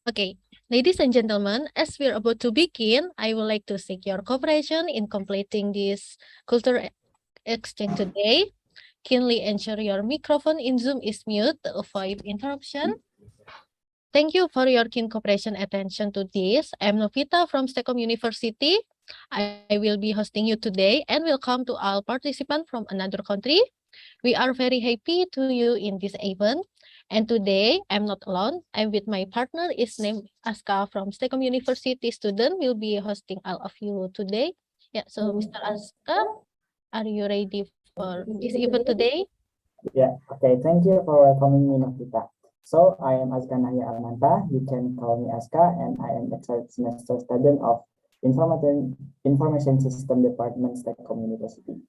Okay, ladies and gentlemen, as we're about to begin, I would like to seek your cooperation in completing this culture exchange today. Kindly ensure your microphone in Zoom is mute to avoid interruption. Thank you for your keen cooperation attention to this. I'm Novita from STEKOM University. I will be hosting you today and welcome to all participants from another country. We are very happy to you in this event. And today, I'm not alone. I'm with my partner, is named Azka from STEKOM University student. Will be hosting all of you today. Yeah, so Mr. Azka, are you ready for this event today? Yeah, okay, thank you for welcoming me, Novita. So, I am Azka Nahya Almanta, you can call me Azka, and I am a third semester student of Information System Department, STEKOM University.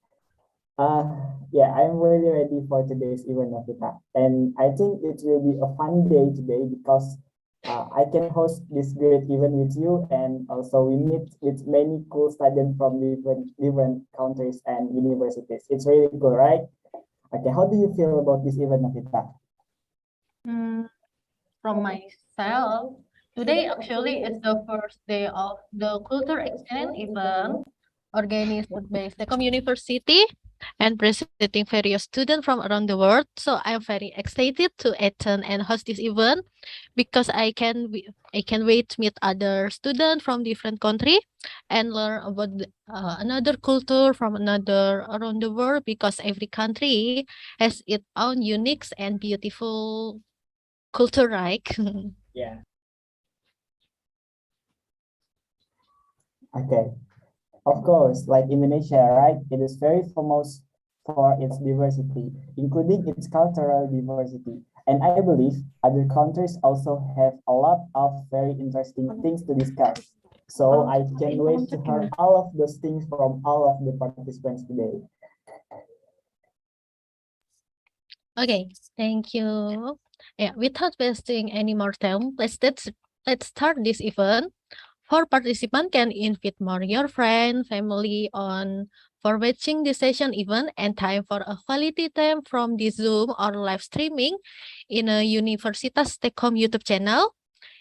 Yeah, I'm really ready for today's event, Novita. And I think it will be a fun day today because I can host this great event with you, and also we meet with many cool students from different countries and universities. It's really cool, right? Okay, how do you feel about this event, Novita? From myself, today actually is the first day of the culture exchange event organized by STEKOM University and presenting various students from around the world. So I'm very excited to attend and host this event because I can wait to meet other students from different country and learn about another culture from another around the world because every country has its own unique and beautiful culture, right? Yeah. Okay. Of course, like Indonesia, right? It is very famous for its diversity, including its cultural diversity. And I believe other countries also have a lot of very interesting things to discuss. So I can't wait to hear all of those things from all of the participants today. Okay, thank you. Yeah, without wasting any more time, let's start this event. For participants can invite more your friend, family on for watching this session event and time for a quality time from the Zoom or live streaming in a Universitas STEKOM YouTube channel.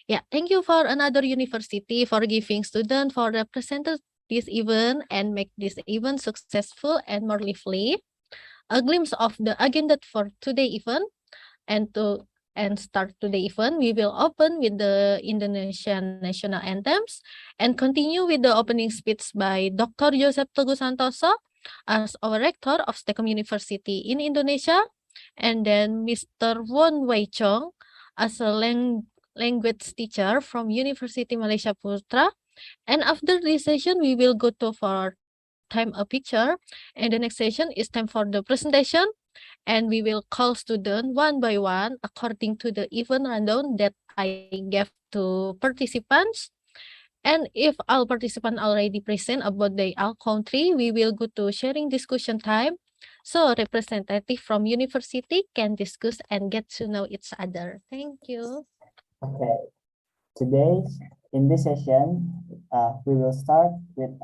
Yeah, thank you for another university for giving students for represented this event and make this event successful and more lively. A glimpse of the agenda for today event and start today event, we will open with the Indonesian national anthems and continue with the opening speech by Dr. Joseph Teguh Santoso as our rector of STEKOM University in Indonesia, and then Mr. Won Wei Chong as a language teacher from University Malaysia Putra. And after this session, we will go to for time a picture, and the next session is time for the presentation, and we will call students one by one according to the event rundown that I gave to participants. And if all participants already present about the all country, we will go to sharing discussion time. So representative from university can discuss and get to know each other. Thank you. Okay. Today, in this session, we will start with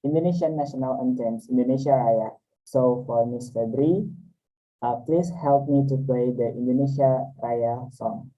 Indonesian national anthems, Indonesia Raya. So for Miss Febri, please help me to play the Indonesia Raya song.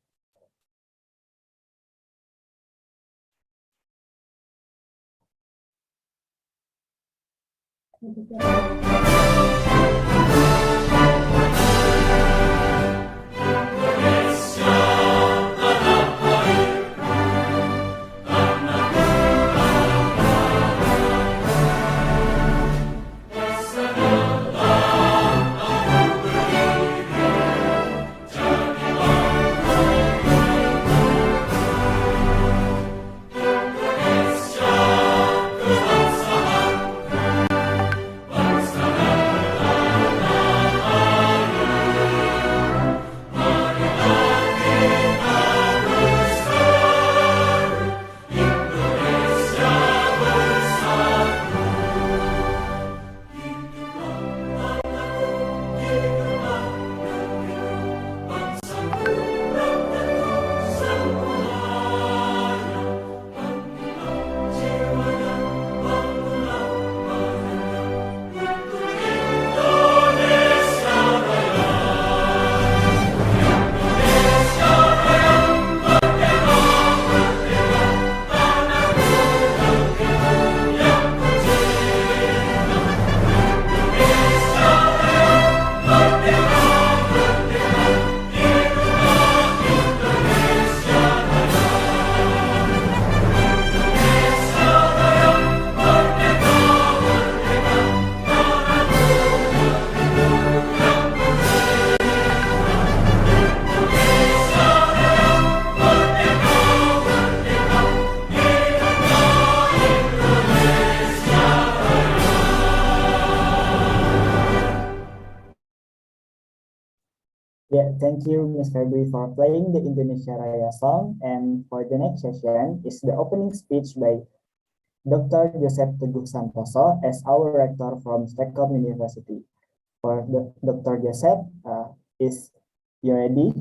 Yeah, thank you, Ms. February, for playing the Indonesia Raya song. And for the next session is the opening speech by Dr. Joseph Teguh Santoso as our rector from STEKOM University. For Dr. Joseph, is you ready?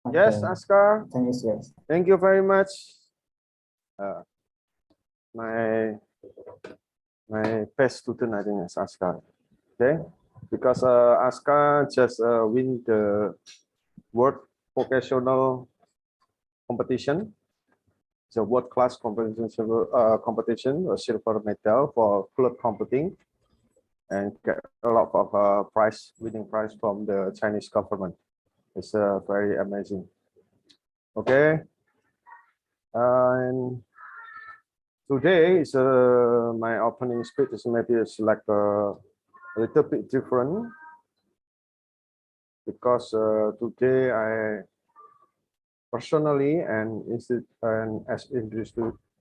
Yes, Okay, Azka, time is yours. thank you very much. My best student, I think, is Azka. Okay, because Azka just win the World Vocational Competition. It's a world-class competition, a silver medal for club computing, and get a lot of winning prize from the Chinese government. It's very amazing. Okay, and today is my opening speech is maybe it's like a little bit different because today I personally and as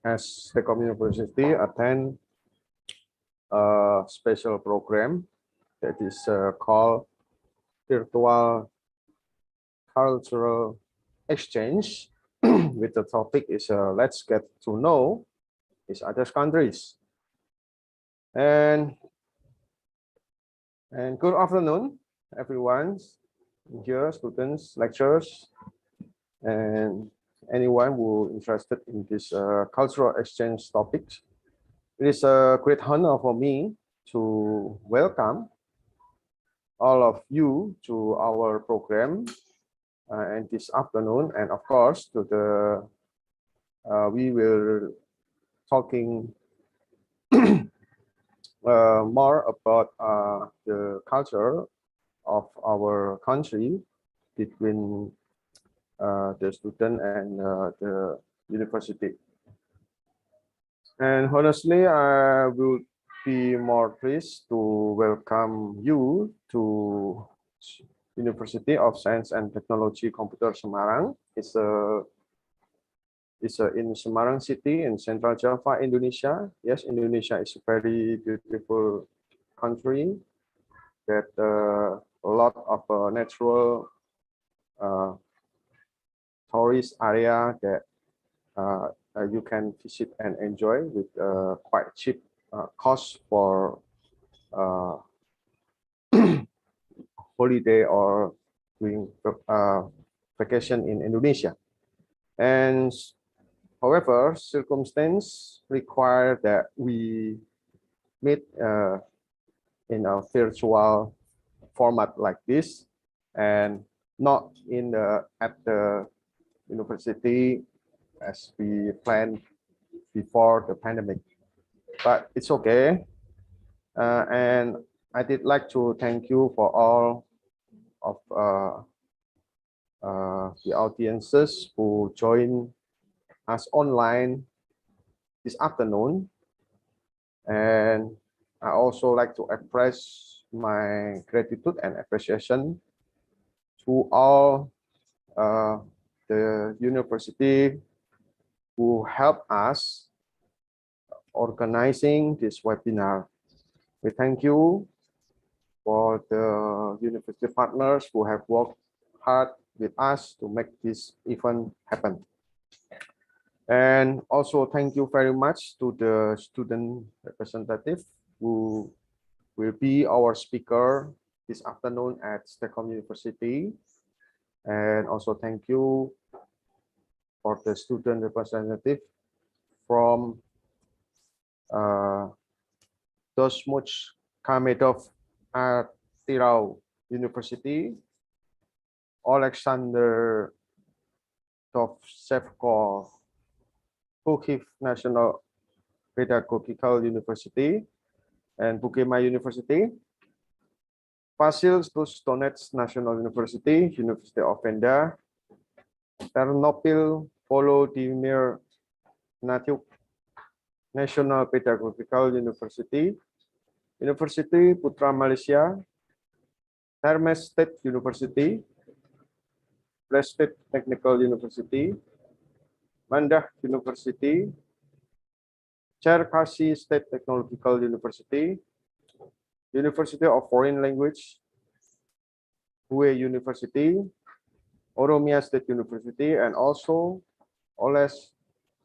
STEKOM University attend a special program that is called Virtual Cultural Exchange with the topic is let's get to know each other's countries. And good afternoon, everyone here, students, lecturers, and anyone who interested in this cultural exchange topic. It is a great honor for me to welcome all of you to our program and this afternoon, and of course to the we will talking more about the culture of our country between the student and the university. And honestly, I will be more pleased to welcome you to University of Science and Teknologi Komputer Semarang. It's in Semarang City in Central Java, Indonesia. Yes, Indonesia is a very beautiful country that a lot of natural tourist area that you can visit and enjoy with quite cheap cost for holiday or doing vacation in Indonesia. And however, circumstance require that we meet in a virtual format like this, and not at the university as we planned before the pandemic. But it's okay. And I did like to thank you for all of the audiences who join us online this afternoon. And I also like to express my gratitude and appreciation to all the university who helped us organizing this webinar. We thank you for the university partners who have worked hard with us to make this event happen. And also thank you very much to the student representative who will be our speaker this afternoon at STEKOM University. And also thank you for the student representative from Dosmuch Kamedov Artirau University, Alexander Dovzhenko Kyiv National Pedagogical University, and Bukima University, Vasil Donetsk National University, University of Venda, Ternopil Volodymyr Natyuk National Pedagogical University, University Putra Malaysia, Hermes State University, Prestate Technical University, Mandah University, Cherkasy State Technological University, University of Foreign Language, Hue University, Oromia State University, and also oleh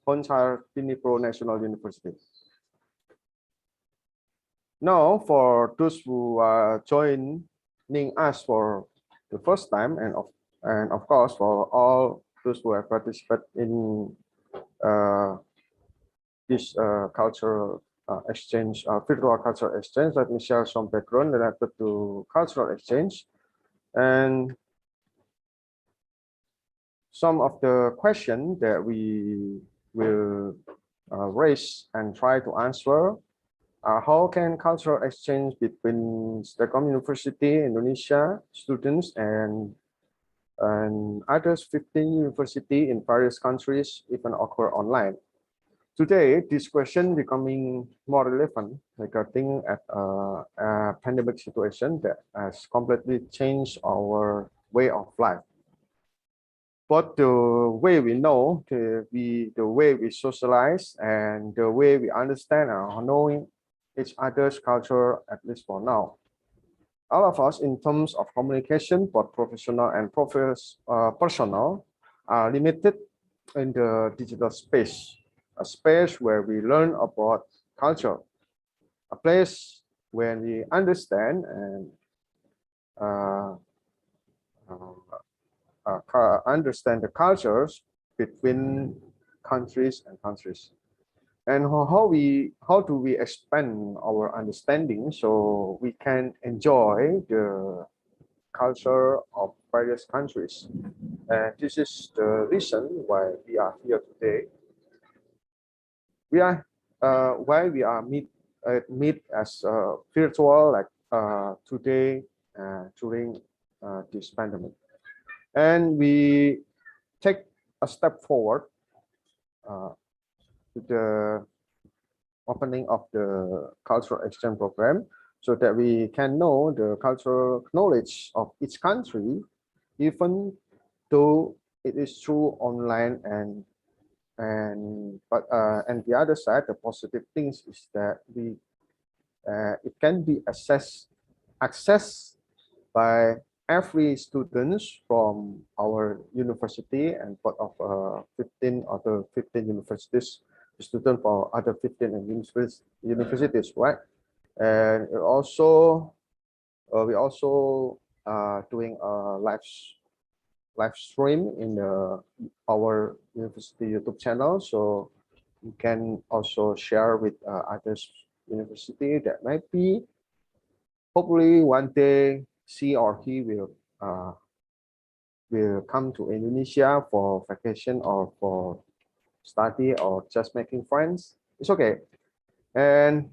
Honchar Tinipro National University. Now, for those who are joining us for the first time, and of course for all those who have participated in this cultural exchange, virtual cultural exchange, let me share some background related to cultural exchange and some of the questions that we will raise and try to answer. How can cultural exchange between STEKOM University, Indonesia students and others 15 universities in various countries even occur online? Today, this question becoming more relevant regarding a pandemic situation that has completely changed our way of life. But the way we know, the way we socialize, and the way we understand and knowing each other's culture, at least for now. All of us, in terms of communication, both professional and personal, are limited in the digital space, a space where we learn about culture, a place where we understand and understand the cultures between countries and countries. And how do we expand our understanding so we can enjoy the culture of various countries? And this is the reason why we are here today. We are why we are meet as virtual like today during this pandemic, and we take a step forward to the opening of the cultural exchange program so that we can know the cultural knowledge of each country, even though it is through online and the other side, the positive things is that it can be accessed by every students from our university and part of 15 universities, students from other 15 universities, right? And also we also doing a live stream in our university YouTube channel, so you can also share with others university that might be hopefully one day she or he will come to Indonesia for vacation or for study or just making friends. It's okay. And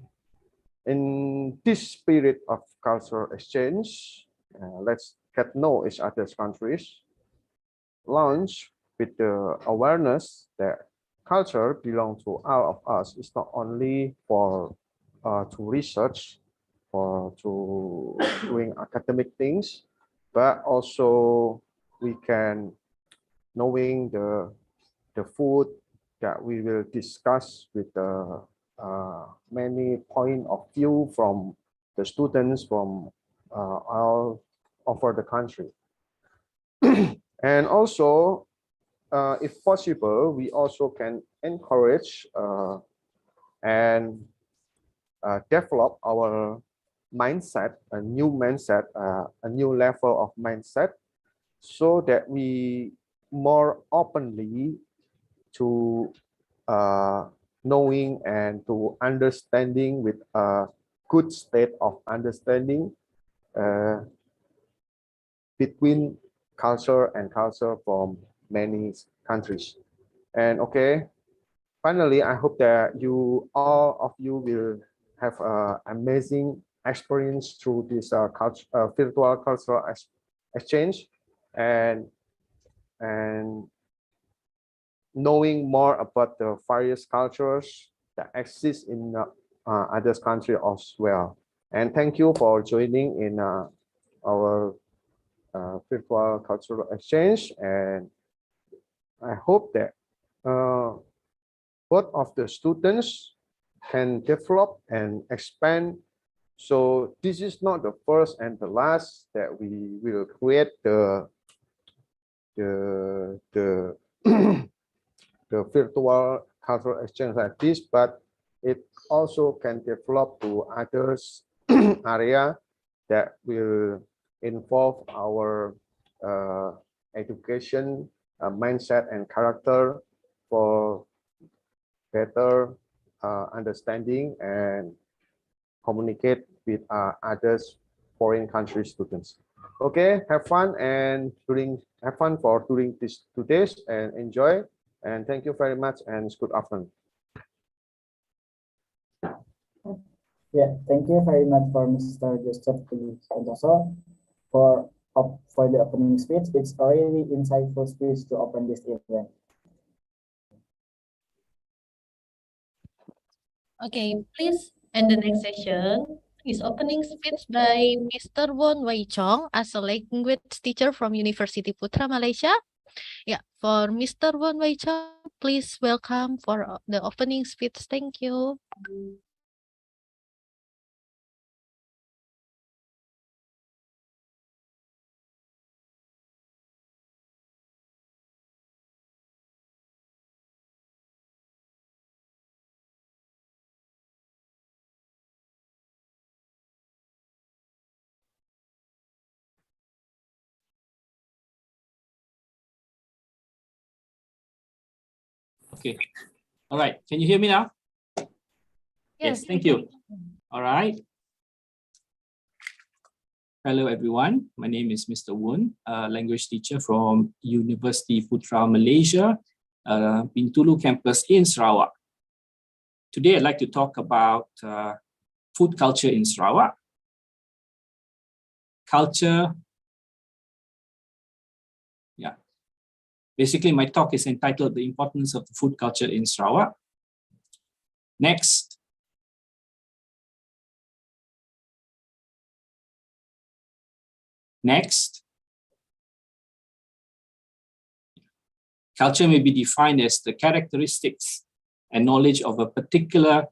in this spirit of cultural exchange, let's get know each other's countries. Launch with the awareness that culture belongs to all of us. It's not only for to research, for to doing academic things, but also we can knowing the food that we will discuss with the many point of view from the students from all over the country. And also, if possible, we also can encourage and develop our mindset, a new mindset, a new level of mindset, so that we more openly to knowing and to understanding with a good state of understanding between culture and culture from many countries. And okay, finally, I hope that all of you will have an amazing experience through this virtual cultural exchange and knowing more about the various cultures that exist in other countries as well. And thank you for joining in our virtual cultural exchange. And I hope that both of the students can develop and expand. So this is not the first and the last that we will create the the virtual cultural exchange like this, but it also can develop to others area that will involve our education, mindset and character for better understanding and communicate with others foreign country students. Okay, have fun and during this 2 days and enjoy. And thank you very much and good afternoon. Yeah, thank you very much for Mr. Joseph Santoso for the opening speech. It's a really insightful speech to open this event. Okay, please. And the next session is opening speech by Mr. Won Wei Chong as a language teacher from University Putra, Malaysia. Yeah, for Mr. Won Wei Chong, please welcome for the opening speech. Thank you. Okay. All right. Can you hear me now? Yes, thank you. All right. Hello, everyone. My name is Mr. Woon, a language teacher from University Putra, Malaysia, Bintulu campus in Sarawak. Today, I'd like to talk about food culture in Sarawak. Culture. Yeah. Basically, my talk is entitled The Importance of the Food Culture in Sarawak. Next. Next. Culture may be defined as the characteristics and knowledge of a particular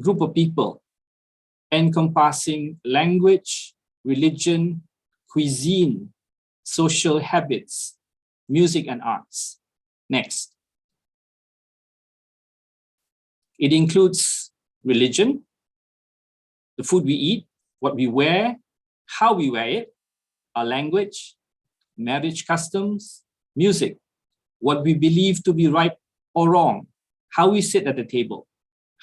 group of people, encompassing language, religion, cuisine, social habits, music and arts. Next. It includes religion, the food we eat, what we wear, how we wear it, our language, marriage customs, music, what we believe to be right or wrong, how we sit at the table,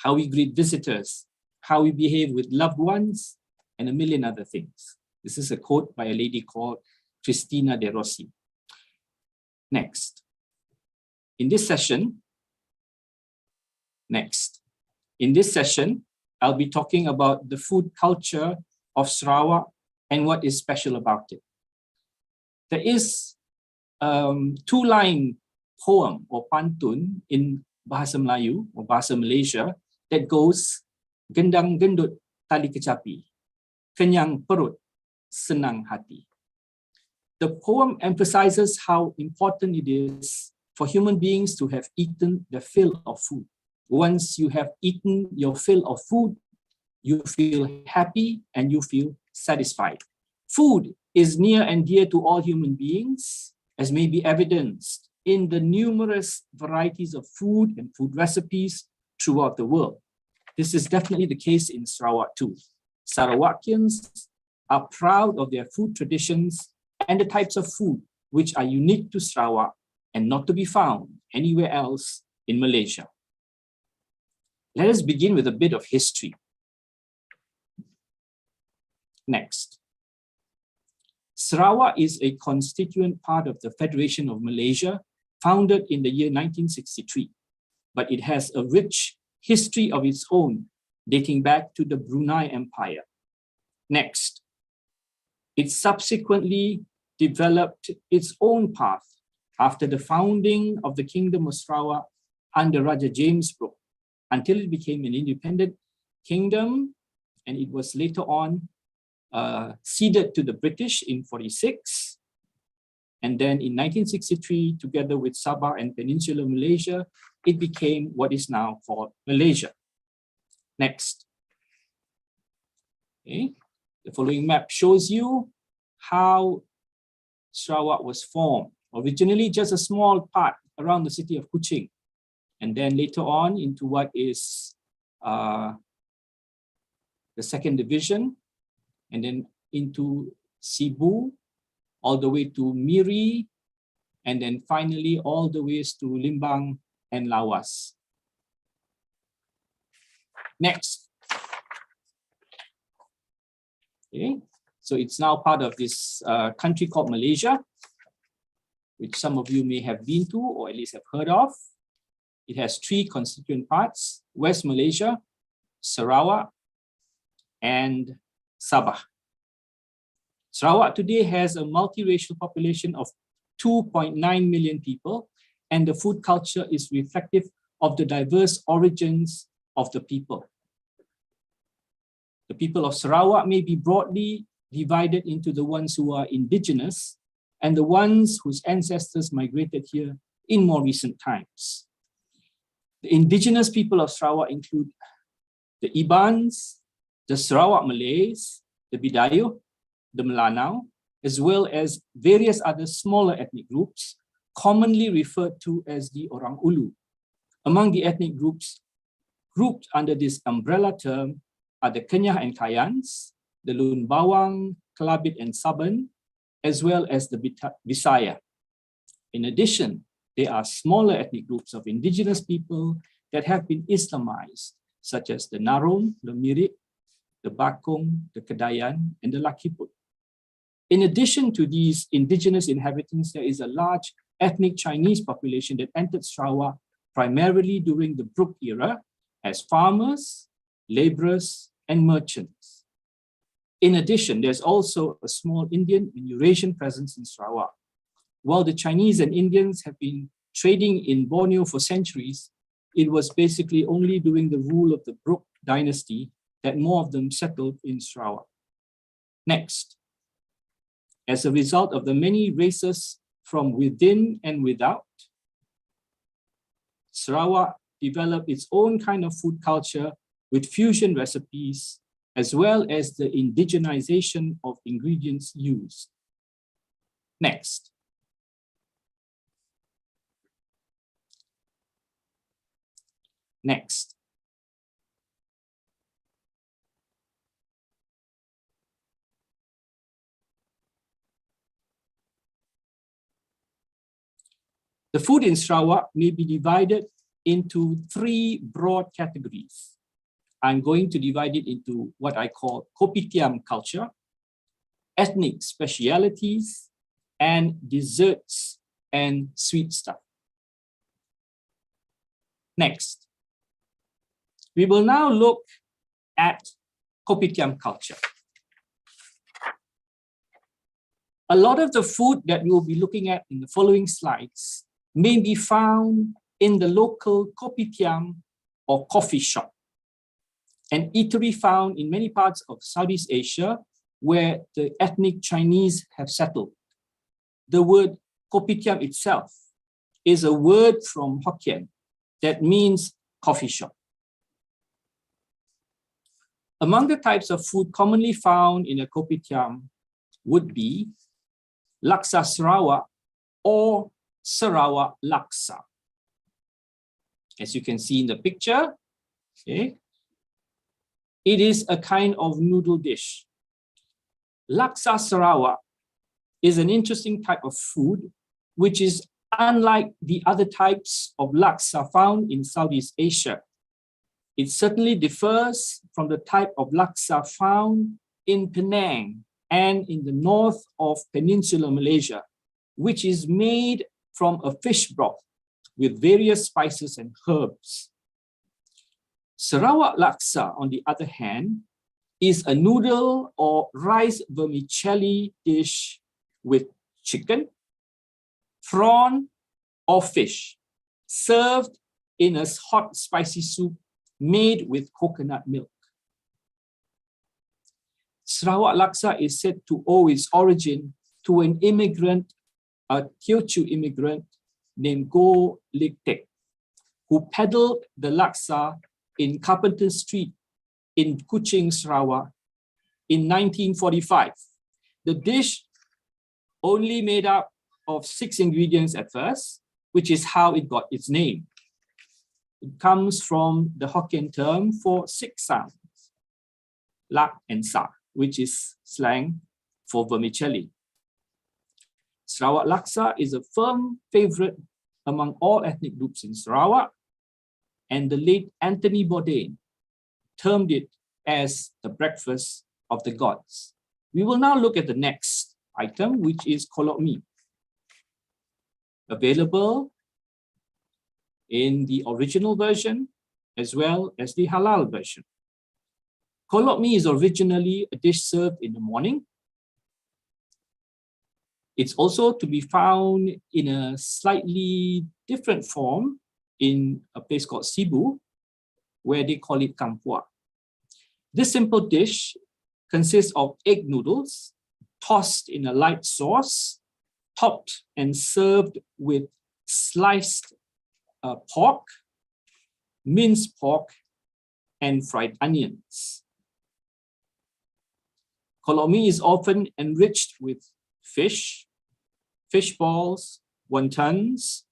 how we greet visitors, how we behave with loved ones, and a million other things. This is a quote by a lady called Cristina De Rossi. Next. In this session, I'll be talking about the food culture of Sarawak and what is special about it. There is two-line poem or pantun in Bahasa Melayu or Bahasa Malaysia that goes, gendang gendut tali kecapi, kenyang perut, senang hati. The poem emphasizes how important it is for human beings to have eaten their fill of food. Once you have eaten your fill of food, you feel happy and you feel satisfied. Food is near and dear to all human beings, as may be evidenced in the numerous varieties of food and food recipes throughout the world. This is definitely the case in Sarawak too. Sarawakians are proud of their food traditions and the types of food which are unique to Sarawak and not to be found anywhere else in Malaysia. Let us begin with a bit of history. Next. Sarawak is a constituent part of the Federation of Malaysia, founded in the year 1963, but it has a rich history of its own, dating back to the Brunei Empire. Next. It subsequently developed its own path after the founding of the Kingdom of Sarawak under Raja James Brooke, until it became an independent kingdom, and it was later on ceded to the British in 1946. And then in 1963, together with Sabah and Peninsular Malaysia, it became what is now called Malaysia. Next. Okay. The following map shows you how Sarawak was formed. Originally just a small part around the city of Kuching, and then later on into what is the second division, and then into Cebu, all the way to Miri, and then finally all the ways to Limbang and Lawas. Next. Okay, so it's now part of this country called Malaysia, which some of you may have been to or at least have heard of. It has 3 constituent parts: West Malaysia, Sarawak, and Sabah. Sarawak today has a multiracial population of 2.9 million people, and the food culture is reflective of the diverse origins of the people. The people of Sarawak may be broadly divided into the ones who are indigenous and the ones whose ancestors migrated here in more recent times. The indigenous people of Sarawak include the Ibans, the Sarawak Malays, the Bidayuh, the Melanau, as well as various other smaller ethnic groups, commonly referred to as the Orang Ulu. Among the ethnic groups grouped under this umbrella term are the Kenyah and Kayans, the Lun Bawang, Kelabit and Saban, as well as the Bisaya. In addition, there are smaller ethnic groups of indigenous people that have been Islamized, such as the Narong, the Mirik, the Bakong, the Kedayan, and the Lakiput. In addition to these indigenous inhabitants, there is a large ethnic Chinese population that entered Sarawak primarily during the Brooke era as farmers, laborers, and merchants. In addition, there's also a small Indian and Eurasian presence in Sarawak. While the Chinese and Indians have been trading in Borneo for centuries, it was basically only during the rule of the Brooke dynasty that more of them settled in Sarawak. Next. As a result of the many races from within and without, Sarawak developed its own kind of food culture with fusion recipes, as well as the indigenization of ingredients used. Next. Next. The food in Sarawak may be divided into 3 broad categories. I'm going to divide it into what I call Kopitiyam culture, ethnic specialities, and desserts and sweet stuff. Next, we will now look at Kopitiyam culture. A lot of the food that we'll be looking at in the following slides may be found in the local Kopitiyam or coffee shop, an eatery found in many parts of Southeast Asia where the ethnic Chinese have settled. The word Kopitiyam itself is a word from Hokkien that means coffee shop. Among the types of food commonly found in a Kopitiyam would be Laksa Sarawak or Sarawak Laksa. As you can see in the picture, okay, it is a kind of noodle dish. Laksa Sarawak is an interesting type of food, which is unlike the other types of laksa found in Southeast Asia. It certainly differs from the type of laksa found in Penang and in the north of Peninsular Malaysia, which is made from a fish broth with various spices and herbs. Sarawak laksa, on the other hand, is a noodle or rice vermicelli dish with chicken, prawn, or fish, served in a hot spicy soup made with coconut milk. Sarawak laksa is said to owe its origin to an immigrant, a Teochew immigrant named Go Lik Tek, who peddled the laksa in Carpenter Street in Kuching, Sarawak in 1945. The dish only made up of 6 ingredients at first, which is how it got its name. It comes from the Hokkien term for 6 sounds, lak and sa, which is slang for vermicelli. Sarawak laksa is a firm favorite among all ethnic groups in Sarawak, and the late Anthony Bourdain termed it as the breakfast of the gods. We will now look at the next item, which is kolok mee, available in the original version as well as the halal version. Kolok mee is originally a dish served in the morning. It's also to be found in a slightly different form in a place called Cebu, where they call it kampua. This simple dish consists of egg noodles tossed in a light sauce, topped and served with sliced pork, minced pork, and fried onions. Kolok mee is often enriched with fish, fish balls, wontons,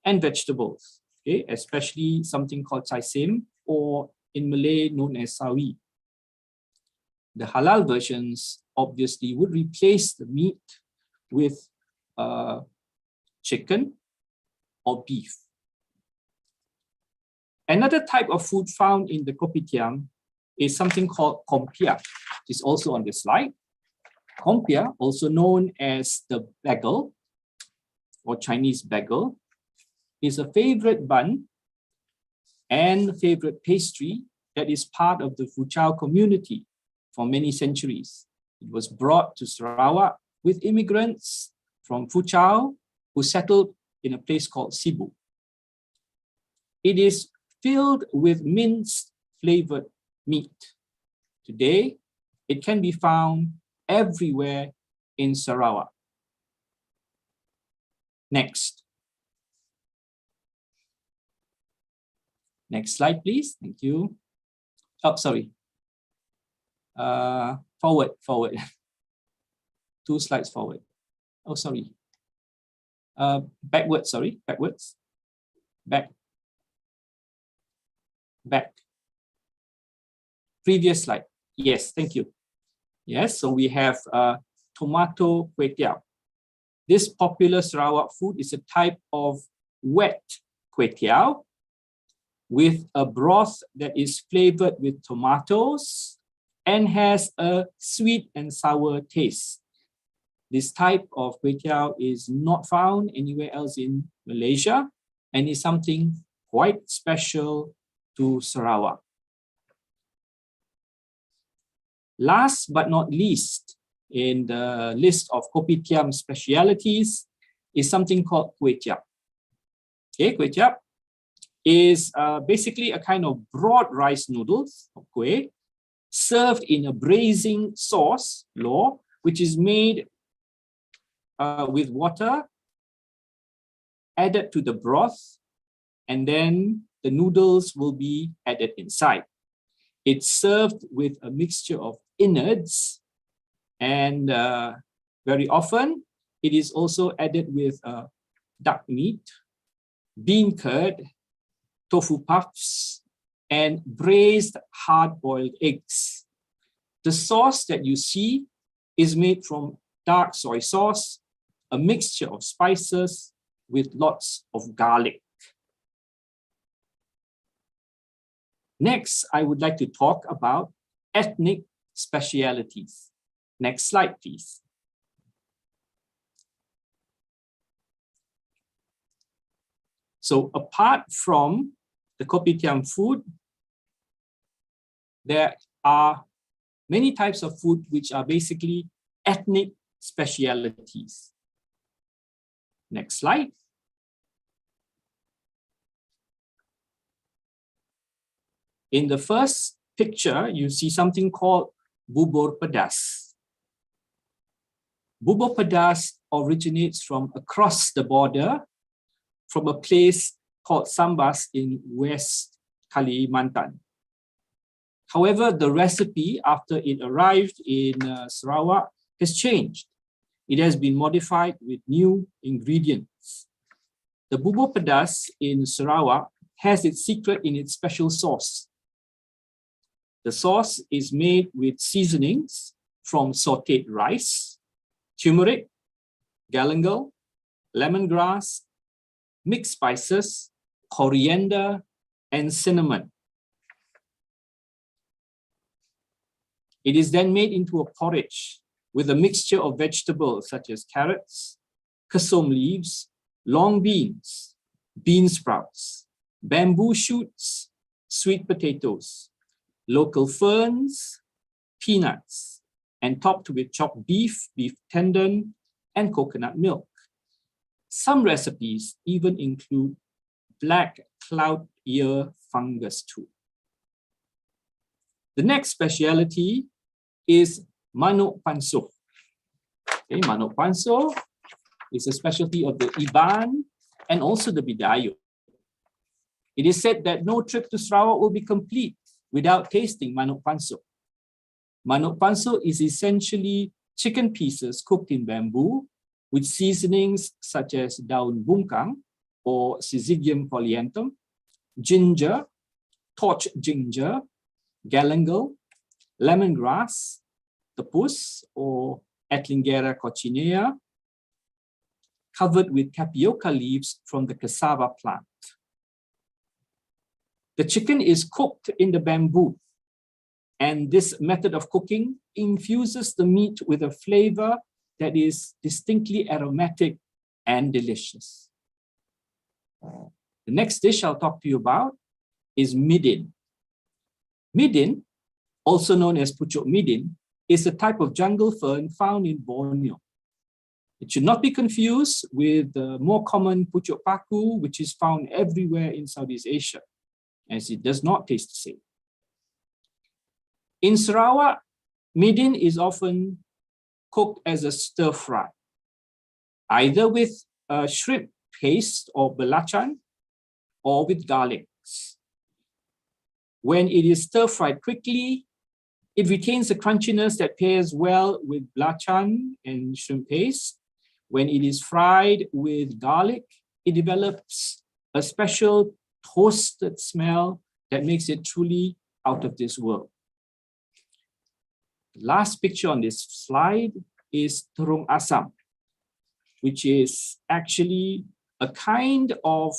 and vegetables, okay, especially something called chaisim, or in Malay known as sawi. The halal versions obviously would replace the meat with chicken or beef. Another type of food found in the kopitiyam is something called kompia. It's also on the slide. Kompia, also known as the bagel or Chinese bagel, is a favorite bun and favorite pastry that is part of the Fuchao community for many centuries. It was brought to Sarawak with immigrants from Fuchao who settled in a place called Cebu. It is filled with minced flavored meat. Today, it can be found everywhere in Sarawak. Next. Next slide, please. Thank you. Oh, sorry. Forward. 2 slides forward. Oh, sorry. Backwards, sorry, backwards. Back. Previous slide. Yes, thank you. Yes, so we have tomato kwetiau. This popular Sarawak food is a type of wet kwetiau with a broth that is flavored with tomatoes and has a sweet and sour taste. This type of kwetiau is not found anywhere else in Malaysia and is something quite special to Sarawak. Last but not least, in the list of kopitiyam specialities is something called kueh tiap. Okay, kueh tiap is basically a kind of broad rice noodles of kueh served in a braising sauce, law, which is made with water added to the broth, and then the noodles will be added inside. It's served with a mixture of innards, and very often it is also added with duck meat, bean curd, tofu puffs, and braised hard-boiled eggs. The sauce that you see is made from dark soy sauce, a mixture of spices with lots of garlic. Next, I would like to talk about ethnic specialities. Next slide, please. So apart from the kopitiyam food, there are many types of food which are basically ethnic specialities. Next slide. In the first picture, you see something called bubur pedas. Bubur pedas originates from across the border from a place called Sambas in West Kalimantan. However, the recipe after it arrived in Sarawak has changed. It has been modified with new ingredients. The bubur pedas in Sarawak has its secret in its special sauce. The sauce is made with seasonings from sauteed rice, turmeric, galangal, lemongrass, mixed spices, coriander, and cinnamon. It is then made into a porridge with a mixture of vegetables such as carrots, kasum leaves, long beans, bean sprouts, bamboo shoots, sweet potatoes, local ferns, peanuts, and topped with chopped beef, beef tendon, and coconut milk. Some recipes even include black cloud ear fungus too. The next speciality is manuk panso. Okay, manuk panso is a specialty of the Iban and also the Bidayu. It is said that no trip to Sarawak will be complete without tasting manuk panso. Manuk panso is essentially chicken pieces cooked in bamboo with seasonings such as daun bungkang or Syzygium polyanthum, ginger, torch ginger, galangal, lemongrass, tepus or Atlingera coccinea, covered with tapioca leaves from the cassava plant. The chicken is cooked in the bamboo, and this method of cooking infuses the meat with a flavor that is distinctly aromatic and delicious. The next dish I'll talk to you about is midin. Midin, also known as pucuk midin, is a type of jungle fern found in Borneo. It should not be confused with the more common pucuk paku, which is found everywhere in Southeast Asia, as it does not taste the same. In Sarawak, midin is often cooked as a stir fry, either with shrimp paste or belacan, or with garlics. When it is stir fried quickly, it retains the crunchiness that pairs well with belacan and shrimp paste. When it is fried with garlic, it develops a special toasted smell that makes it truly out of this world. The last picture on this slide is terung asam, which is actually a kind of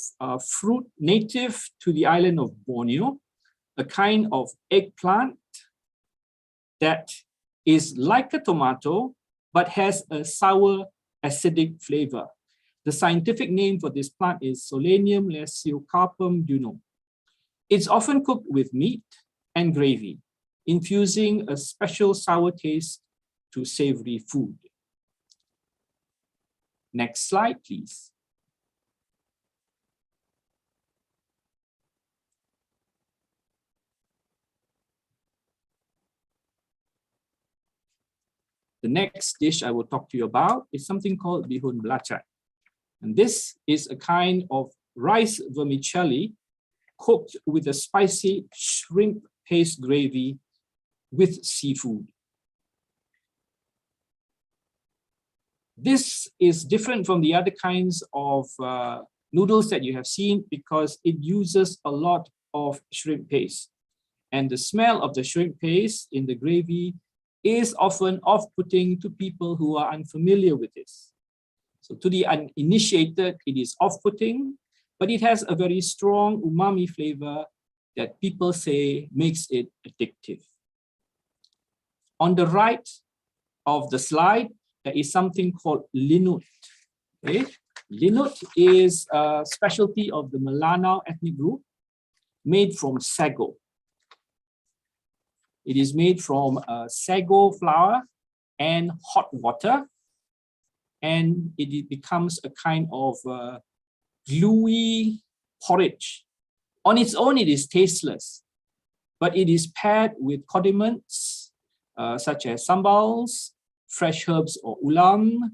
fruit native to the island of Borneo, a kind of eggplant that is like a tomato, but has a sour acidic flavor. The scientific name for this plant is Solanium lesiocarpum dunum. It's often cooked with meat and gravy, infusing a special sour taste to savory food. Next slide, please. The next dish I will talk to you about is something called bihun belacan. And this is a kind of rice vermicelli cooked with a spicy shrimp paste gravy with seafood. This is different from the other kinds of noodles that you have seen because it uses a lot of shrimp paste. And the smell of the shrimp paste in the gravy is often off-putting to people who are unfamiliar with this. So to the uninitiated, it is off-putting, but it has a very strong umami flavor that people say makes it addictive. On the right of the slide, there is something called linut. Okay? Linut is a specialty of the Melanau ethnic group made from sago. It is made from sago flour and hot water, and it becomes a kind of gluey porridge. On its own, it is tasteless, but it is paired with condiments such as sambals, fresh herbs or ulam,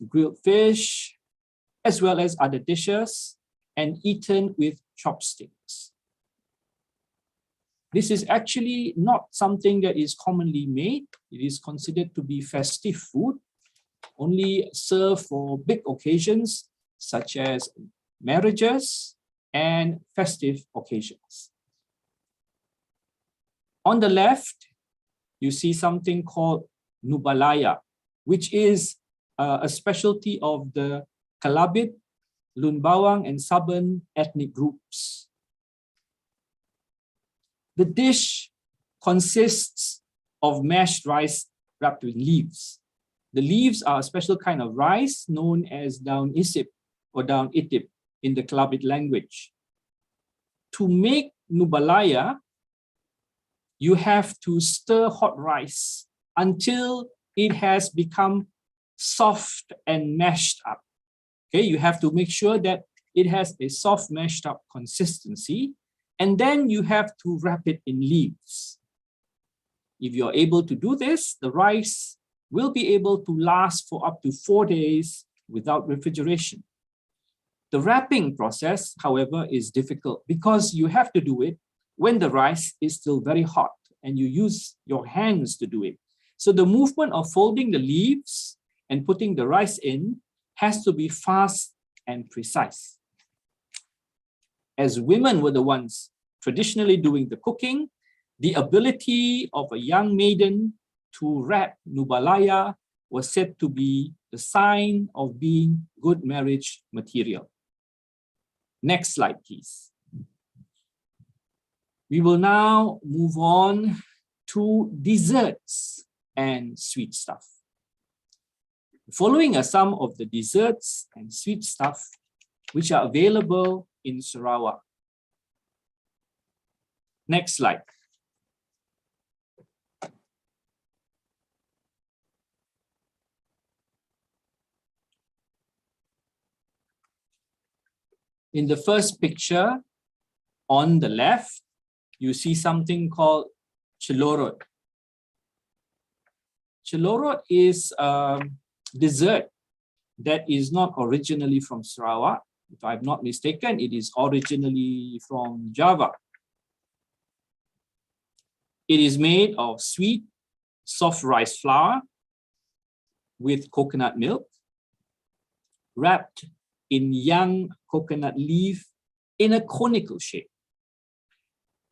grilled fish, as well as other dishes, and eaten with chopsticks. This is actually not something that is commonly made. It is considered to be festive food, only served for big occasions such as marriages and festive occasions. On the left, you see something called nubalaya, which is a specialty of the Kalabit, Lunbawang, and Saban ethnic groups. The dish consists of mashed rice wrapped with leaves. The leaves are a special kind of rice known as daun isip or daun itip in the Kalabit language. To make nubalaya, you have to stir hot rice until it has become soft and mashed up. Okay, you have to make sure that it has a soft mashed up consistency, and then you have to wrap it in leaves. If you're able to do this, the rice will be able to last for up to 4 days without refrigeration. The wrapping process, however, is difficult because you have to do it when the rice is still very hot and you use your hands to do it. So the movement of folding the leaves and putting the rice in has to be fast and precise. As women were the ones traditionally doing the cooking, the ability of a young maiden to wrap nubalaya was said to be the sign of being good marriage material. Next slide, please. We will now move on to desserts and sweet stuff. Following are some of the desserts and sweet stuff which are available in Sarawak. Next slide. In the first picture on the left, you see something called Chiloroid. Chilorot is a dessert that is not originally from Sarawak. If I'm not mistaken, it is originally from Java. It is made of sweet, soft rice flour with coconut milk, wrapped in young coconut leaf in a conical shape.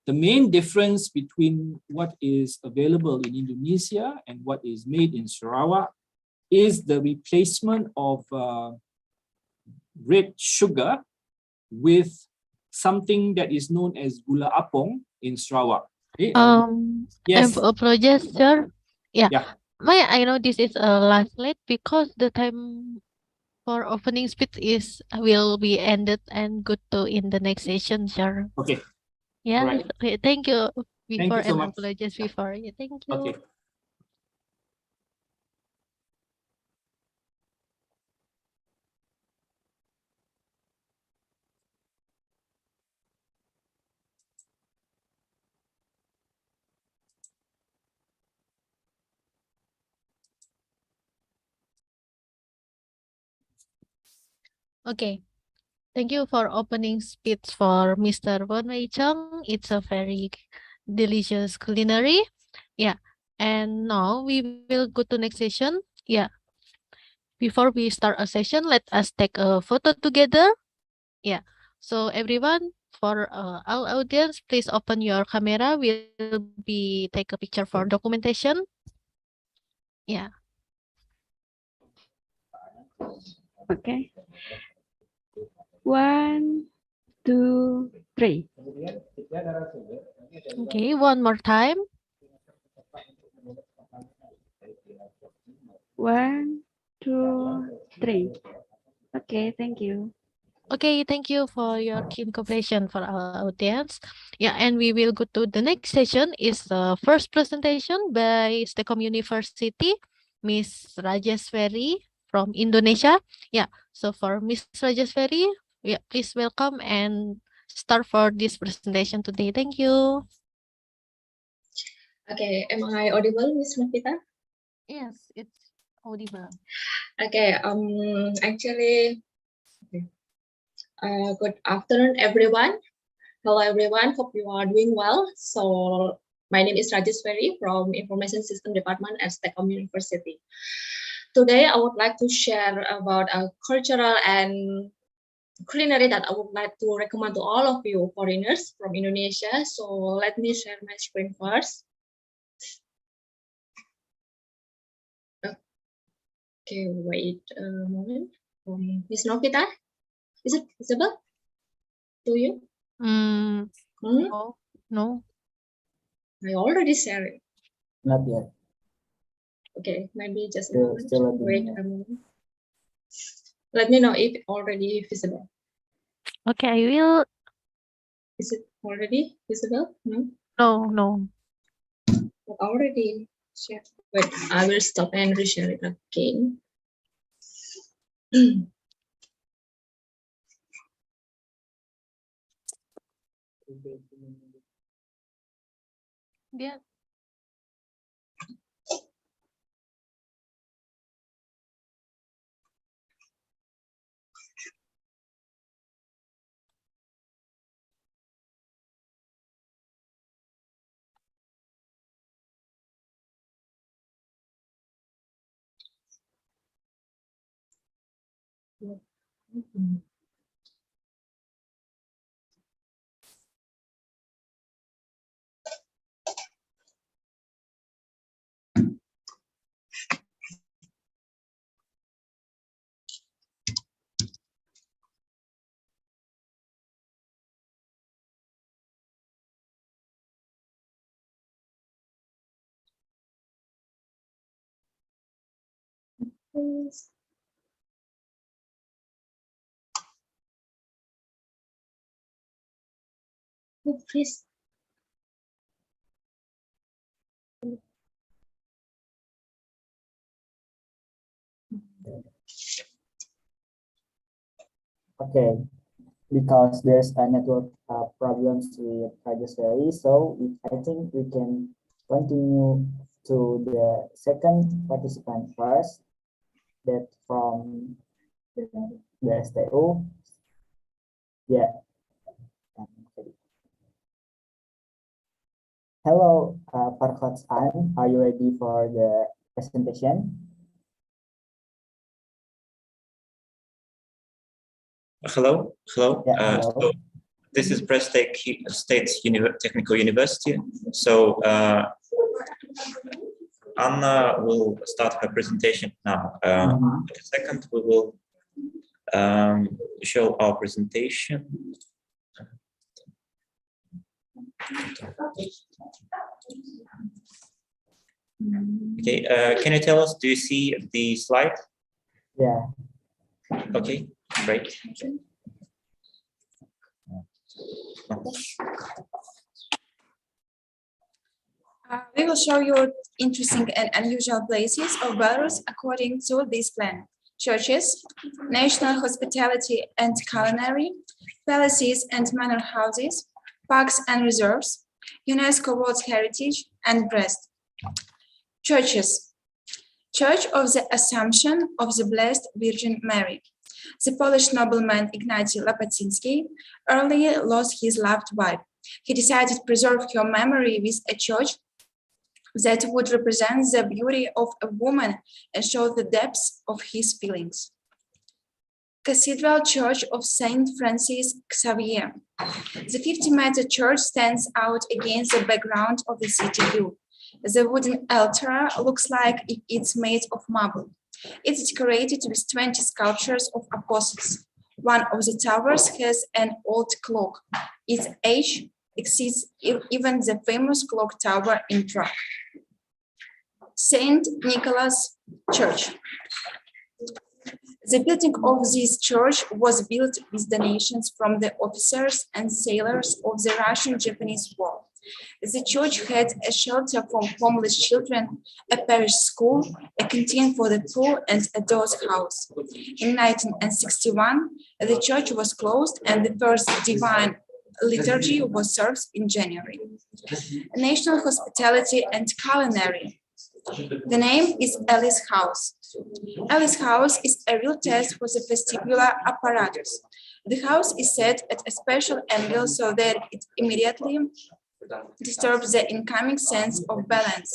The main difference between what is available in Indonesia and what is made in Sarawak is the replacement of red sugar with something that is known as gula apong in Sarawak. Okay? Yes. I apologize, sir. Yeah. Yeah. I know this is a last slide because the time for opening speech will be ended and go to in the next session, sir. Okay. Yeah. Alright. Okay, thank you before you so and much. apologize before. Yeah, thank you. Okay. Okay. Thank you for opening speech for Mr. Won Wei Chong. It's a very delicious culinary. Yeah. And now we will go to next session. Yeah. Before we start a session, let us take a photo together. Yeah. So everyone, for our audience, please open your camera. We'll be take a picture for documentation. Yeah. Okay. 1, 2, 3. Okay, one more time. 1, 2, 3. Okay, thank you. Okay, thank you for your keen cooperation for our audience. Yeah, and we will go to the next session is the first presentation by STEKOM University, Miss Rajeshveri from Indonesia. Yeah, so for Miss Rajeshveri, yeah, please welcome and start for this presentation today. Thank you. Okay, am I audible, Miss Novita? Yes, it's audible. Okay, actually, good afternoon, everyone. Hello everyone, hope you are doing well. So my name is Rajeshveri from Information System Department at STEKOM University. Today I would like to share about a cultural and culinary that I would like to recommend to all of you foreigners from Indonesia. So let me share my screen first. Okay, wait a moment. Miss Novita, is it visible to you? No, no. I already shared it. Not yet. Okay, maybe just a Still- moment. still loading, Wait yeah. a moment. Let me know if already visible. Okay, I will. Is it already visible? No, No, no. but already shared. Wait, I will stop and reshare it again. Dia. Please. Oh, please. Okay, because there's a network problems with Rajeshveri, so I think we can continue to the second participant first, that from the STU. Yeah. Hello, Farhad An, are you ready for the presentation? Hello. Yeah, hello. So this is Prestek State Technical University. So Anna will start her presentation now. Mhm. In a second, we will show our presentation. Okay, can you tell us, do you see the slide? Yeah. Okay, great. We will show you interesting and unusual places of Belarus according to this plan: churches, national hospitality and culinary, palaces and manor houses, parks and reserves, UNESCO World Heritage, and Brest. Churches. Church of the Assumption of the Blessed Virgin Mary. The Polish nobleman Ignacy Lapatinski early lost his loved wife. He decided to preserve her memory with a church that would represent the beauty of a woman and show the depths of his feelings. Cathedral Church of Saint Francis Xavier. The 50-meter church stands out against the background of the city view. The wooden altar looks like it's made of marble. It's decorated with 20 sculptures of apostles. One of the towers has an old clock. Its age exceeds even the famous clock tower in Prague. Saint Nicholas Church. The building of this church was built with donations from the officers and sailors of the Russian-Japanese War. The church had a shelter for homeless children, a parish school, a canteen for the poor, and a doll's house. In 1961, the church was closed and the first divine liturgy was served in January. National Hospitality and Culinary. The name is Alice House. Alice House is a real test for the vestibular apparatus. The house is set at a special angle so that it immediately disturbs the incoming sense of balance.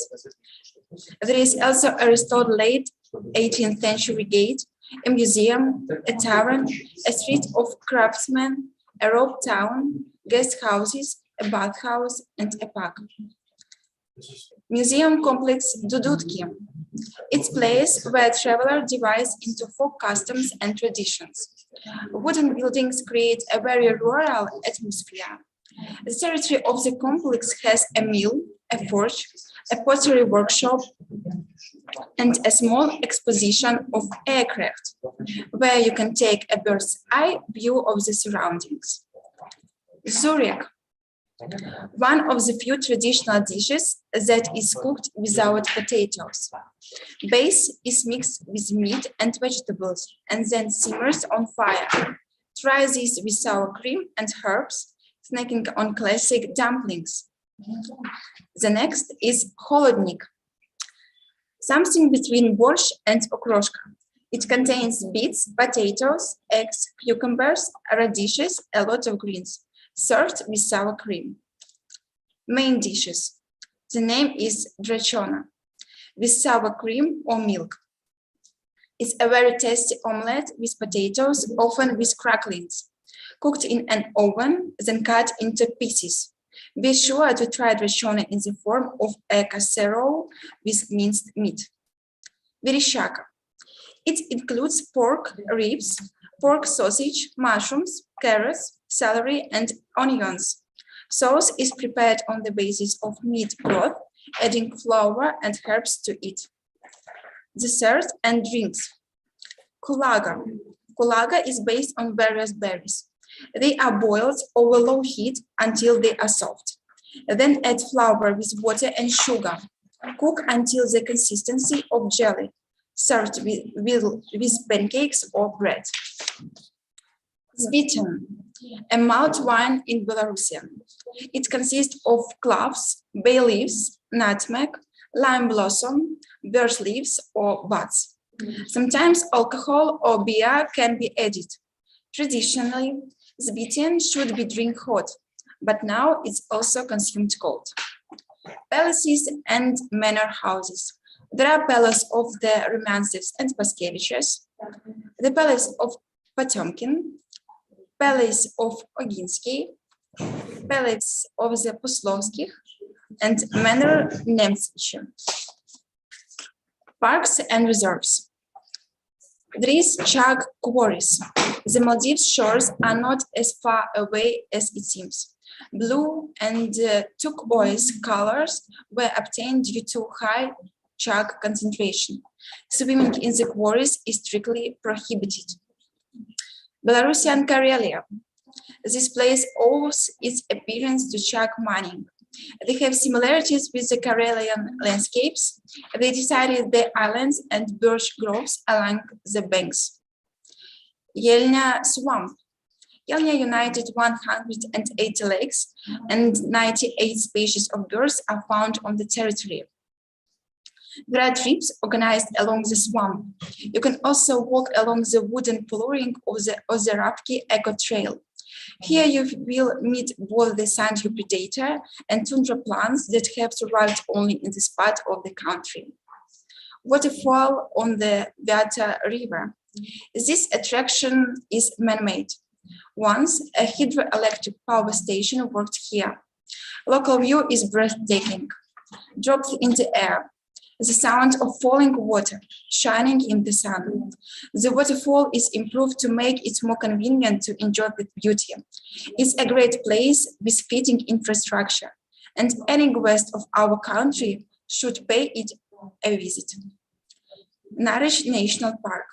There is also a restored late 18th century gate, a museum, a tavern, a street of craftsmen, a rope town, guest houses, a bathhouse, and a park. Museum complex Dudutki. It's a place where traveler divides into folk customs and traditions. Wooden buildings create a very rural atmosphere. The territory of the complex has a mill, a forge, a pottery workshop, and a small exposition of aircraft, where you can take a bird's eye view of the surroundings. Zurich, one of the few traditional dishes that is cooked without potatoes. Base is mixed with meat and vegetables and then simmers on fire. Try this with sour cream and herbs, snacking on classic dumplings. The next is holodnik, something between borscht and okroshka. It contains beets, potatoes, eggs, cucumbers, radishes, a lot of greens, served with sour cream. Main dishes. The name is drachona, with sour cream or milk. It's a very tasty omelette with potatoes, often with cracklings, cooked in an oven, then cut into pieces. Be sure to try drachona in the form of a casserole with minced meat. Vereshchaka. It includes pork ribs, pork sausage, mushrooms, carrots, celery, and onions. Sauce is prepared on the basis of meat broth, adding flour and herbs to it. Dessert and drinks. Kulaga. Kulaga is based on various berries. They are boiled over low heat until they are soft. Then add flour with water and sugar. Cook until the consistency of jelly, served with pancakes or bread. Zvitin, a malt wine in Belarusian. It consists of cloves, bay leaves, nutmeg, lime blossom, birch leaves, or buds. Sometimes alcohol or beer can be added. Traditionally, Zvitin should be drink hot, but now it's also consumed cold. Palaces and manor houses. There are palaces of the Rumyantsevs and Paskeviches, the palace of Potemkin, palace of Oginsky, palace of the Poslovskих, and manor Nemtsevich. Parks and reserves. There is Chag Quarries. The Maldives shores are not as far away as it seems. Blue and turquoise colors were obtained due to high chag concentration. Swimming in the quarries is strictly prohibited. Belarusian Karelia. This place owes its appearance to chag mining. They have similarities with the Karelian landscapes. They decided the islands and birch groves along the banks. Yelnya Swamp. Yelnya united 180 lakes and 98 species of birds are found on the territory. There are trips organized along the swamp. You can also walk along the wooden flooring of the Ozerabki Eco Trail. Here you will meet both the sand predator and tundra plants that have survived only in this part of the country. Waterfall on the Vyata River. This attraction is man-made. Once, a hydroelectric power station worked here. Local view is breathtaking. Dropped in the air. The sound of falling water, shining in the sun. The waterfall is improved to make it more convenient to enjoy the beauty. It's a great place with fitting infrastructure, and any guest of our country should pay it a visit. Narish National Park.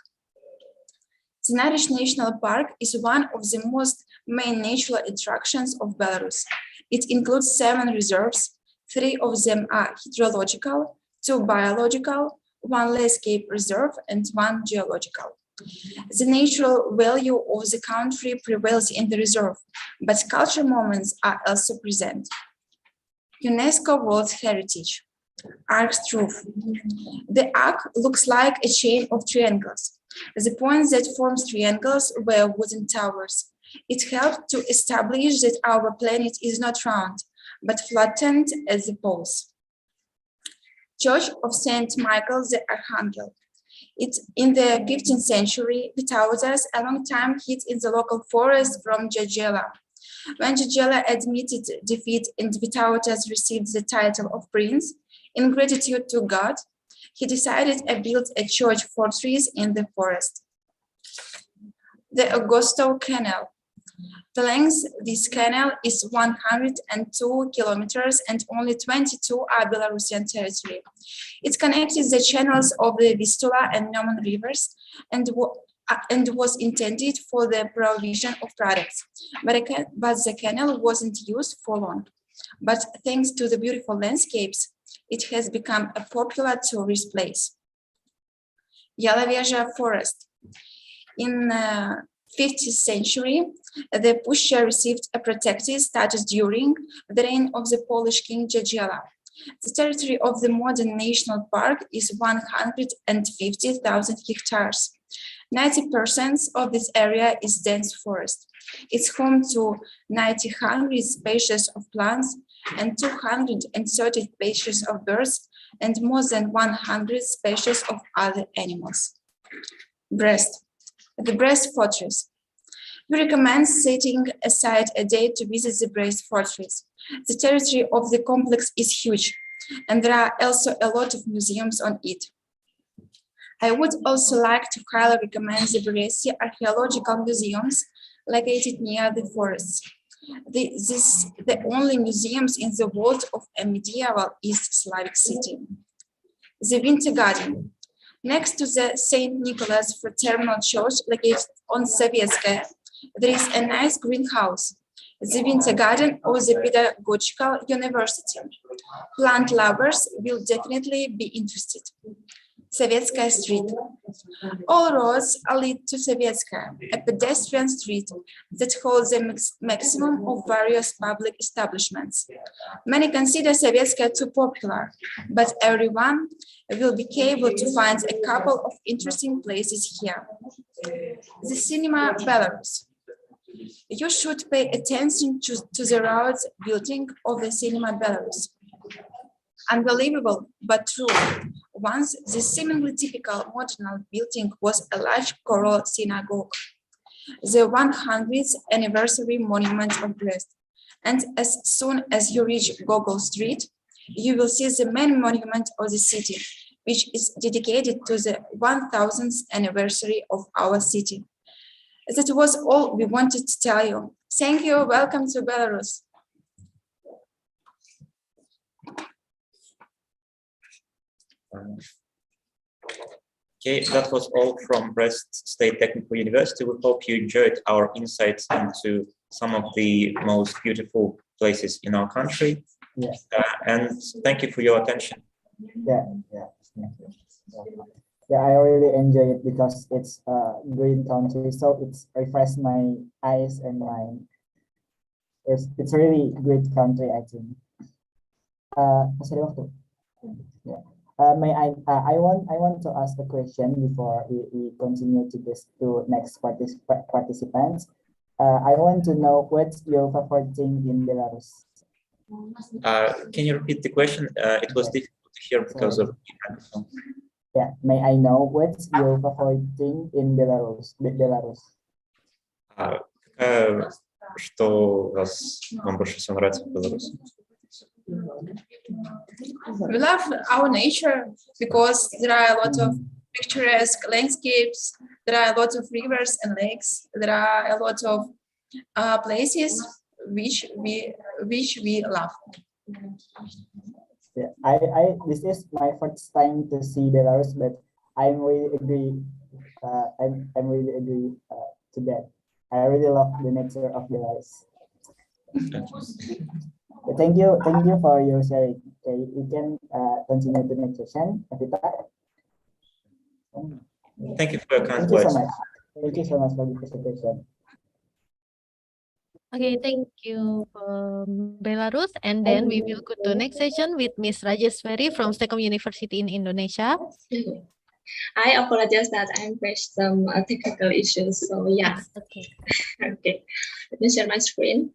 The Narish National Park is one of the most main natural attractions of Belarus. It includes 7 reserves, 3 of them are hydrological, 2 biological, 1 landscape reserve, and 1 geological. The natural value of the country prevails in the reserve, but cultural moments are also present. UNESCO World Heritage. Ark's Roof. The arc looks like a chain of triangles. The points that form triangles were wooden towers. It helped to establish that our planet is not round, but flattened at the poles. Church of Saint Michael the Archangel. In the 15th century, Vytautas a long time hid in the local forest from Jogaila. When Jogaila admitted defeat and Vytautas received the title of prince, in gratitude to God, he decided to build a church fortress in the forest. The Augusto Canal. The length of this canal is 102 kilometers and only 22 are Belarusian territory. It connected the channels of the Vistula and Neman rivers and was intended for the provision of products, but the canal wasn't used for long. But thanks to the beautiful landscapes, it has become a popular tourist place. Yalaveja Forest. In 15th century, the Puszcza received a protected status during the reign of the Polish king Jogaila. The territory of the modern national park is 150,000 hectares. 90% of this area is dense forest. It's home to 900 species of plants and 230 species of birds and more than 100 species of other animals. Brest. The Brest Fortress. We recommend setting aside a day to visit the Brest Fortress. The territory of the complex is huge, and there are also a lot of museums on it. I would also like to highly recommend the Brest Archaeological Museums located near the forests. The only museums in the world of a medieval East Slavic city. The Winter Garden. Next to the St. Nicholas Fraternal Church located on Sovietskaya, there is a nice greenhouse, the Winter Garden of the Pedagogical University. Plant lovers will definitely be interested. Cevica Street. All roads lead to Cevica, a pedestrian street that holds a maximum of various public establishments. Many consider Cevica too popular, but everyone will be able to find a couple of interesting places here. The Cinema Belarus. You should pay attention to the road building of the Cinema Belarus. Unbelievable, but true. Once, the seemingly typical modern building was a large choral synagogue, the 100th anniversary monument of Brest. And as soon as you reach Gogol Street, you will see the main monument of the city, which is dedicated to the 1000th anniversary of our city. That was all we wanted to tell you. Thank you. Welcome to Belarus. Okay, that was all from Brest State Technical University. We hope you enjoyed our insights into some of the most beautiful places in our country. Yes. And thank you for your attention. Yeah. Yeah, I really enjoy it because it's a green country, so it's refreshed my eyes and mind. It's really great country, I think. Masih ada waktu? Yeah. I want to ask a question before we continue to next participants. I want to know what's your favorite thing in Belarus? Can you repeat the question? It was difficult to hear because of. Yeah, may I know what's your favorite thing in Belarus? Что вам больше всего нравится в Беларуси? We love our nature because there are a lot of picturesque landscapes, there are a lot of rivers and lakes, there are a lot of places which we love. Yeah, this is my first time to see Belarus, but I'm really agree. I'm really agree to that. I really love the nature of Belarus. Thank you for your sharing. Okay, we can continue the next session. Evita. Thank you for your kind Thank you so words. much. Thank you so much for the presentation. Okay, thank you from Belarus. And then we will go to the next session with Miss Rajeshveri from STEKOM University in Indonesia. I apologize that I'm faced some technical issues. So yeah, It's okay. okay. Let me share my screen.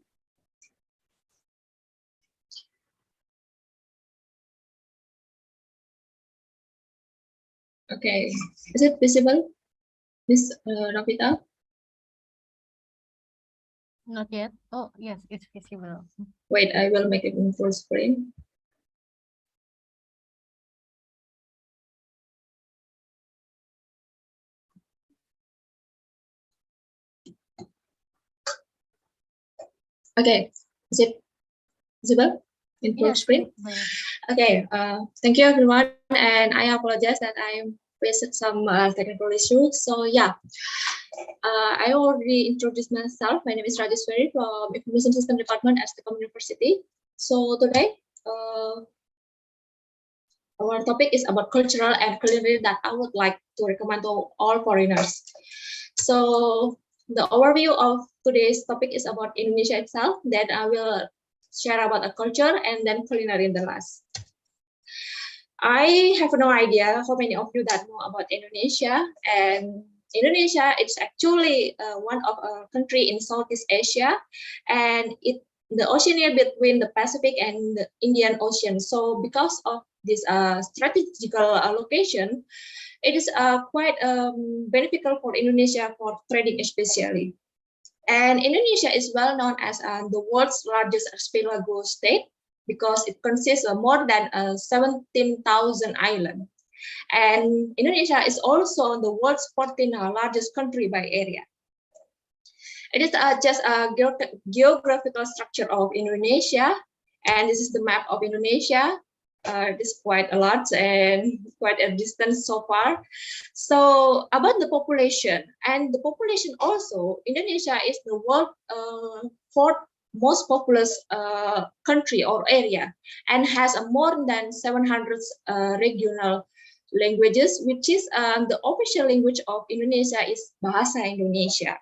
Okay, is it visible, Miss Ravita? Not yet. Oh, yes, it's visible. Wait, I will make it in full screen. Okay, is it visible in full Yes, screen? visible. Okay, thank you everyone, and I apologize that I faced some technical issues. So yeah, I already introduced myself. My name is Rajeshveri from Information System Department at STEKOM University. So today, our topic is about cultural and culinary that I would like to recommend to all foreigners. So the overview of today's topic is about Indonesia itself. Then I will share about the culture and then culinary in the last. I have no idea how many of you that know about Indonesia. And Indonesia, it's actually one of a country in Southeast Asia, and the ocean between the Pacific and the Indian Ocean. So because of this strategical location, it is quite beneficial for Indonesia for trading especially. And Indonesia is well known as the world's largest archipelago state because it consists of more than 17,000 islands. And Indonesia is also the world's 14th largest country by area. It is just a geographical structure of Indonesia, and this is the map of Indonesia. It is quite a lot and quite a distance so far. So about the population, and the population also, Indonesia is the world fourth most populous country or area, and has more than 700 regional languages, which is the official language of Indonesia is Bahasa Indonesia.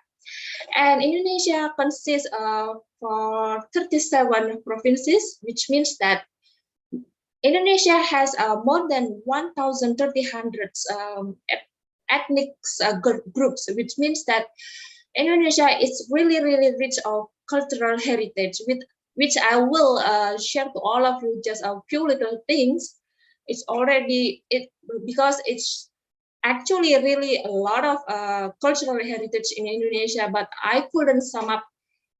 And Indonesia consists of 37 provinces, which means that Indonesia has more than 1,300 ethnic groups, which means that Indonesia is really, really rich of cultural heritage, which I will share to all of you just a few little things. It's already, because it's actually really a lot of cultural heritage in Indonesia, but I couldn't sum up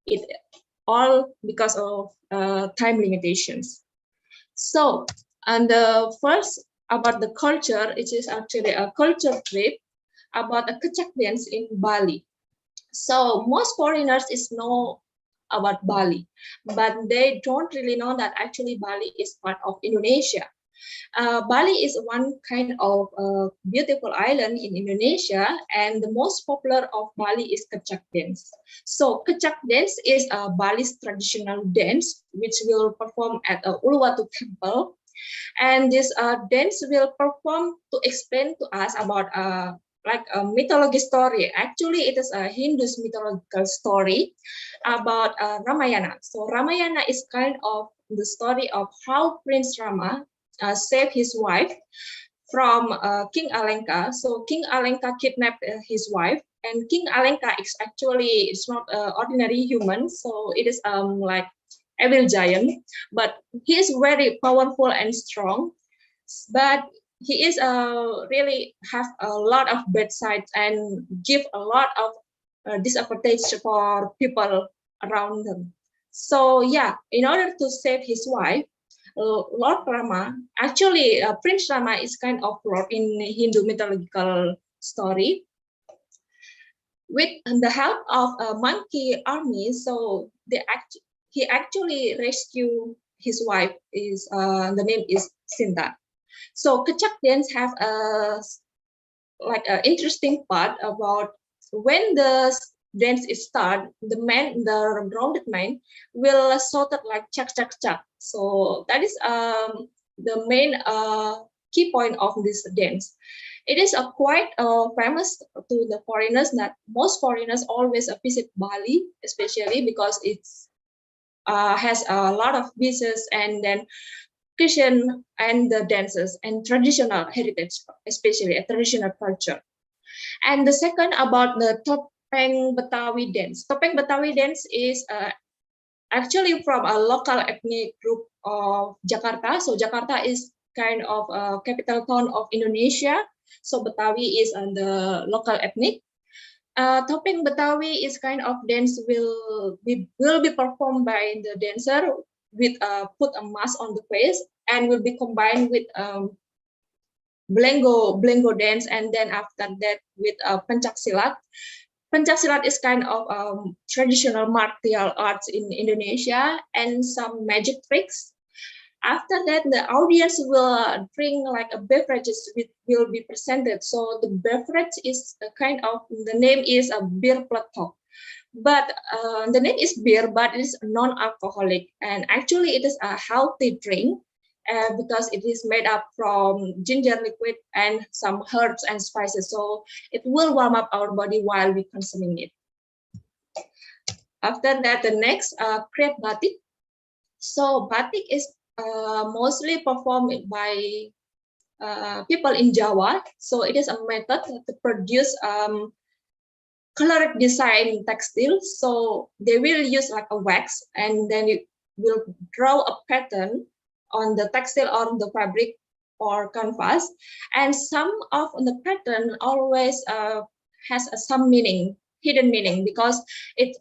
it all because of time limitations. So, and the first about the culture, it is actually a culture trip about a Kecak dance in Bali. So most foreigners know about Bali, but they don't really know that actually Bali is part of Indonesia. Bali is one kind of beautiful island in Indonesia, and the most popular of Bali is Kecak dance. So Kecak dance is Bali's traditional dance, which will perform at Uluwatu Temple. And this dance will perform to explain to us about like a mythology story. Actually, it is a Hindu mythological story about Ramayana. So Ramayana is kind of the story of how Prince Rama saved his wife from King Alenka. So King Alenka kidnapped his wife, and King Alenka is actually, it's not an ordinary human. So it is like evil giant, but he is very powerful and strong. But he is really have a lot of bad sides and give a lot of disadvantage for people around them. So yeah, in order to save his wife, Lord Rama, actually Prince Rama is kind of Lord in Hindu mythological story. With the help of a monkey army, so he actually rescued his wife. Is the name is Sinta. So Kecak dance have a like an interesting part about when the dance is start, the grounded man will shout it like chak chak chak. So that is the main key point of this dance. It is quite famous to the foreigners, that most foreigners always visit Bali, especially because it's has a lot of beaches, and then cuisine and the dances and traditional heritage, especially a traditional culture. And the second about the topeng Betawi dance. Topeng Betawi dance is actually from a local ethnic group of Jakarta. So Jakarta is kind of a capital town of Indonesia. So Betawi is the local ethnic. Topeng Betawi is kind of dance will be performed by the dancer with put a mask on the face and will be combined with Blengo dance, and then after that with pencak silat. Pencak silat is kind of traditional martial arts in Indonesia and some magic tricks. After that, the audience will drink like a beverages which will be presented. So the beverage is a kind of, the name is a beer pletok. But the name is beer, but it is non-alcoholic. And actually it is a healthy drink because it is made up from ginger liquid and some herbs and spices. So it will warm up our body while we consuming it. After that, the next, crepe batik. So batik is mostly performed by people in Jawa. So it is a method to produce colored design textiles. So they will use like a wax, and then it will draw a pattern on the textile or the fabric or canvas. And some of the pattern always has some meaning, hidden meaning, because it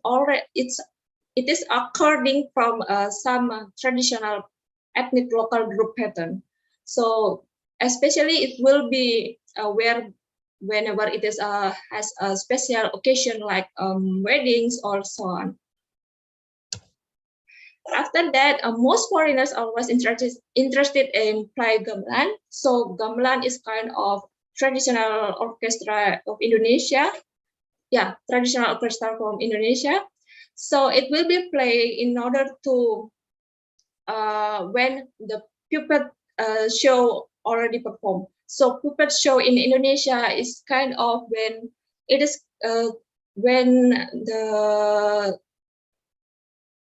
is according from some traditional ethnic local group pattern. So especially it will be wear whenever it is has a special occasion like weddings or so on. After that, most foreigners are always interested in play gamelan. So gamelan is kind of traditional orchestra of Indonesia. Yeah, traditional orchestra from Indonesia. So it will be played in order to when the puppet show already performed. So puppet show in Indonesia is kind of when it is when the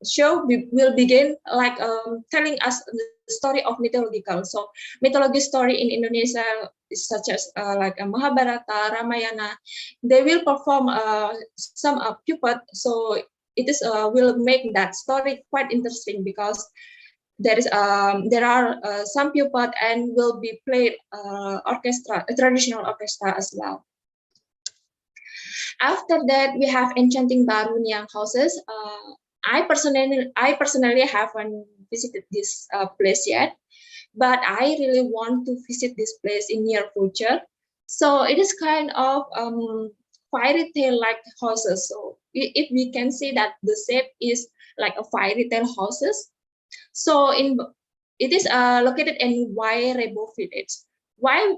show will begin, like telling us the story of mythological. So mythology story in Indonesia is such as like a Mahabharata, Ramayana. They will perform some puppet. So it is will make that story quite interesting because there are some puppet and will be played orchestra, a traditional orchestra as well. After that, we have enchanting Baruniang houses. I personally haven't visited this place yet, but I really want to visit this place in near future. So it is kind of fairy tale like houses. So if we can see that the shape is like a fairy tale houses. So it is located in Wairebo village. Why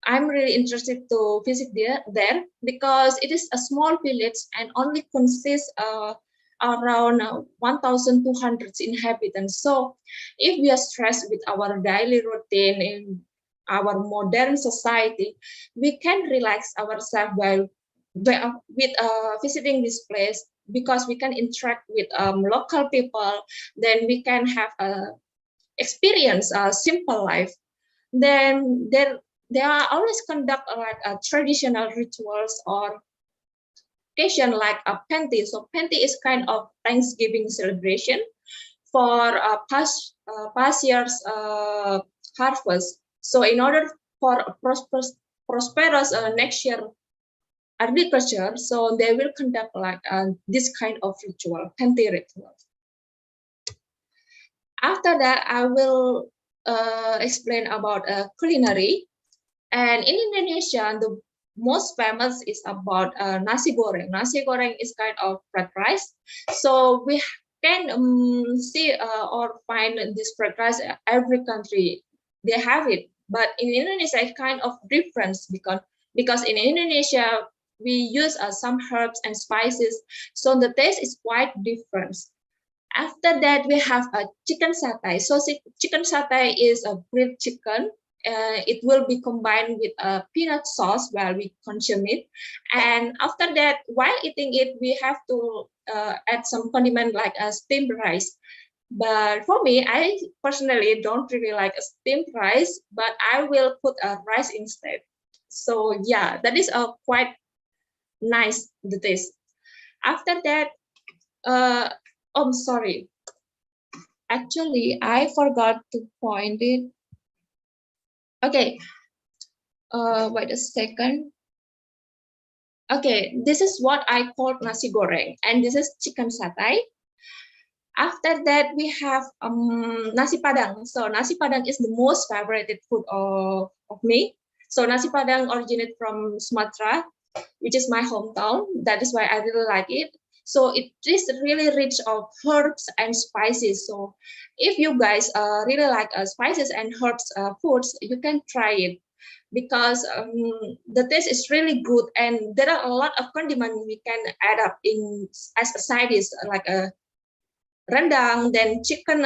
I'm really interested to visit there because it is a small village and only consists around 1,200 inhabitants. So if we are stressed with our daily routine in our modern society, we can relax ourselves while with visiting this place, because we can interact with local people. Then we can have experience a simple life. Then they are always conduct like traditional rituals or occasion like a Penti. So Penti is kind of Thanksgiving celebration for past year's harvest. So in order for a prosperous next year agriculture, so they will conduct like this kind of ritual, Penti ritual. After that, I will explain about culinary. And in Indonesia, the most famous is about nasi goreng. Nasi goreng is kind of fried rice. So we can see or find this fried rice every country. They have it. But in Indonesia, it's kind of different because in Indonesia, we use some herbs and spices. So the taste is quite different. After that, we have a chicken satay. So chicken satay is a grilled chicken. It will be combined with a peanut sauce while we consume it. And after that, while eating it, we have to add some condiment like a steamed rice. But for me, I personally don't really like a steamed rice, but I will put a rice instead. So yeah, that is a quite nice the taste. After that, I'm sorry. Actually, I forgot to point it. Okay, wait a second. Okay, this is what I call nasi goreng, and this is chicken satay. After that, we have Nasi Padang. So Nasi Padang is the most favorite food of me. So Nasi Padang originated from Sumatra, which is my hometown. That is why I really like it. So it is really rich of herbs and spices. So if you guys really like spices and herbs foods, you can try it because the taste is really good, and there are a lot of condiments we can add up in as a side dish, like a rendang, then chicken,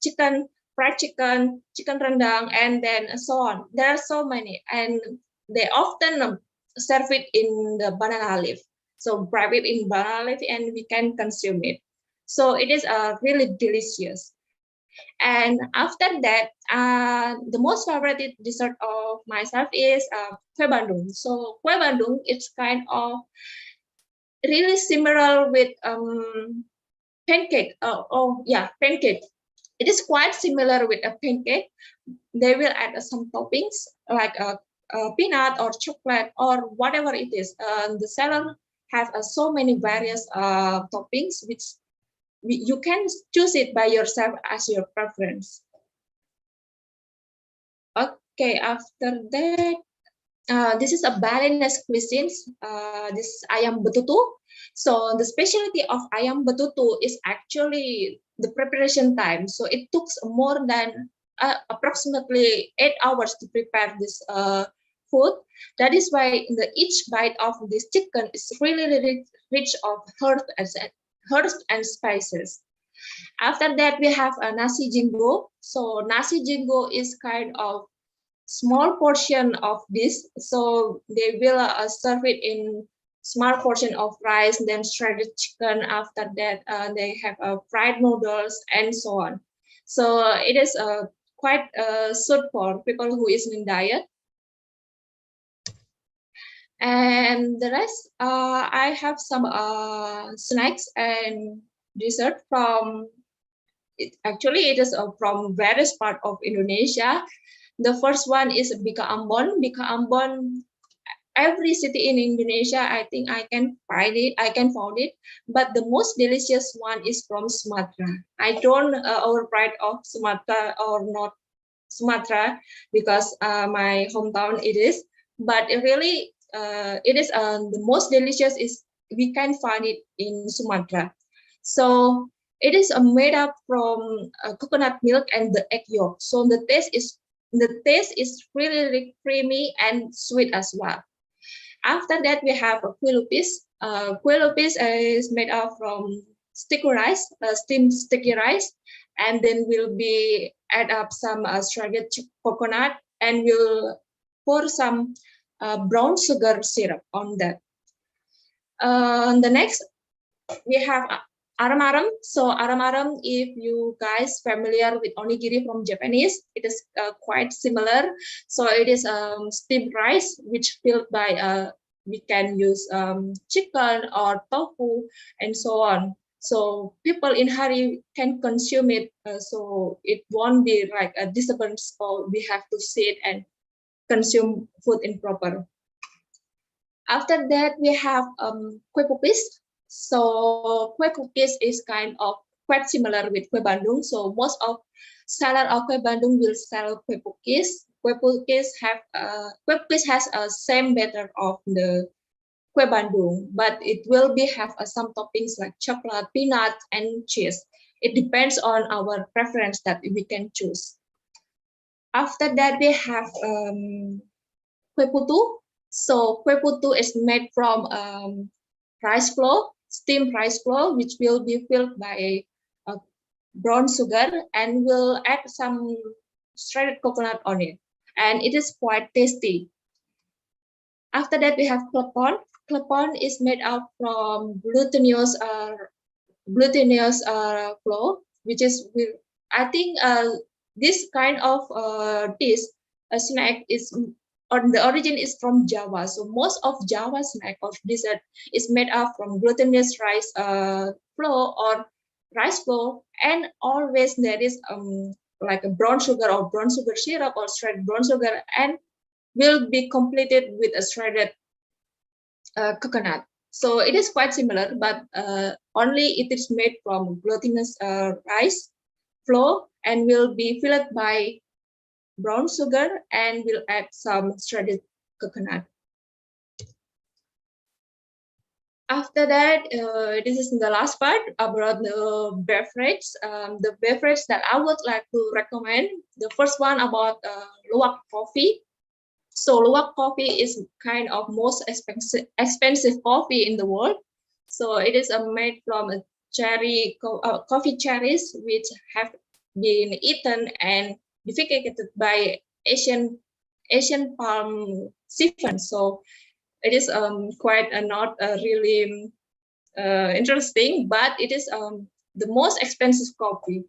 chicken, fried chicken, chicken rendang, and then so on. There are so many, and they often serve it in the banana leaf. So wrap it in banana leaf, and we can consume it. So it is really delicious. And after that, the most favorite dessert of myself is kue bandung. So kue bandung, it's kind of really similar with pancake. Pancake. It is quite similar with a pancake. They will add some toppings like a peanut or chocolate or whatever it is. The seller have so many various toppings which you can choose it by yourself as your preference. Okay, after that, this is a Balinese cuisine. This is ayam betutu. So the specialty of ayam betutu is actually the preparation time. So it took more than approximately 8 hours to prepare this food. That is why each bite of this chicken is really rich of herbs and spices. After that, we have a Nasi Jingu. So Nasi Jingu is kind of small portion of this. So they will serve it in small portion of rice, then shredded chicken. After that, they have fried noodles and so on. So it is quite suit for people who is in diet. And the rest, I have some snacks and dessert from. It is from various part of Indonesia. The first one is Bika Ambon. Bika Ambon, every city in Indonesia, I think I can find it. But the most delicious one is from Sumatra. I don't overpride of Sumatra or not Sumatra because my hometown it is. But really, it is the most delicious is we can find it in Sumatra. So it is made up from coconut milk and the egg yolk. So the taste is really creamy and sweet as well. After that, we have a kue lupis. Kue lupis is made up from sticky rice, steamed sticky rice, and then we'll be add up some shredded coconut, and we'll pour some brown sugar syrup on that. The next, we have aram-aram. So aram-aram, if you guys familiar with onigiri from Japanese, it is quite similar. So it is steamed rice, which filled by we can use chicken or tofu and so on. So people in hurry can consume it, so it won't be like a disturbance, or we have to sit and consume food in proper. After that, we have kue pupis. So kue cookies is kind of quite similar with kue bandung. So most of seller of kue bandung will sell kue cookies. Kue cookies has a same batter of the kue bandung, but it will have some toppings like chocolate, peanut, and cheese. It depends on our preference that we can choose. After that, we have kue putu. So kue putu is made from rice flour, steamed rice flour, which will be filled by brown sugar, and we'll add some shredded coconut on it, and it is quite tasty. After that, we have klepon. Klepon is made up from glutinous flour. which is, I think this kind of dish, a snack is, or the origin is from Java. So most of Java snack or dessert is made up from glutinous rice flour or rice flour, and always there is like a brown sugar or brown sugar syrup or shredded brown sugar, and will be completed with a shredded coconut. So it is quite similar, but only it is made from glutinous rice flour and will be filled by brown sugar and will add some shredded coconut. After that, this is the last part about the beverage. The beverage that I would like to recommend, the first one about luwak coffee. So luwak coffee is kind of most expensive coffee in the world. So it is made from a coffee cherries which have been eaten and desiccated by Asian palm siphon. So it is quite not really interesting, but it is the most expensive coffee.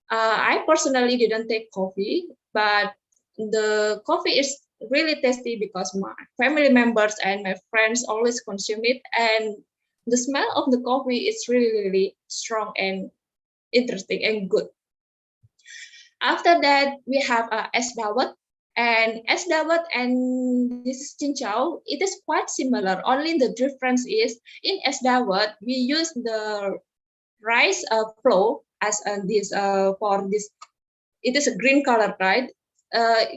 I personally didn't take coffee, but the coffee is really tasty because my family members and my friends always consume it, and the smell of the coffee is really strong and interesting and good. After that, we have es dawet, and es dawet and this cincau, it is quite similar. Only the difference is in es dawet we use the rice flour as this for this. It is a green color, right?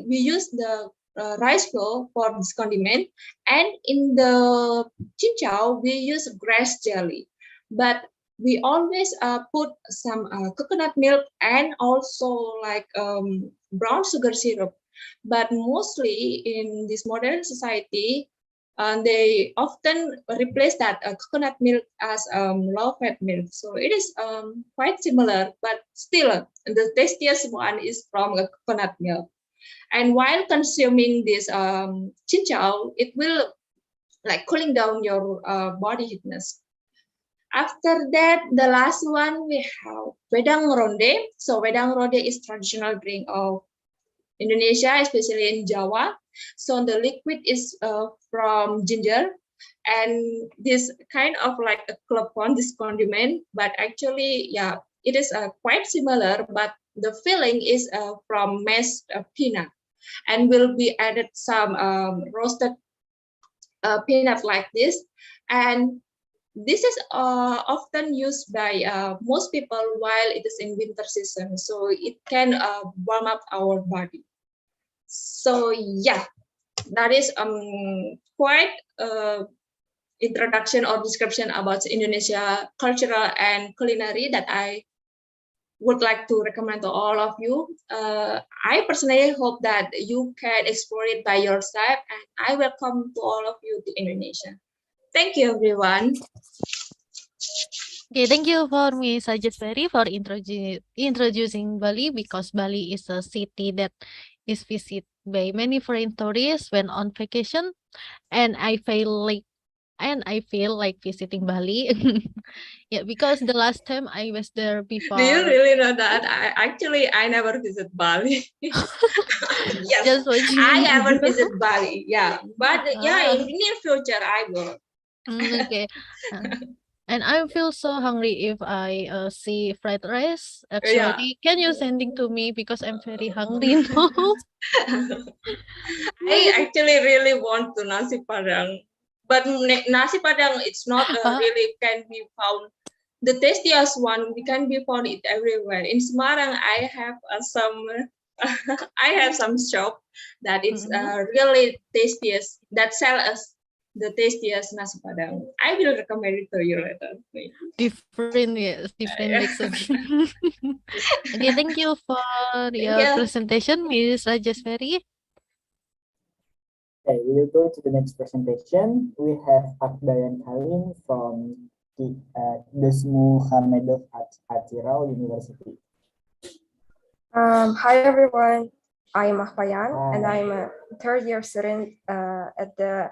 We use the rice flour for this condiment, and in the cincau we use grass jelly, but we always put some coconut milk and also like brown sugar syrup. But mostly in this modern society, they often replace that coconut milk as low-fat milk. So it is quite similar, but still the tastiest one is from a coconut milk. And while consuming this cincau, it will like cooling down your body heatness. After that, the last one we have wedang ronde. So wedang ronde is traditional drink of Indonesia, especially in Java. So the liquid is from ginger, and this kind of like a klepon, this condiment, but actually, yeah, it is quite similar, but the filling is from mashed peanut, and will be added some roasted peanut like this, and this is often used by most people while it is in winter season, so it can warm up our body. So yeah, that is quite introduction or description about Indonesia cultural and culinary that I would like to recommend to all of you. I personally hope that you can explore it by yourself, and I welcome to all of you to Indonesia. Thank you, everyone. Okay, thank you for Miss Rajeshveri for introducing Bali, because Bali is a city that is visited by many foreign tourists when on vacation, and I feel like visiting Bali. Yeah, because the last time I was there before. Do you really know that? I never visit Bali. Yes, Just watching I haven't video. visit Bali. Yeah, but yeah, in the near future I will. Okay. And I feel so hungry if I see fried rice. Yeah. Actually, can you sending to me because I'm very hungry now. I actually really want to Nasi Padang, but Nasi Padang it's not really can be found. The tastiest one we can be found it everywhere. In Semarang, I have some shop that it's really tastiest that sell us the tastiest Nasi Padang. I will recommend it to you later. Different, yes, different mix of. Okay, thank you for your you. presentation, Ms. Rajeshveri. Okay, we will go to the next presentation. We have Akbayan Kalim from the Desmu Hamedov Atirau University. Hi everyone, I'm Akbayan and I'm a third year student at the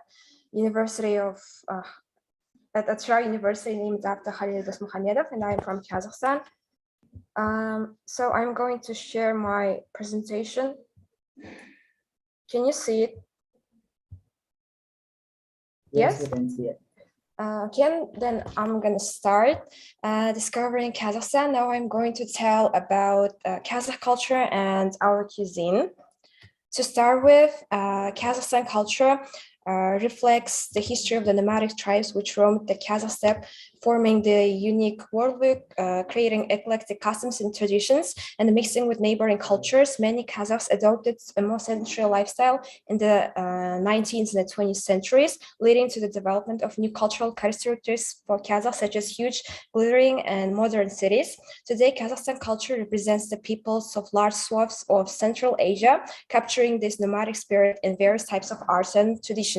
University of at Atirau University named after Khalil Desmu Hamedov, and I'm from Kazakhstan. So I'm going to share my presentation. Can you see it? Yes, Yes? we can see it. Okay, then I'm gonna start discovering Kazakhstan. Now I'm going to tell about Kazakh culture and our cuisine. To start with, Kazakhstan culture reflects the history of the nomadic tribes which roamed the Kazakh steppe, forming the unique worldview, creating eclectic customs and traditions, and mixing with neighboring cultures. Many Kazakhs adopted a more sedentary lifestyle in the 19th and the 20th centuries, leading to the development of new cultural characteristics for Kazakhs, such as huge, glittering, and modern cities. Today, Kazakhstan culture represents the peoples of large swaths of Central Asia, capturing this nomadic spirit in various types of arts and traditions.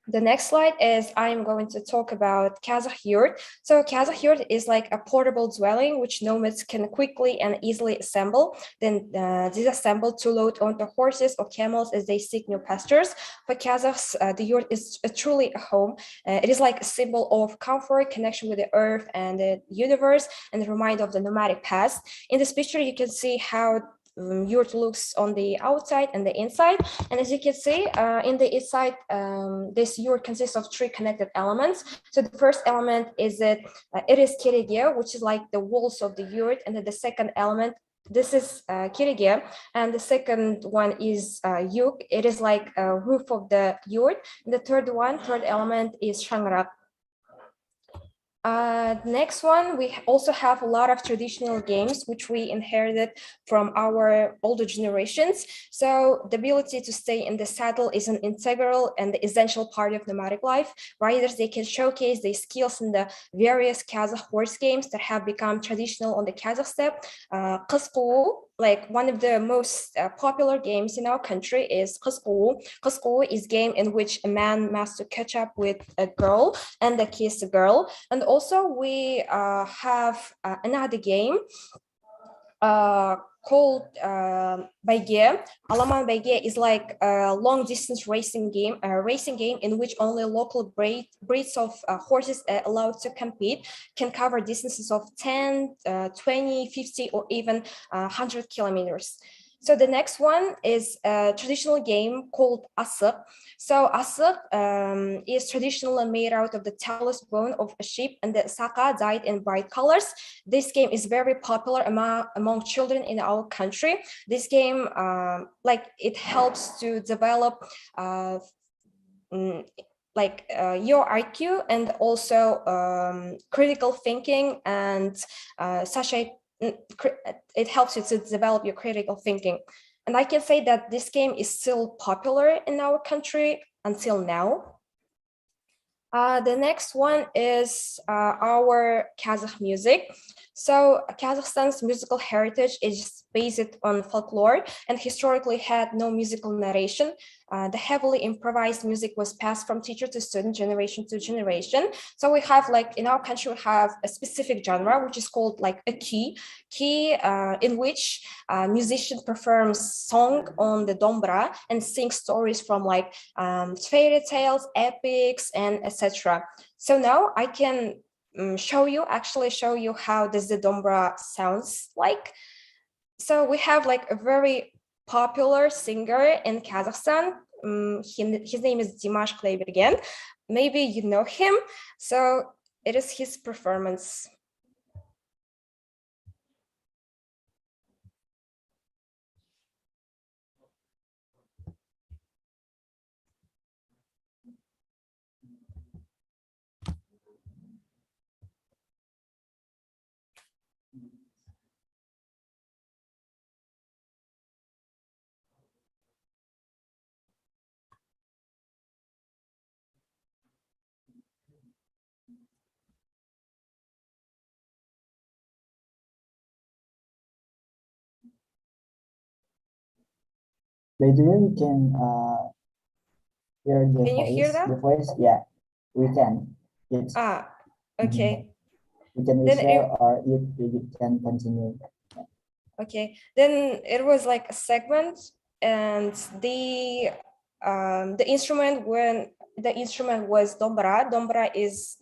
The next slide is I'm going to talk about Kazakh yurt. So Kazakh yurt is like a portable dwelling which nomads can quickly and easily assemble, then disassemble to load onto horses or camels as they seek new pastures. For Kazakhs, the yurt is truly a home. It is like a symbol of comfort, connection with the earth and the universe, and a reminder of the nomadic past. In this picture, you can see how yurt looks on the outside and the inside, and as you can see in the inside, this yurt consists of three connected elements. So the first element is that it is kirige, which is like the walls of the yurt, and then the second element, this is kirige, and the second one is yuk, it is like a roof of the yurt, and the third element is shangrak. Next one, we also have a lot of traditional games which we inherited from our older generations. So the ability to stay in the saddle is an integral and essential part of nomadic life. Riders, they can showcase their skills in the various Kazakh horse games that have become traditional on the Kazakh steppe. Qız quu, like one of the most popular games in our country is Qız quu. Qız quu is game in which a man must to catch up with a girl and kiss a girl. And also we have another game called Baige. Alaman Baige is like a long distance racing game in which only local breeds of horses allowed to compete can cover distances of 10, 20, 50, or even 100 kilometers. So the next one is a traditional game called asık. So asık is traditionally made out of the talus bone of a sheep and the saka dyed in bright colors. This game is very popular among children in our country. This game, it helps to develop your IQ and also critical thinking, and it helps you to develop your critical thinking. And I can say that this game is still popular in our country until now. The next one is our Kazakh music. So Kazakhstan's musical heritage is based on folklore and historically had no musical narration. The heavily improvised music was passed from teacher to student, generation to generation. So we have, like in our country, we have a specific genre which is called like a key in which musician performs song on the dombra and sings stories from like fairy tales, epics, and etc. So now I can show you how does the dombra sounds like. So we have like a very popular singer in Kazakhstan. His name is Dimash Kleibergen. Maybe you know him. So it is his performance. By the way, we can hear the Can you voice. hear that? The voice, yeah, we can. It's Okay. we can Then restore or you can continue. Okay, then it was like a segment, and the instrument was dombra. Dombra is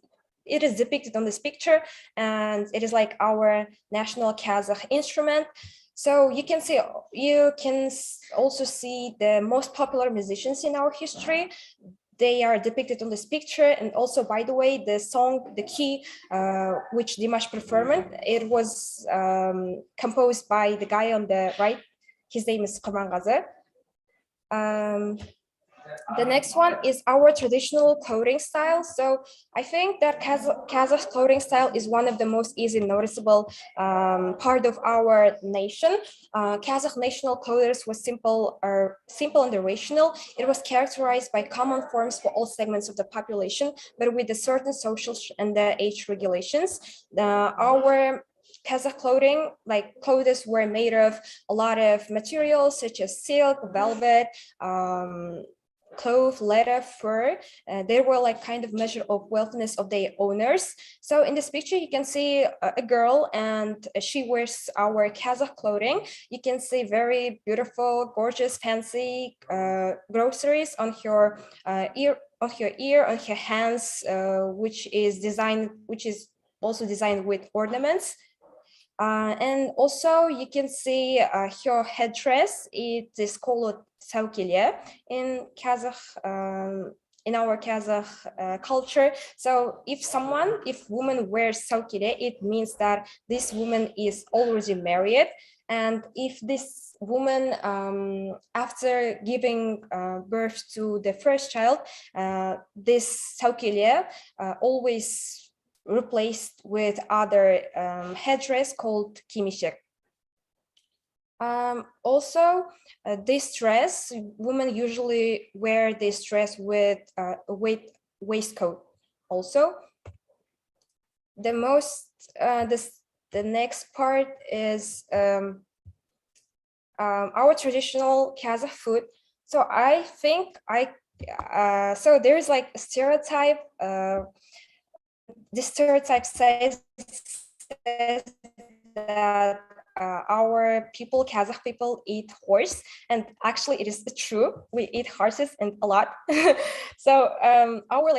it is depicted on this picture, and it is like our national Kazakh instrument. So you can also see the most popular musicians in our history. They are depicted on this picture. And also, by the way, the song, the key, which Dimash performed, it was composed by the guy on the right. His name is Kurmangazi. The next one is our traditional clothing style. So I think that Kazakh clothing style is one of the most easy noticeable part of our nation. Kazakh national clothes was simple and rational. It was characterized by common forms for all segments of the population, but with a certain social and age regulations. Our Kazakh clothing, like clothes, were made of a lot of materials such as silk, velvet, cloth, leather, fur. They were like kind of measure of wealthiness of their owners. So in this picture, you can see a girl, and she wears our Kazakh clothing. You can see very beautiful, gorgeous, fancy groceries on her ear, on her hands, which is also designed with ornaments. And also you can see her headdress. It is called saukilya in Kazakh, in our Kazakh culture. So if woman wears saukilya, it means that this woman is already married. And if this woman, after giving birth to the first child, this saukilya always replaced with other headdress called kimishek. Also, this dress, women usually wear this dress with a waistcoat. Also, the next part is our traditional Kazakh food. So I think so there is like a stereotype. This stereotype says that our people, Kazakh people, eat horse, and actually it is true. We eat horses and a lot. So our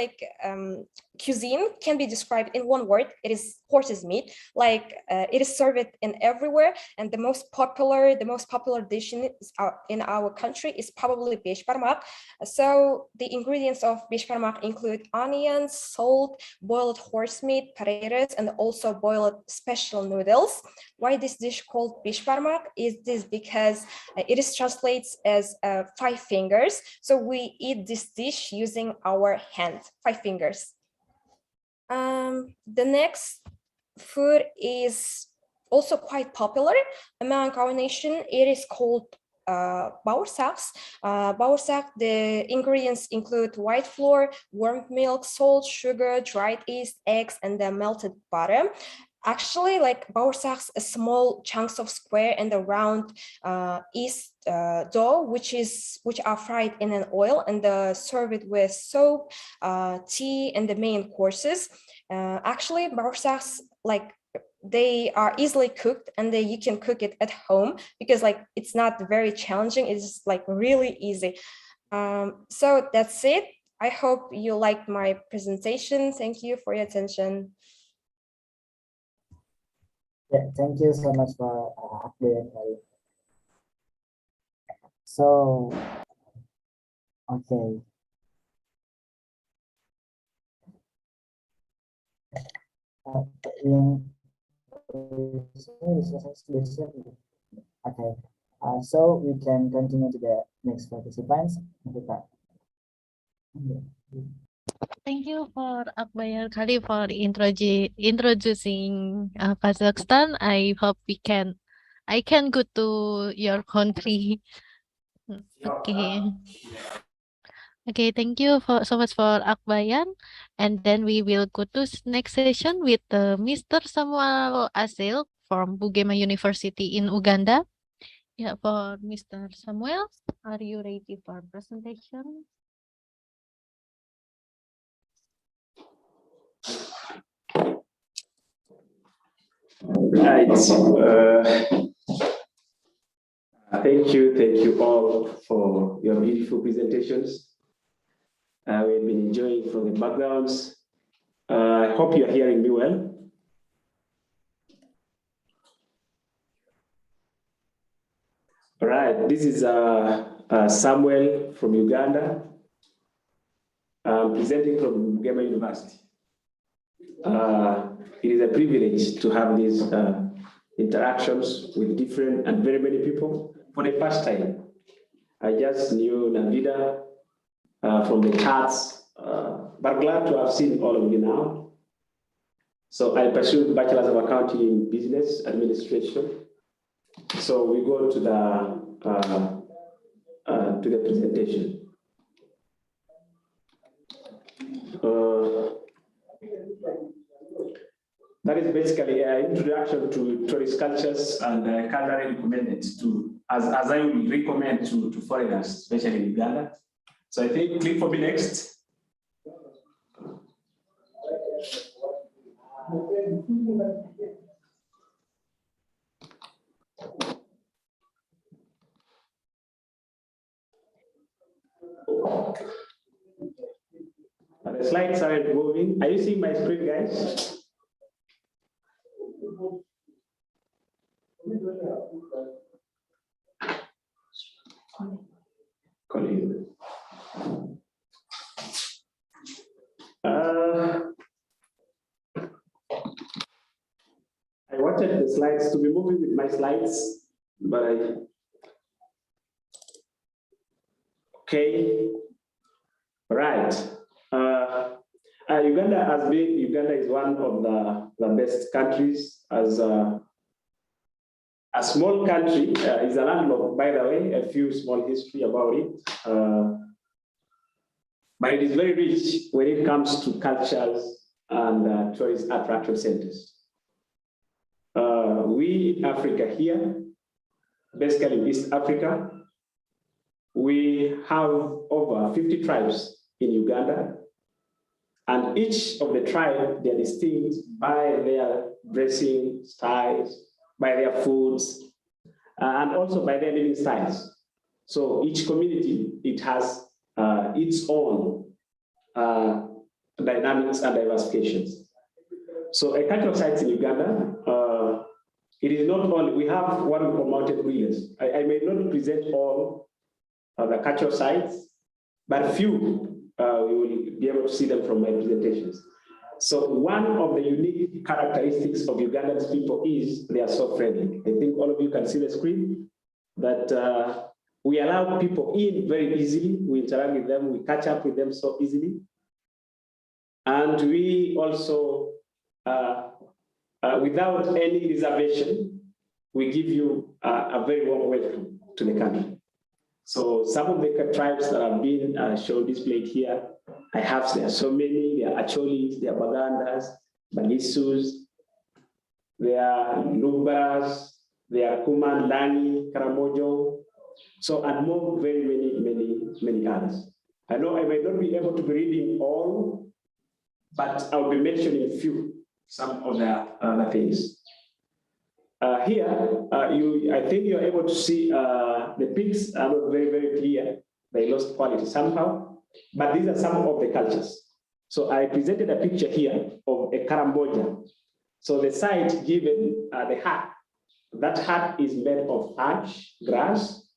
cuisine can be described in one word. It is horse's meat. Like it is served in everywhere, and the most popular dish in our country is probably beshbarmak. So the ingredients of beshbarmak include onions, salt, boiled horse meat, potatoes, and also boiled special noodles. Why this dish called beshbarmak is this? Because it is translates as 5 fingers. So we eat this dish using our hand, 5 fingers. The next food is also quite popular among our nation. It is called baursaks. Baursak, the ingredients include white flour, warm milk, salt, sugar, dried yeast, eggs, and the melted butter. Actually, like baursaks, small chunks of square and the round yeast dough, which are fried in an oil and served with soup, tea, and the main courses. Actually, baursaks, like they are easily cooked, and you can cook it at home because like it's not very challenging. It's like really easy. So that's it. I hope you liked my presentation. Thank you for your attention. Yeah, thank you so much for update. So, okay. Okay. So we can continue to the next participants. Thank you for Akbayar Kali for introducing Kazakhstan. I hope I can go to your country. Okay. Okay, thank you so much for Akbayan. And then we will go to next session with Mr. Samuel Asil from Bugema University in Uganda. Yeah, for Mr. Samuel, are you ready for presentation? Right. Thank you all for your beautiful presentations. We've been enjoying from the backgrounds I hope you are hearing me well. All right, this is Samuel from Uganda. I'm presenting from Bugema University. It is a privilege to have these interactions with different and very many people for the first time. I just knew Navida from the charts, but glad to have seen all of you now. So I pursued Bachelor's of Accounting in Business Administration. So we go to the presentation. That is basically an introduction to tourist cultures, and I can't really recommend it to, as I would recommend to foreigners, especially in Uganda. So I think click for me next. The slides are moving. Are you seeing my screen, guys? I wanted the slides to be moving with my slides, but okay. All right. Uganda is one of the best countries as a small country. It's a landlocked, by the way, a few small history about it. But it is very rich when it comes to cultures and tourist attraction centers. We in Africa here, basically East Africa, we have over 50 tribes in Uganda. And each of the tribe, they are distinct by their dressing styles, by their foods, and also by their living styles. So each community, it has its own dynamics and diversifications. So a cultural sites in Uganda, it is not only, we have what we call mountain gorillas. I may not present all the cultural sites, but few we will be able to see them from my presentations. So one of the unique characteristics of Ugandan people is they are so friendly. I think all of you can see the screen that we allow people in very easily. We interact with them, we catch up with them so easily. And we also, without any reservation, we give you a very warm welcome to the country. So some of the tribes that have been shown displayed here, there are so many. There are Acholis, there are Bagandas, Banisus, there are Lugbaras, there are Kuman, Lani, Karamojo, so and more, very many others. I know I might not be able to be reading all, but I'll be mentioning some of the other things. Here, I think you're able to see the pics are not very clear. They lost quality somehow, but these are some of the cultures. So I presented a picture here of a Karamboja. So the site given the hut, that hut is made of ash, grass,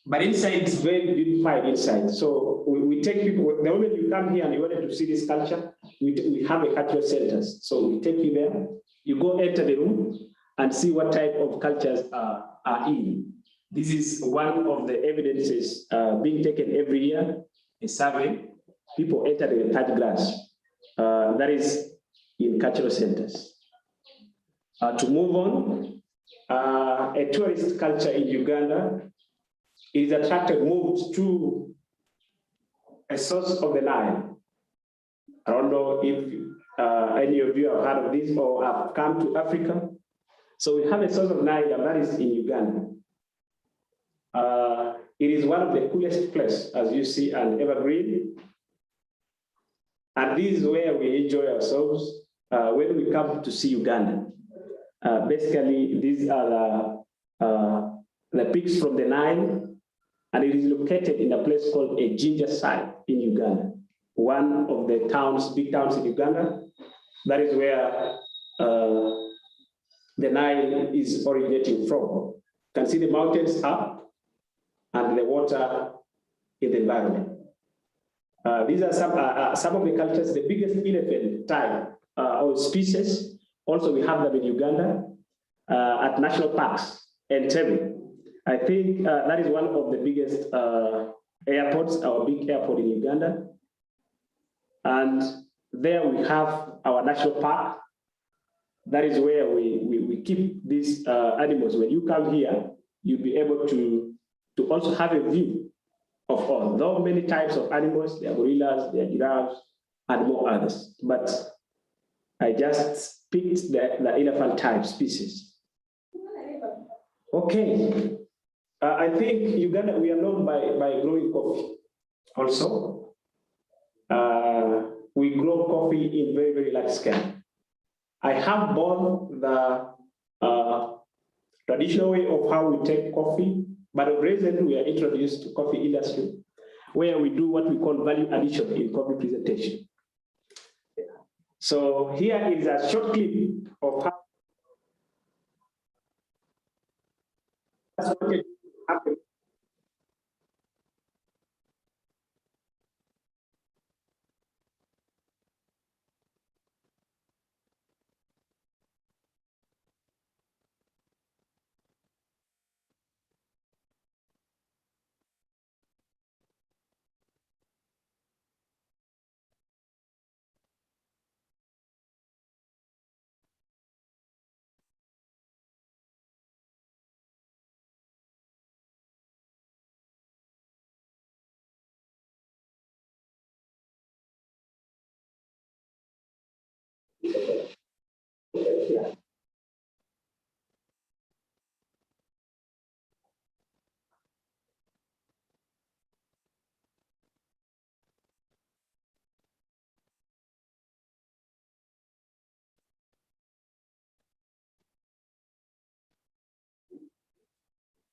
but inside it's very beautified inside. So we take people, the moment you come here and you wanted to see this culture, we have a cultural centers. So we take you there, you go enter the room and see what type of cultures are in. This is one of the evidences being taken every year, a survey. People enter the touch grass. That is in cultural centers. To move on, a tourist culture in Uganda is moved to a source of the Nile. I don't know if any of you have heard of this or have come to Africa. So we have a source of Nile, and that is in Uganda. It is one of the coolest places, as you see, an evergreen. And this is where we enjoy ourselves when we come to see Uganda. Basically, these are the pics from the Nile, and it is located in a place called a ginger site in Uganda. one of the towns, big towns in Uganda. That is where the Nile is originating from. You can see the mountains up and the water in the environment. These are some of the cultures. The biggest elephant type or species, also we have them in Uganda at national parks and Entebbe. I think that is one of the biggest airports, our big airport in Uganda. And there we have our national park. That is where we keep these animals. When you come here, you'll be able to also have a view of all. There are many types of animals. There are gorillas, there are giraffes, and more others. But I just picked the elephant type species. Okay. I think Uganda, we are known by growing coffee also. We grow coffee in very, very large scale. I have both the traditional way of how we take coffee, but recently we are introduced to coffee industry, where we do what we call value addition in coffee presentation. So here is a short clip of how that's what happened.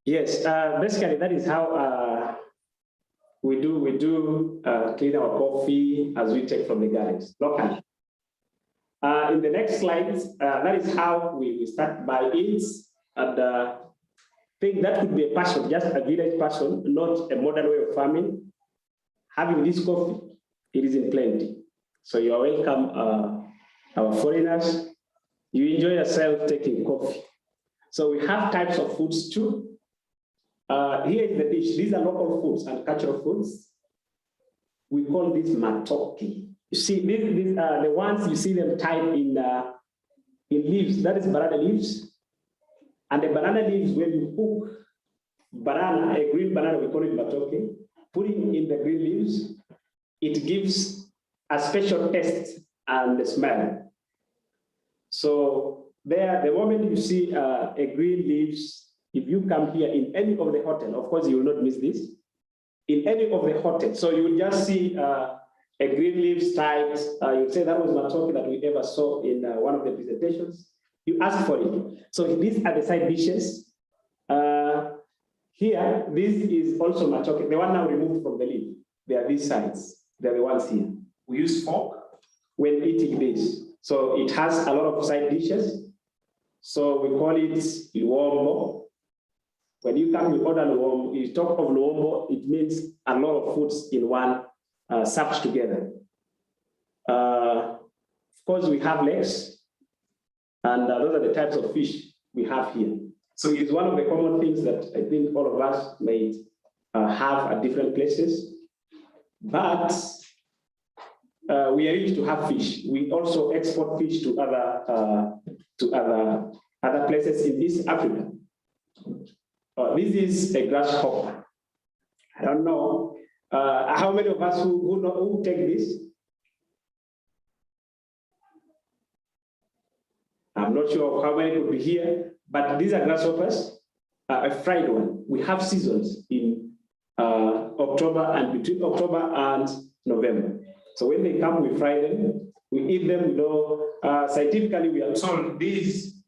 Yes, basically that is how we do clean our coffee as we take from the gardens locally. In the next slides, that is how we start by it, and I think that could be a passion, just a village passion, not a modern way of farming. Having this coffee, it is in plenty. So you are welcome, our foreigners. You enjoy yourself taking coffee. So we have types of foods too. Here is the dish. These are local foods and cultural foods. We call this matoke. You see, these are the ones you see them tied in leaves. That is banana leaves. And the banana leaves, when you cook banana, a green banana, we call it matoke, putting in the green leaves, it gives a special taste and smell. So there, the moment you see a green leaves, if you come here in any of the hotel, of course, you will not miss this. In any of the hotels, so you will just see a green leaves tied. You say that was matoke that we ever saw in one of the presentations. You ask for it. So these are the side dishes. Here, this is also matoke. The one now removed from the leaf. They are these sides. They are the ones here. We use fork when eating this. So it has a lot of side dishes. So we call it luombo. When you come, you order luombo, you talk of luombo, it means a lot of foods in one served together. Of course, we have legs, and those are the types of fish we have here. So it's one of the common things that I think all of us may have at different places, but we are used to have fish. We also export fish to other places in East Africa. This is a grasshopper. I don't know how many of us who take this. I'm not sure how many could be here, but these are grasshoppers, a fried one. We have seasons in October and between October and November. So when they come, we fry them, we eat them. You know, scientifically, we are told these,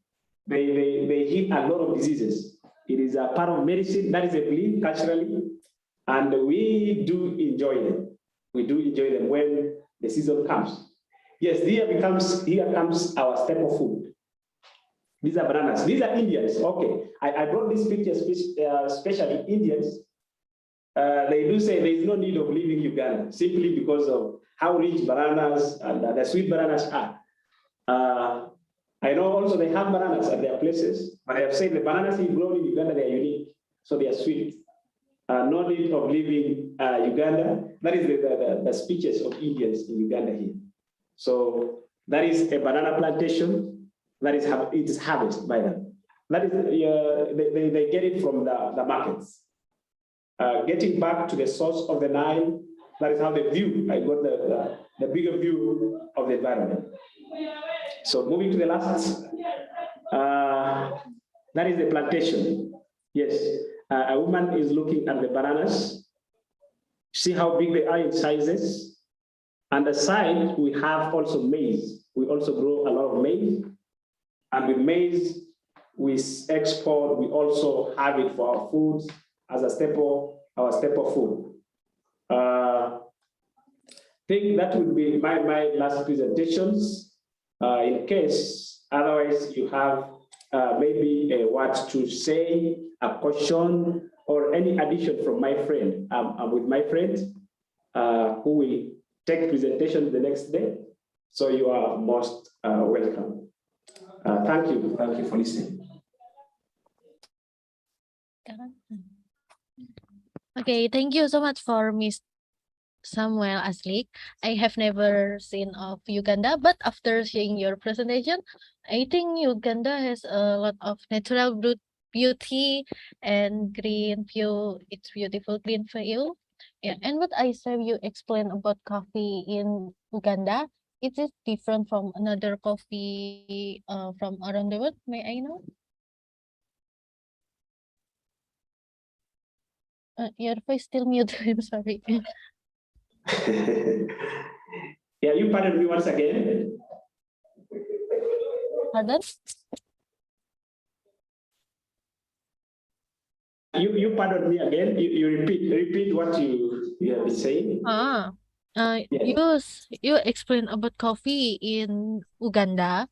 they heal a lot of diseases. It is a part of medicine, that is a belief culturally, and we do enjoy them. We do enjoy them when the season comes. Yes, here comes our staple food. These are bananas. These are Indians. Okay, I brought this picture especially Indians. They do say there is no need of leaving Uganda simply because of how rich bananas and the sweet bananas are. I know also they have bananas at their places, but I have said the bananas grown in Uganda, they are unique, so they are sweet. No need of leaving Uganda. That is the speeches of Indians in Uganda here. So that is a banana plantation. That is how it is harvested by them. That is they get it from the markets. Getting back to the source of the Nile, that is how the view. I got the bigger view of the environment. So moving to the last, that is the plantation. Yes, a woman is looking at the bananas. See how big they are in sizes. On the side, we have also maize. We also grow a lot of maize. And with maize, we export, we also have it for our foods as a staple, our staple food. I think that would be my last presentations. In case, otherwise you have maybe a word to say, a question, or any addition from my friend. I'm with my friend who will take presentation the next day. So you are most welcome. Thank you for listening. Okay, thank you so much for Miss Samuel Aslik. I have never seen of Uganda, but after seeing your presentation, I think Uganda has a lot of natural beauty and green view. It's beautiful green view. Yeah, and what I saw you explain about coffee in Uganda, it is different from another coffee from around the world. May I know? Your voice still mute. I'm sorry. Yeah, you pardon me once again. Pardon? You pardon me again. You repeat what you have been saying. Yes. You explain about coffee in Uganda.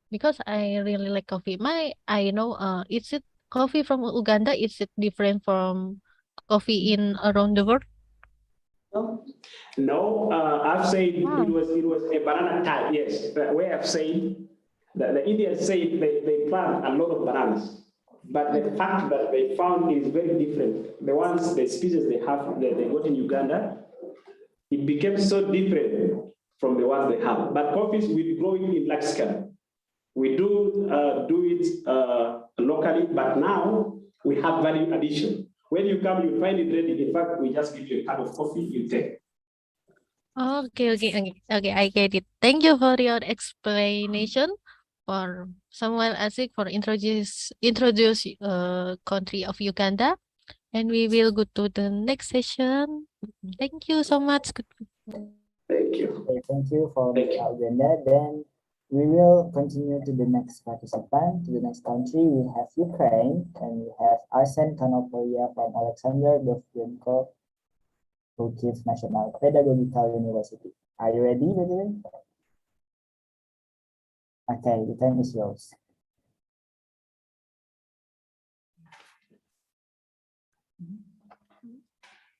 Because I really like coffee. I know is it coffee from Uganda? Is it different from coffee in around the world? No, I've said it was a banana type. Yes, the way I've said that the Indians say they plant a lot of bananas, but the fact that they found is very different. The species they have they got in Uganda, it became so different from the ones they have. But coffees we grow it in large scale. We do it locally, but now we have value addition. When you come, you find it ready. In fact, we just give you a cup of coffee, you take. Okay, I get it. Thank you for your explanation. For Samuel Asik for introduce country of Uganda, and we will go to the next session. Thank you so much. Thank you. Okay, thank you for Uganda. Then we will continue to the next participant, to the next country. We have Ukraine, and we have Arsen Kanopolia from Alexander Dovzhenko, who gives National Pedagogical University. Are you ready, by the way? Okay, the time is yours.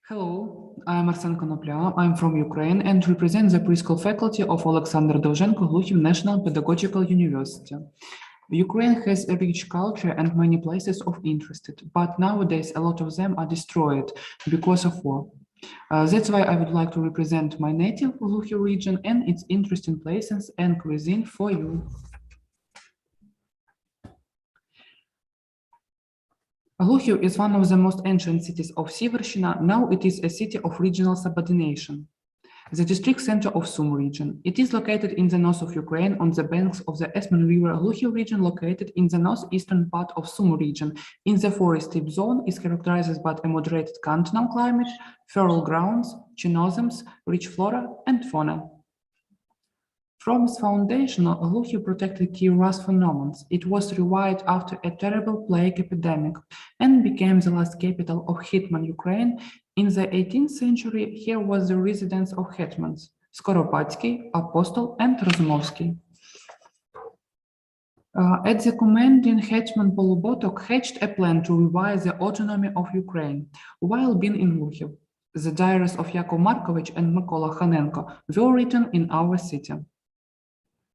Hello, I'm Arsen Konoplia. I'm from Ukraine and represent the preschool faculty of Alexander Dovzhenko Luthier National Pedagogical University. Ukraine has a rich culture and many places of interest, but nowadays a lot of them are destroyed because of war. That's why I would like to represent my native Luthier region and its interesting places and cuisine for you. Luthier is one of the most ancient cities of Sivershina. Now it is a city of regional subordination. The district center of Sum region. It is located in the north of Ukraine on the banks of the Esmen River. Luthier region, located in the northeastern part of Sum region, in the forest steppe zone, is characterized by a moderated continental climate, fertile grounds, chinozems, rich flora and fauna. From its foundation, Luthier protected key rust phenomena. It was revived after a terrible plague epidemic and became the last capital of Hitman Ukraine In the 18th century, here was the residence of hetmans, Skoropadsky, Apostol, and Razumovsky. At the commanding hetman Polubotok hatched a plan to revise the autonomy of Ukraine while being in Luthier. The diaries of Yakov Markovich and Mykola Khanenko were written in our city.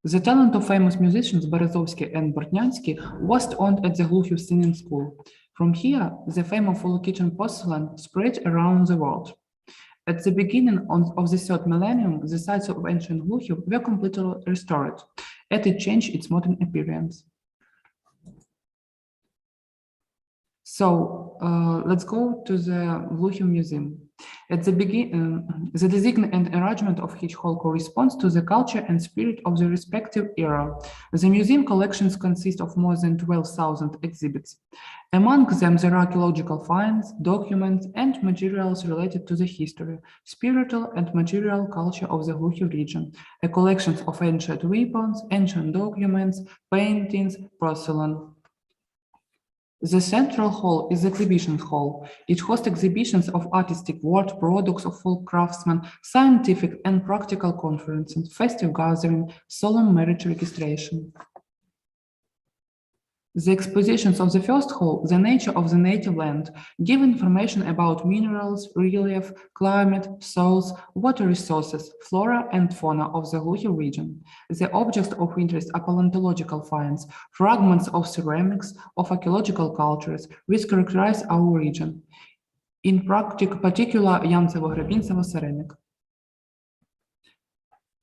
The talent of famous musicians Berezovsky and Bortnyansky was honed at the Luthier Singing School. From here, the fame of Volokitian porcelain spread around the world. At the beginning of the third millennium, the sites of ancient Luthier were completely restored, and it changed its modern appearance. So let's go to the Luthier Museum. At the beginning, the design and arrangement of each hall corresponds to the culture and spirit of the respective era. The museum collections consist of more than 12,000 exhibits. Among them, there are archaeological finds, documents, and materials related to the history, spiritual and material culture of the Luthier region, a collection of ancient weapons, ancient documents, paintings, porcelain. The central hall is the exhibition hall. It hosts exhibitions of artistic work, products of folk craftsmen, scientific and practical conferences, festive gathering, solemn marriage registration. The expositions of the first hall, The Nature of the Native Land, give information about minerals, relief, climate, soils, water resources, flora and fauna of the Luthier region. The objects of interest are paleontological finds, fragments of ceramics, of archaeological cultures, which characterize our region, in particular Yamtsevo-Hrebintsevo ceramic.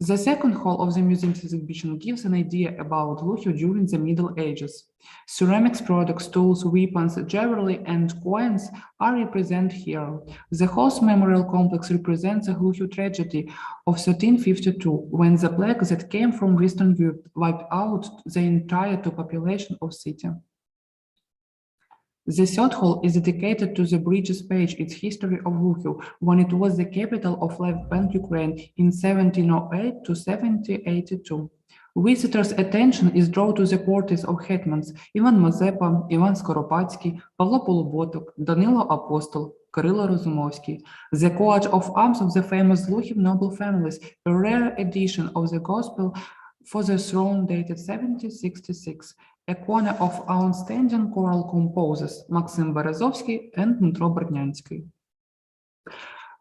The second hall of the museum's exhibition gives an idea about Luthier during the Middle Ages. Ceramics products, tools, weapons, jewelry, and coins are represented here. The Horse Memorial Complex represents the Luthier tragedy of 1352, when the plague that came from Western Europe wiped out the entire population of the city. The third hall is dedicated to the Bridges page, its history of Luthier, when it was the capital of left bank Ukraine in 1708 to 1782. Visitors' attention is drawn to the portraits of hetmans Ivan Mazepa, Ivan Skoropadsky, Pavlo Polubotok, Danilo Apostol, Kirill Razumovsky. The coat of arms of the famous Luthier noble families, a rare edition of the Gospel for the throne dated 1766. A corner of outstanding choral composers Maxim Berezovsky and Dmitro Bortnyansky.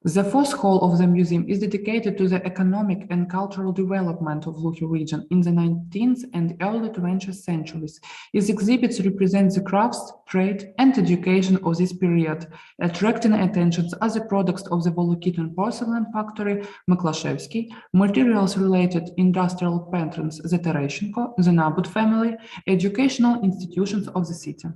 The fourth hall of the museum is dedicated to the economic and cultural development of Luthier region in the 19th and early 20th centuries. Its exhibits represent the crafts, trade, and education of this period, attracting attention as the products of the Volokitian porcelain factory Myklashevsky, materials related industrial patrons the Tereshchenko, the Nabut family, educational institutions of the city.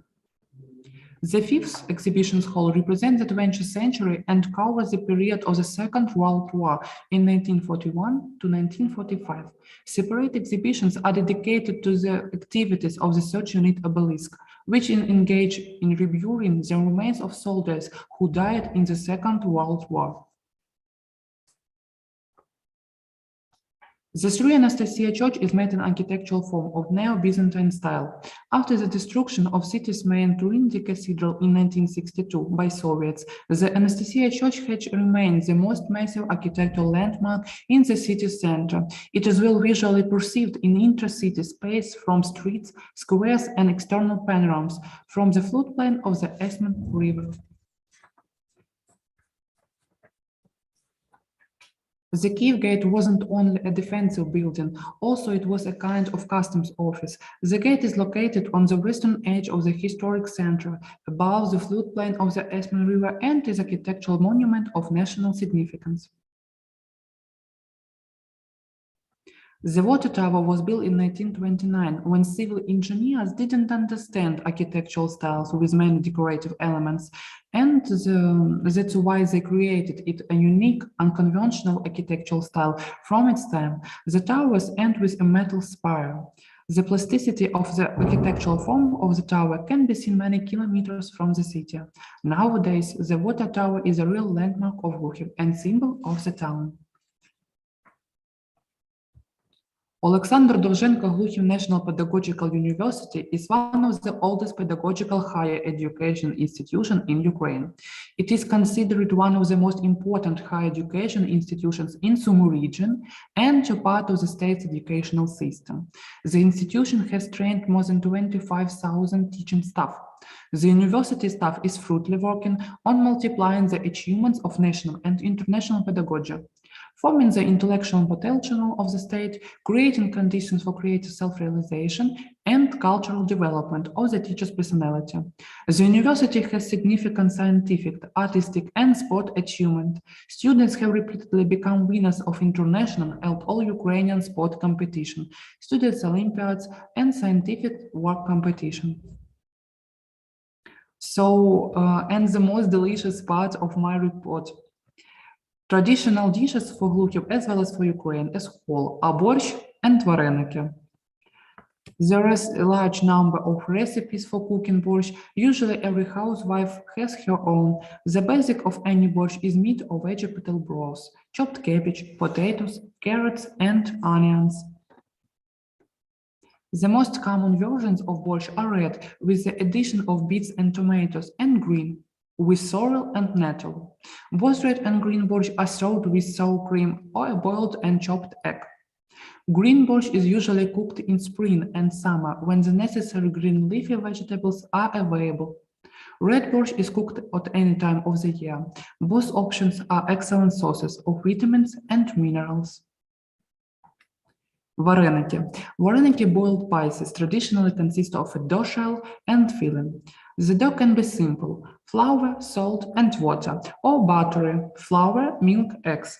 The fifth exhibition hall represents the 20th century and covers the period of the Second World War in 1941 to 1945. Separate exhibitions are dedicated to the activities of the Search Unit Obelisk, which engage in reviewing the remains of soldiers who died in the Second World War. The Three Anastasia Church is made in architectural form of Neo-Byzantine style. After the destruction of city's main Trinity Cathedral in 1962 by Soviets, the Anastasia Church has remained the most massive architectural landmark in the city center. It is well visually perceived in intra-city space from streets, squares, and external panoramas from the floodplain of the Esmen River. The Kiev Gate wasn't only a defensive building, also it was a kind of customs office. The gate is located on the western edge of the historic center, above the floodplain of the Esmen River, and is an architectural monument of national significance. The water tower was built in 1929 when civil engineers didn't understand architectural styles with many decorative elements, and that's why they created it a unique, unconventional architectural style from its time. The towers end with a metal spire. The plasticity of the architectural form of the tower can be seen many kilometers from the city. Nowadays, the water tower is a real landmark of Luthier and symbol of the town. Alexander Dovzhenko Glukhim National Pedagogical University is one of the oldest pedagogical higher education institutions in Ukraine. It is considered one of the most important higher education institutions in Sumy region and a part of the state's educational system. The institution has trained more than 25,000 teaching staff. The university staff is fruitfully working on multiplying the achievements of national and international pedagogy, forming the intellectual potential of the state, creating conditions for creative self-realization and cultural development of the teacher's personality. The university has significant scientific, artistic, and sport achievement. Students have repeatedly become winners of international and all Ukrainian sport competition, students' Olympiads, and scientific work competition. So, and the most delicious part of my report. Traditional dishes for Glukhim as well as for Ukraine as whole are borscht and vareniki. There is a large number of recipes for cooking borscht. Usually every housewife has her own. The basic of any borscht is meat or vegetable broth, chopped cabbage, potatoes, carrots, and onions. The most common versions of borscht are red, with the addition of beets and tomatoes, and green, with sorrel and nettle. Both red and green borscht are served with sour cream or a boiled and chopped egg. Green borscht is usually cooked in spring and summer when the necessary green leafy vegetables are available. Red borscht is cooked at any time of the year. Both options are excellent sources of vitamins and minerals. Vareniki. Vareniki boiled pieces traditionally consist of a dough shell and filling. The dough can be simple, flour, salt, and water, or buttery, flour, milk, eggs.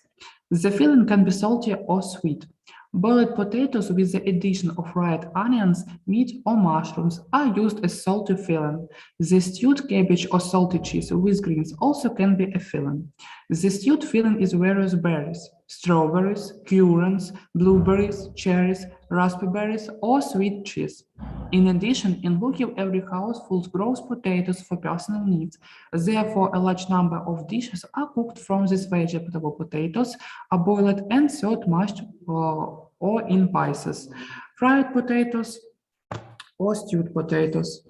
The filling can be salty or sweet. Boiled potatoes with the addition of fried onions, meat, or mushrooms are used as salty filling. The stewed cabbage or salty cheese with greens also can be a filling. The stewed filling is various berries, strawberries, currants, blueberries, cherries, raspberries, or sweet cheese. In addition, in Luthier, every household grows potatoes for personal needs. Therefore, a large number of dishes are cooked from these vegetable potatoes, are boiled and served mashed or in pieces, fried potatoes or stewed potatoes.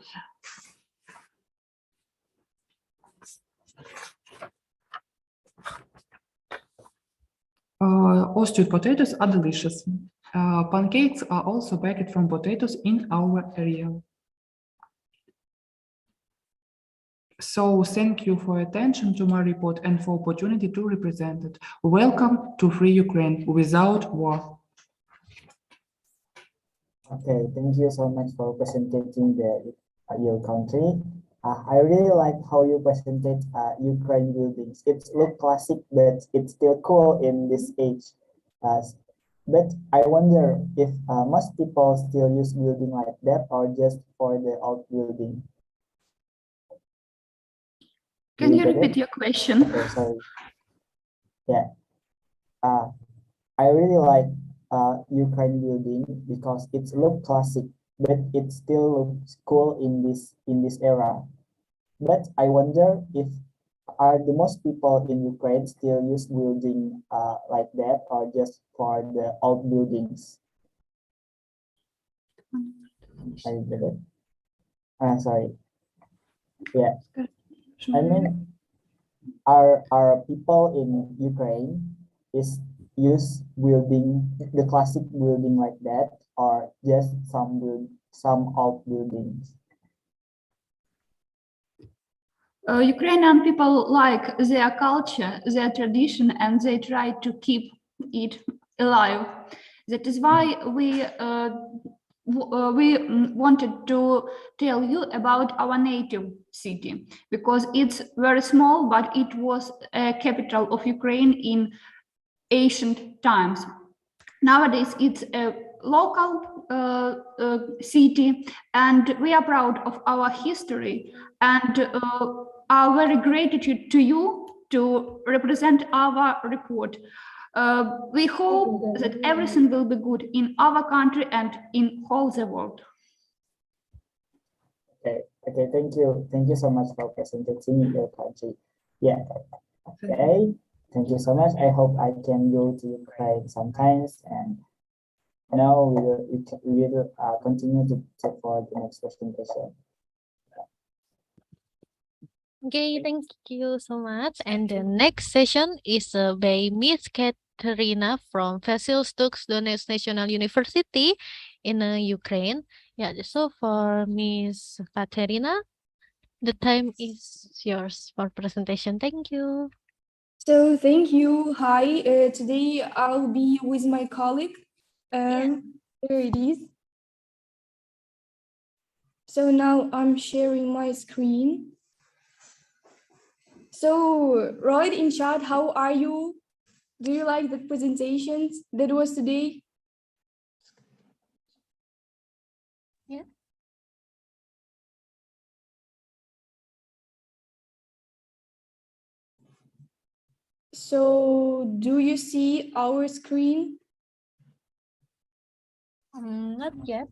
Or stewed potatoes are delicious. Pancakes are also baked from potatoes in our area. So thank you for attention to my report and for opportunity to represent it. Welcome to Free Ukraine without war. Okay, thank you so much for presenting your country. I really like how you presented Ukraine buildings. It looks classic, but it's still cool in this age. But I wonder if most people still use building like that or just for the old building. Can you repeat your question? Okay, sorry. Yeah. I really like Ukraine building because it looks classic, but it still looks cool in this era. But I wonder if the most people in Ukraine still use building like that or just for the old buildings? I get it. Sorry. Yeah. I mean, are people in Ukraine use building the classic building like that or just some old buildings? Ukrainian people like their culture, their tradition, and they try to keep it alive. That is why we wanted to tell you about our native city, because it's very small, but it was a capital of Ukraine in ancient times. Nowadays, it's a local city, and we are proud of our history and are very grateful to you to represent our report. We hope that everything will be good in our country and in all the world. Okay, thank you so much for presenting your country. Yeah, okay, thank you so much. I hope I can go to Ukraine sometimes and Now we will continue to check for the next presentation. Okay, thank you so much. And the next session is by Miss Katerina from Vasil-Stuks Donetsk National University in Ukraine. Yeah, so for Miss Katerina, the time is yours for presentation. Thank you. So thank you. Hi, today I'll be with my colleague. There it is. So now I'm sharing my screen. So write in chat, how are you? Do you like the presentations that was today? Yeah. So do you see our screen? Not yet.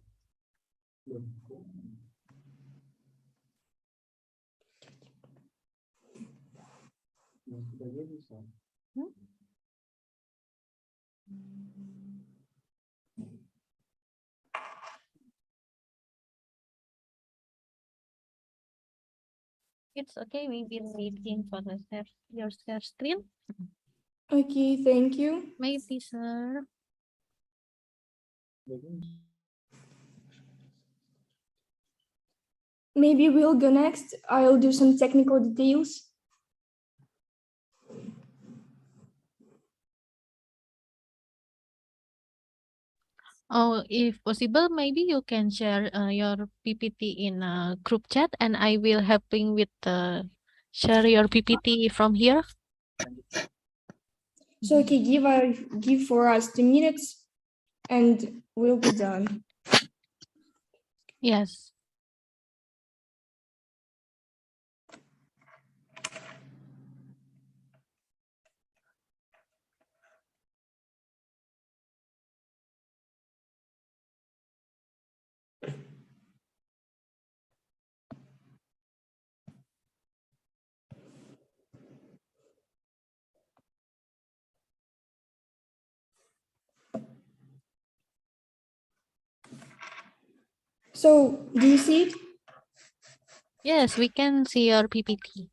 It's okay. We will waiting for the your share screen. Okay, thank you. Maybe, sir. Maybe we'll go next. I'll do some technical details. Oh, if possible, maybe you can share your PPT in a group chat, and I will helping with share your PPT from here. So okay, give for us 2 minutes, and we'll be done. Yes. So do you see it? Yes, we can see your PPT.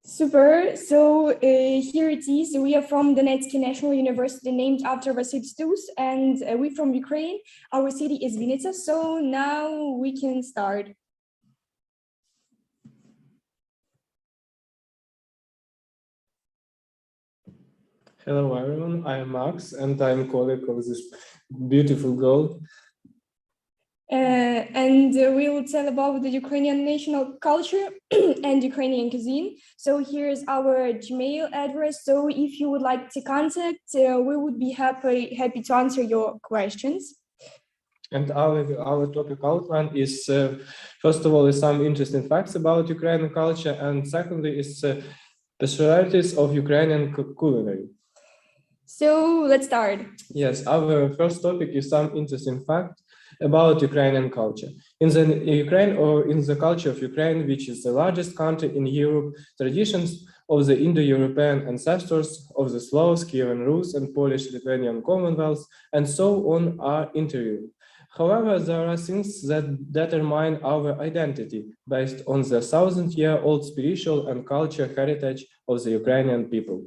Super. So here it is. We are from Donetsk National University, named after Vasil-Stuks, and we're from Ukraine. Our city is Vinnytsia. So now we can start. Hello everyone, I am Max and I am a colleague of this beautiful girl. And we will tell about the Ukrainian national culture and Ukrainian cuisine. So here's our Gmail address. So if you would like to contact, we would be happy to answer your questions. And our topic outline is, first of all, is some interesting facts about Ukrainian culture, and secondly is specialties of Ukrainian culinary. So let's start. Yes, our first topic is some interesting fact about Ukrainian culture. In the Ukraine, or in the culture of Ukraine, which is the largest country in Europe, traditions of the Indo-European ancestors of the Slavs, Kievan Rus, and Polish-Lithuanian Commonwealths, and so on are interviewed. However, there are things that determine our identity based on the 1,000-year-old spiritual and cultural heritage of the Ukrainian people.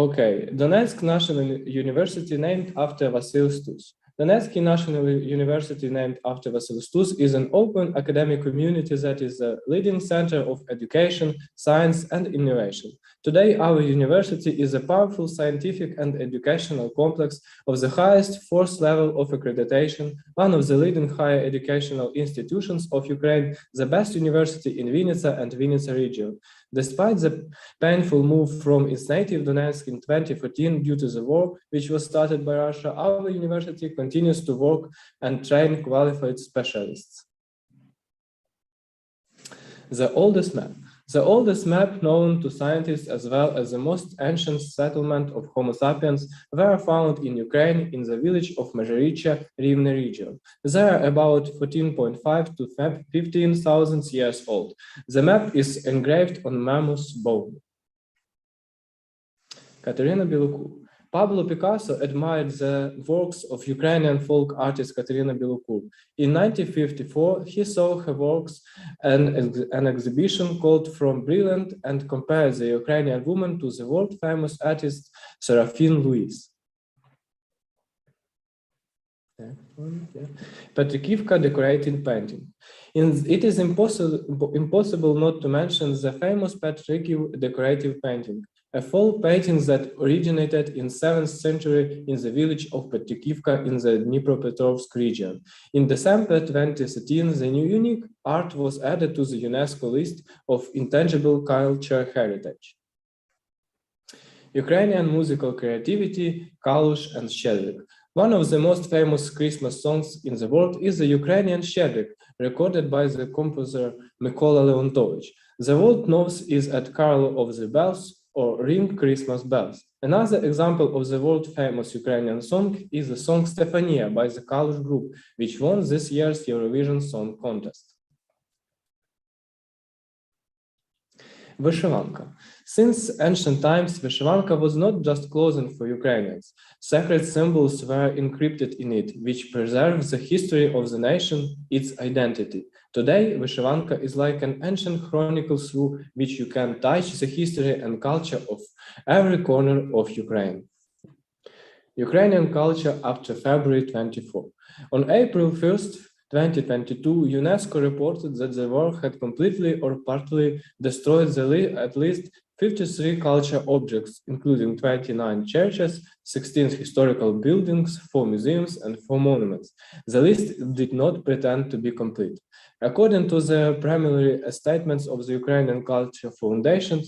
Okay, Donetsk National University named after Vasil-Stuks. Donetsk National University named after Vasil-Stuks is an open academic community that is a leading center of education, science, and innovation. Today, our university is a powerful scientific and educational complex of the highest fourth level of accreditation, one of the leading higher educational institutions of Ukraine, the best university in Vinnytsia and Vinnytsia region. Despite the painful move from its native Donetsk in 2014 due to the war, which was started by Russia, our university continues to work and train qualified specialists. The oldest map. The oldest map known to scientists, as well as the most ancient settlement of Homo sapiens, were found in Ukraine in the village of Mazhericha, Rivne region. They are about 14.5 to 15,000 years old. The map is engraved on mammoth bone. Katerina Biluku. Pablo Picasso admired the works of Ukrainian folk artist Katerina Bilokur. In 1954, he saw her works at an exhibition called From Brilliant and compared the Ukrainian woman to the world-famous artist Serafin Louis. Petrikivka decorating painting. It is impossible not to mention the famous Petrikiv decorative painting, a folk painting that originated in 7th century in the village of Petrikivka in the Dnipropetrovsk region. In December 2013, the new unique art was added to the UNESCO list of intangible cultural heritage. Ukrainian musical creativity, Kalush and Shchedrik. One of the most famous Christmas songs in the world is the Ukrainian Shchedrik, recorded by the composer Mykola Leontovich. The world knows it as Carol of the Bells or Ring Christmas Bells. Another example of the world-famous Ukrainian song is the song Stefania by the Kalush group, which won this year's Eurovision Song Contest. Vyshyvanka. Since ancient times, Vyshyvanka was not just clothing for Ukrainians. Sacred symbols were encrypted in it, which preserves the history of the nation, its identity. Today, Vyshyvanka is like an ancient chronicle through which you can touch the history and culture of every corner of Ukraine. Ukrainian culture after February 24. On April 1st, 2022, UNESCO reported that the war had completely or partly destroyed at least 53 cultural objects, including 29 churches, 16 historical buildings, 4 museums, and 4 monuments. The list did not pretend to be complete. According to the preliminary statements of the Ukrainian Culture Foundation,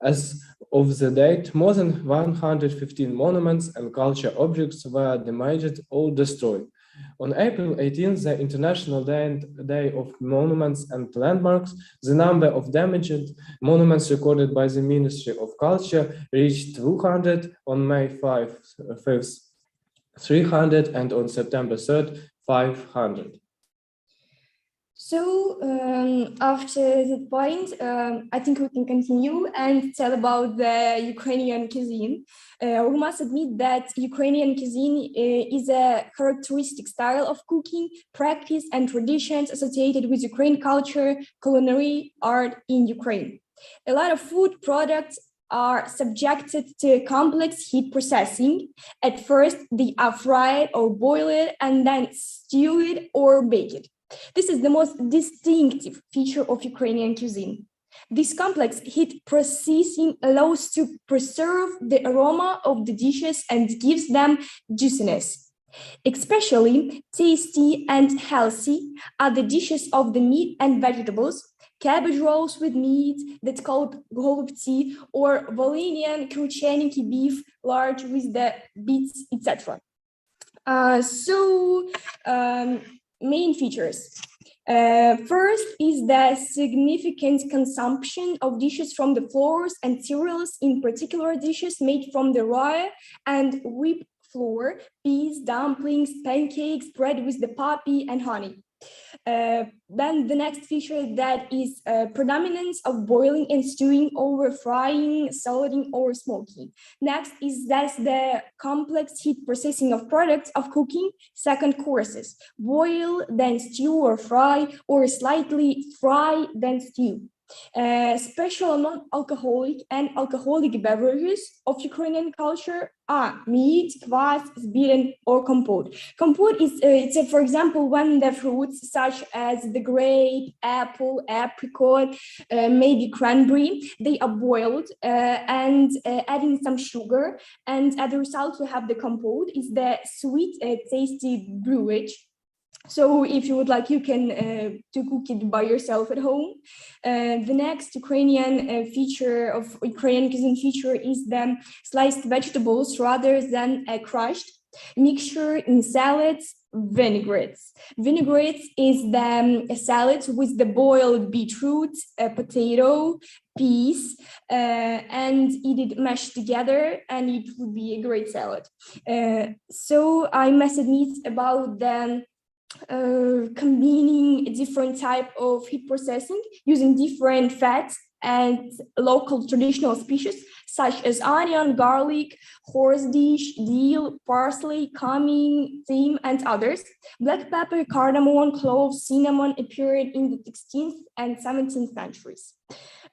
as of the date, more than 115 monuments and cultural objects were damaged or destroyed. On April 18th, the International Day of Monuments and Landmarks, the number of damaged monuments recorded by the Ministry of Culture reached 200, on May 5th, 300, and on September 3rd, 500. So after that point, I think we can continue and tell about the Ukrainian cuisine. We must admit that Ukrainian cuisine is a characteristic style of cooking, practice, and traditions associated with Ukrainian culture, culinary art in Ukraine. A lot of food products are subjected to complex heat processing. At first, they are fried or boiled and then stewed or baked. This is the most distinctive feature of Ukrainian cuisine. This complex heat processing allows to preserve the aroma of the dishes and gives them juiciness. Especially tasty and healthy are the dishes of the meat and vegetables, cabbage rolls with meat that's called golubtsi, or Volhynian Krucheniki beef, large with the beets, etc. Main features. First is the significant consumption of dishes from the flours and cereals, in particular dishes made from the rye and wheat flour, peas, dumplings, pancakes, bread with the poppy and honey. Then the next feature that is predominance of boiling and stewing over frying, salading, or smoking. Next is that's the complex heat processing of products of cooking. Second, courses: boil, then stew or fry, or slightly fry, then stew. Special non-alcoholic and alcoholic beverages of Ukrainian culture are mead, kvass, zbiren, or compote. Compote is, for example, when the fruits such as the grape, apple, apricot, maybe cranberry, they are boiled and adding some sugar, and as a result we have the compote. Is the sweet, tasty brewage. So if you would like, you can to cook it by yourself at home. The next Ukrainian feature of Ukrainian cuisine feature is the sliced vegetables rather than crushed. Mixture in salads, vinaigrettes. Vinaigrettes is the salads with the boiled beetroot, potato, peas, and eat it mashed together, and it would be a great salad. So I must admit about the combining a different type of heat processing using different fats and local traditional species such as onion, garlic, horseradish, dill, parsley, cumin, thyme, and others. Black pepper, cardamom, cloves, cinnamon appeared in the 16th and 17th centuries.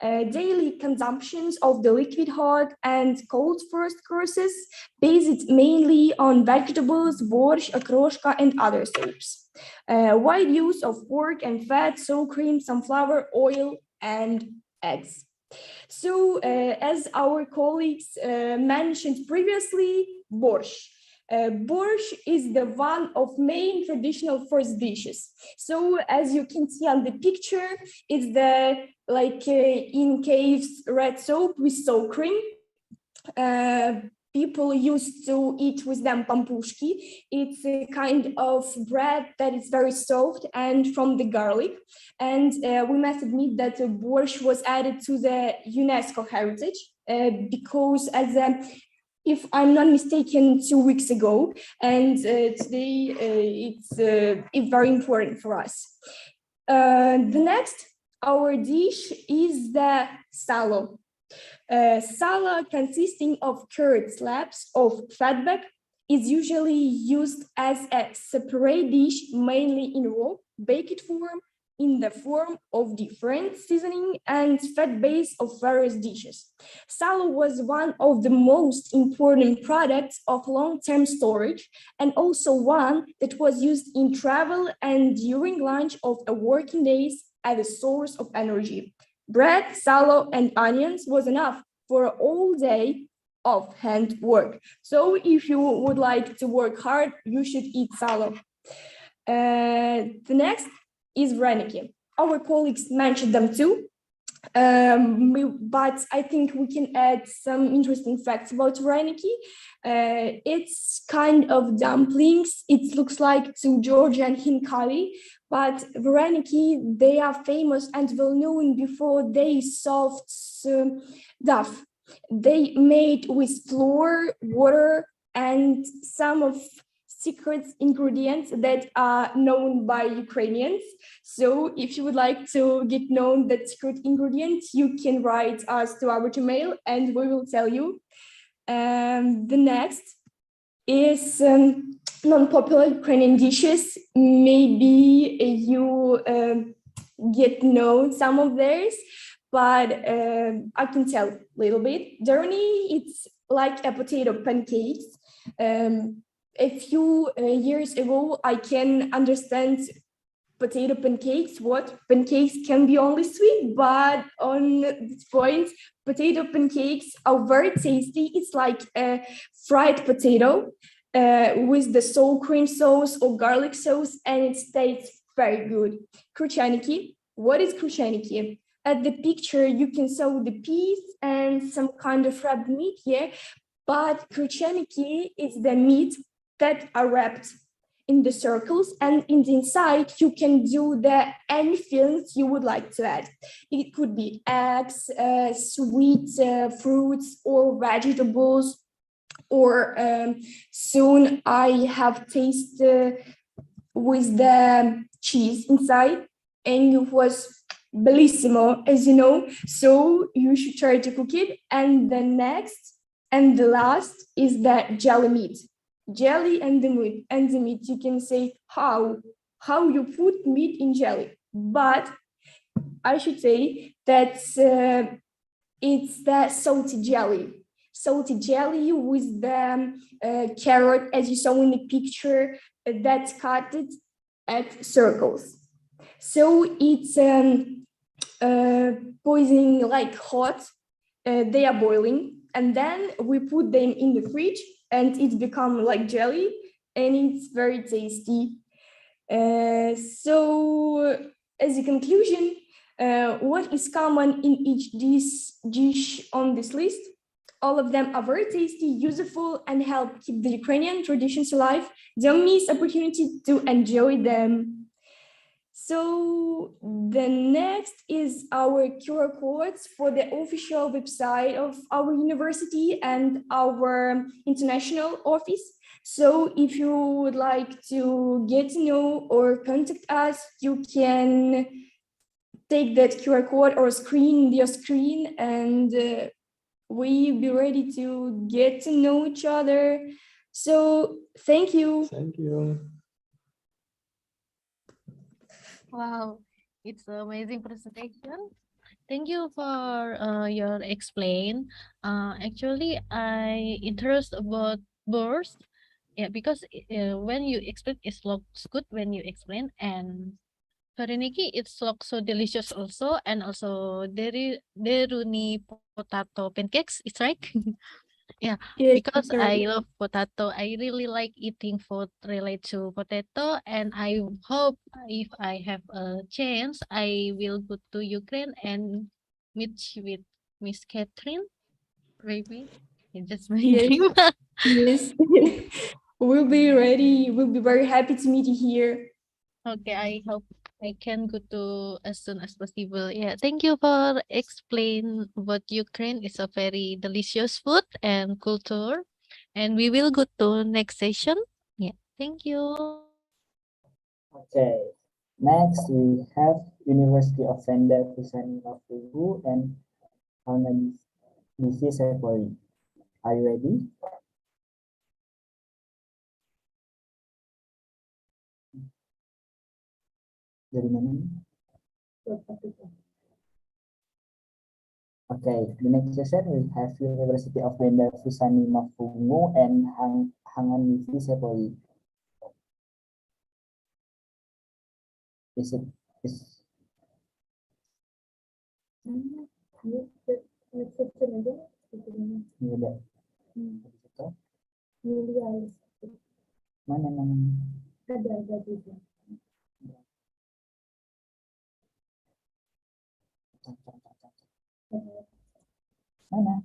Daily consumptions of the liquid hot and cold first courses based mainly on vegetables, borscht, okroshka, and other soups. Wide use of pork and fat, sour cream, sunflower oil, and eggs. So, as our colleagues mentioned previously, borscht. Borscht is the one of main traditional first dishes. So, as you can see on the picture, it's the in caves red soap with sour cream. People used to eat with them pampushki. It's a kind of bread that is very soft and from the garlic. And we must admit that borscht was added to the UNESCO heritage because as if I'm not mistaken, 2 weeks ago, and today it's very important for us. The next, our dish is the salo. Sala, consisting of curd slabs of fatback, is usually used as a separate dish, mainly in raw, baked form, in the form of different seasoning and fat base of various dishes. Salo was one of the most important products of long-term storage and also one that was used in travel and during lunch of a working days as a source of energy. Bread, salo, and onions was enough for all day of hand work. So if you would like to work hard, you should eat salo. The next is vareniki. Our colleagues mentioned them too, but I think we can add some interesting facts about vareniki. It's kind of dumplings. It looks like to Georgian hinkali, but vareniki, they are famous and well known before they soft dough. They made with flour, water, and some of secret ingredients that are known by Ukrainians. So if you would like to get known that secret ingredient, you can write us to our Gmail and we will tell you. The next is non-popular Ukrainian dishes. Maybe you get known some of theirs, but I can tell a little bit. Darni, it's like a potato pancakes. A few years ago, I can understand potato pancakes. What pancakes can be only sweet, but on this point, potato pancakes are very tasty. It's like a fried potato with the sour cream sauce or garlic sauce, and it tastes very good. Kruchaniki. What is kruchaniki? At the picture, you can see the peas and some kind of wrapped meat here, but kruchaniki is the meat that are wrapped in the circles, and in the inside you can do any fillings you would like to add. It could be eggs, sweet fruits or vegetables, or soon I have tasted with the cheese inside, and it was bellissimo, as you know, so you should try to cook it. And the next and the last is the jelly meat. Jelly and the meat, you can say how you put meat in jelly, but I should say that it's the salty jelly with the carrot, as you saw in the picture, that's cut at circles. So it's boiling like hot, they are boiling, and then we put them in the fridge and it's become like jelly, and it's very tasty. So as a conclusion, what is common in each dish on this list? All of them are very tasty, useful, and help keep the Ukrainian traditions alive. Don't miss opportunity to enjoy them. So the next is our QR codes for the official website of our university and our international office. So if you would like to get to know or contact us, you can take that QR code or screen your screen, and we be ready to get to know each other. So thank you. Thank you. Wow, it's an amazing presentation. Thank you for your explain. Actually, I interest about birds. Yeah, because when you explain, it looks good when you explain, and Fariniki, it looks so delicious also, and also deruni potato pancakes. It's right. Yeah, Yes, because sir. I love potato. I really like eating food related to potato, and I hope if I have a chance, I will go to Ukraine and meet with Miss Catherine. Maybe it's just my Yes. dream. Yes. We'll be ready. We'll be very happy to meet you here. Okay, I hope I can go to as soon as possible. Yeah, thank you for explain what Ukraine is a very delicious food and culture. And we will go to next session. Yeah, thank you. Okay. Next, we have University of Venda Kusani of Tugu and Nisi Sepoli. Are you ready? Dari mana? Okay, the next session we have University of Venda Kusani Mafungu and Hanganisi Sepoli. Is it is mana ada juga. Mana?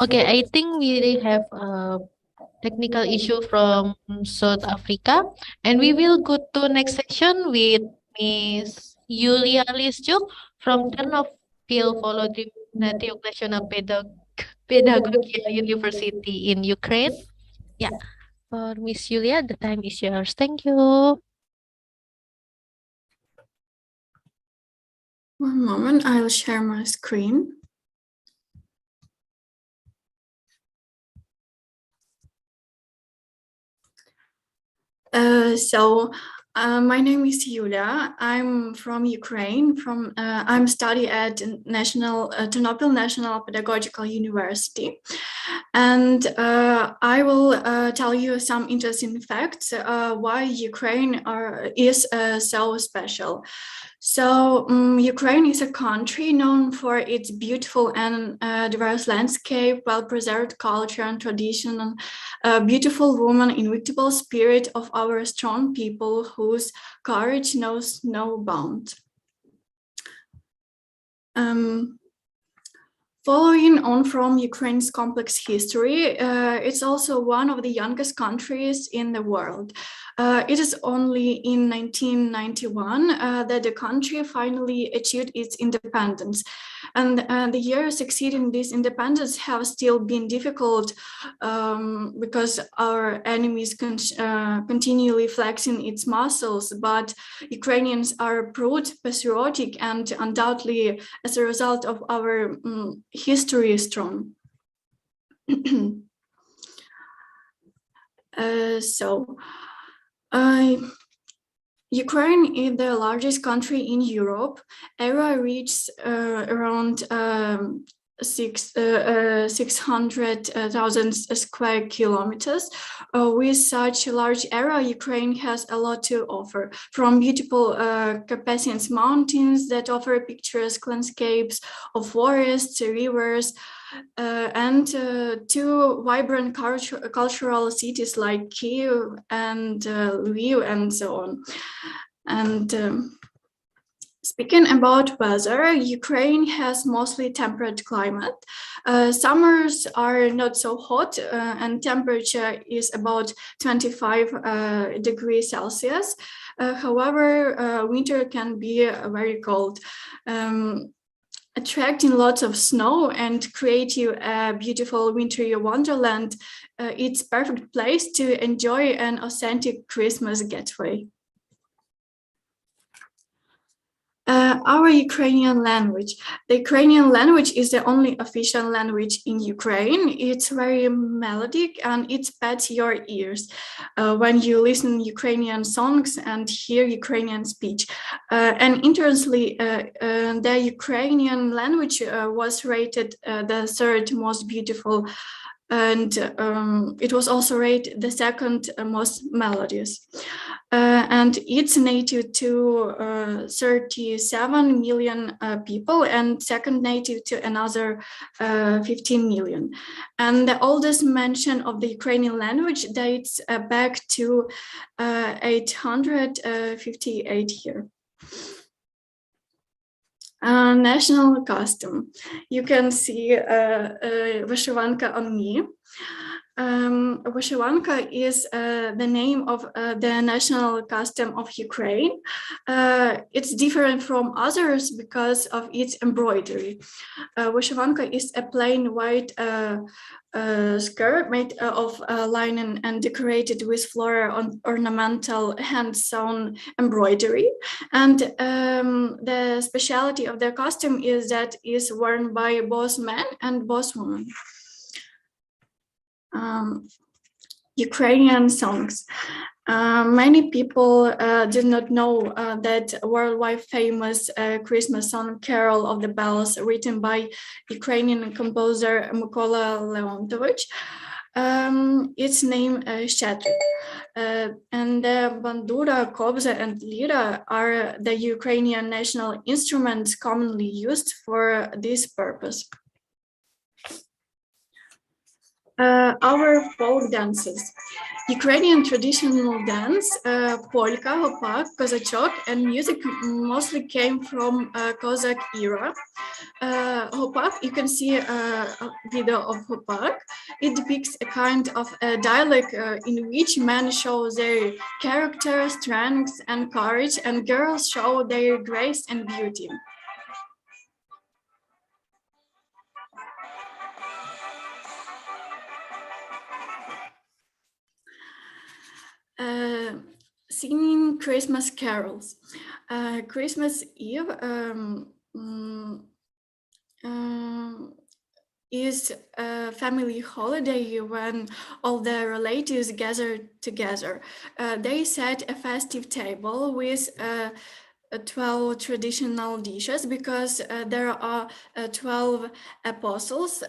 Okay, I think we have a technical issue from South Africa, and we will go to next section with Miss Yulia Lisjuk from Ternopil Volodymyr National Pedagogy University in Ukraine. Yeah, for Miss Yulia, the time is yours. Thank you. One moment, I'll share my screen. My name is Yulia. I'm from Ukraine. I'm studying at Ternopil National Pedagogical University, and I will tell you some interesting facts why Ukraine is so special. So Ukraine is a country known for its beautiful and diverse landscape, well-preserved culture and tradition, and beautiful woman, invincible spirit of our strong people whose courage knows no bound. Following on from Ukraine's complex history, it's also one of the youngest countries in the world. It is only in 1991 that the country finally achieved its independence. And the years succeeding this independence have still been difficult because our enemies continually flexing its muscles, but Ukrainians are proud, patriotic, and undoubtedly, as a result of our history, is strong. Ukraine is the largest country in Europe. Area reaches around 600,000 square kilometers. With such a large area, Ukraine has a lot to offer, from beautiful Carpathian mountains that offer picturesque landscapes of forests, rivers, and to vibrant cultural cities like Kyiv and Lviv and so on. And speaking about weather, Ukraine has mostly temperate climate. Summers are not so hot and temperature is about 25 degrees Celsius. However, winter can be very cold. attracting lots of snow and create you a beautiful wintry wonderland, it's perfect place to enjoy an authentic Christmas getaway. Our Ukrainian language. The Ukrainian language is the only official language in Ukraine. It's very melodic and it pets your ears when you listen Ukrainian songs and hear Ukrainian speech. And interestingly, the Ukrainian language was rated the third most beautiful, and it was also rated the second most melodious. And it's native to 37 million people and second native to another 15 million. And the oldest mention of the Ukrainian language dates back to 858 here. National costume. You can see Vyshyvanka on me. Vyshyvanka is the name of the national costume of Ukraine. It's different from others because of its embroidery. Vyshyvanka is a plain white skirt made of linen and decorated with floral ornamental hand-sewn embroidery. And the specialty of the costume is that it's worn by both men and both women. Ukrainian songs. Many people did not know that worldwide famous Christmas song Carol of the Bells, written by Ukrainian composer Mykola Leontovich. Its name Shattered. And the bandura, kobza, and lira are the Ukrainian national instruments commonly used for this purpose. Our folk dances. Ukrainian traditional dance, polka, hopak, kozachok, and music mostly came from Cossack era. Hopak, you can see a video of hopak. It depicts a kind of a dialect in which men show their character, strength, and courage, and girls show their grace and beauty. Singing Christmas carols. Christmas Eve is a family holiday when all the relatives gather together. They set a festive table with 12 traditional dishes because there are 12 apostles.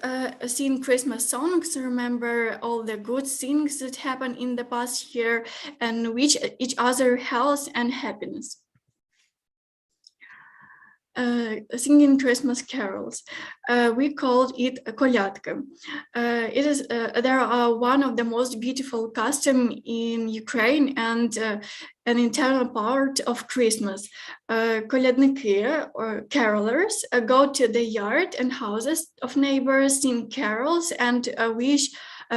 Sing Christmas songs, remember all the good things that happened in the past year and wish each other health and happiness. Singing Christmas carols. We called it kolядка. It is there are one of the most beautiful custom in Ukraine and an internal part of Christmas. Kolядники, or carolers, go to the yard and houses of neighbors, sing carols, and wish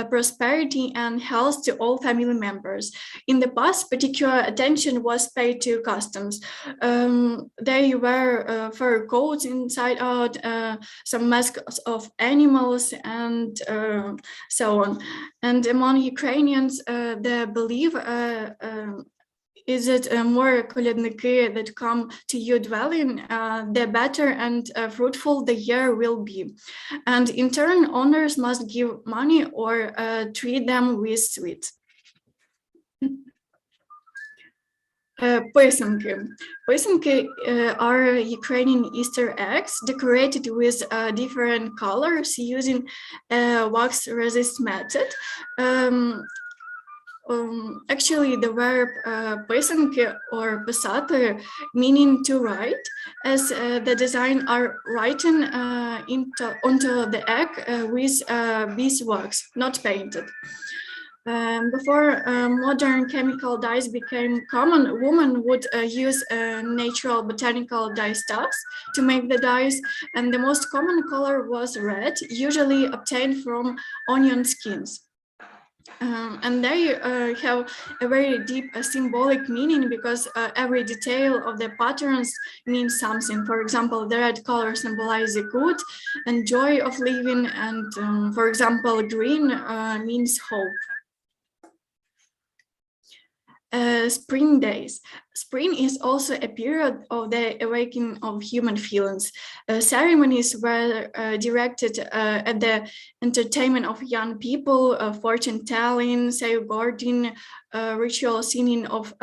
prosperity and health to all family members. In the past, particular attention was paid to customs. They wear fur coats inside out, some masks of animals, and so on. And among Ukrainians, the belief is it more kolядники that come to your dwelling, the better and fruitful the year will be. And in turn, owners must give money or treat them with sweets. Писанки. Писанки are Ukrainian Easter eggs decorated with different colors using a wax resist method. Actually, the verb писанки or писати, meaning to write, as the design are written onto the egg with beeswax, not painted. Before modern chemical dyes became common, women would use natural botanical dye stuffs to make the dyes, and the most common color was red, usually obtained from onion skins. And they have a very deep symbolic meaning because every detail of the patterns means something. For example, the red color symbolizes the good and joy of living, and for example, green means hope. Spring days. Spring is also a period of the awakening of human feelings. Ceremonies were directed at the entertainment of young people, fortune telling, save-guarding, ritual singing of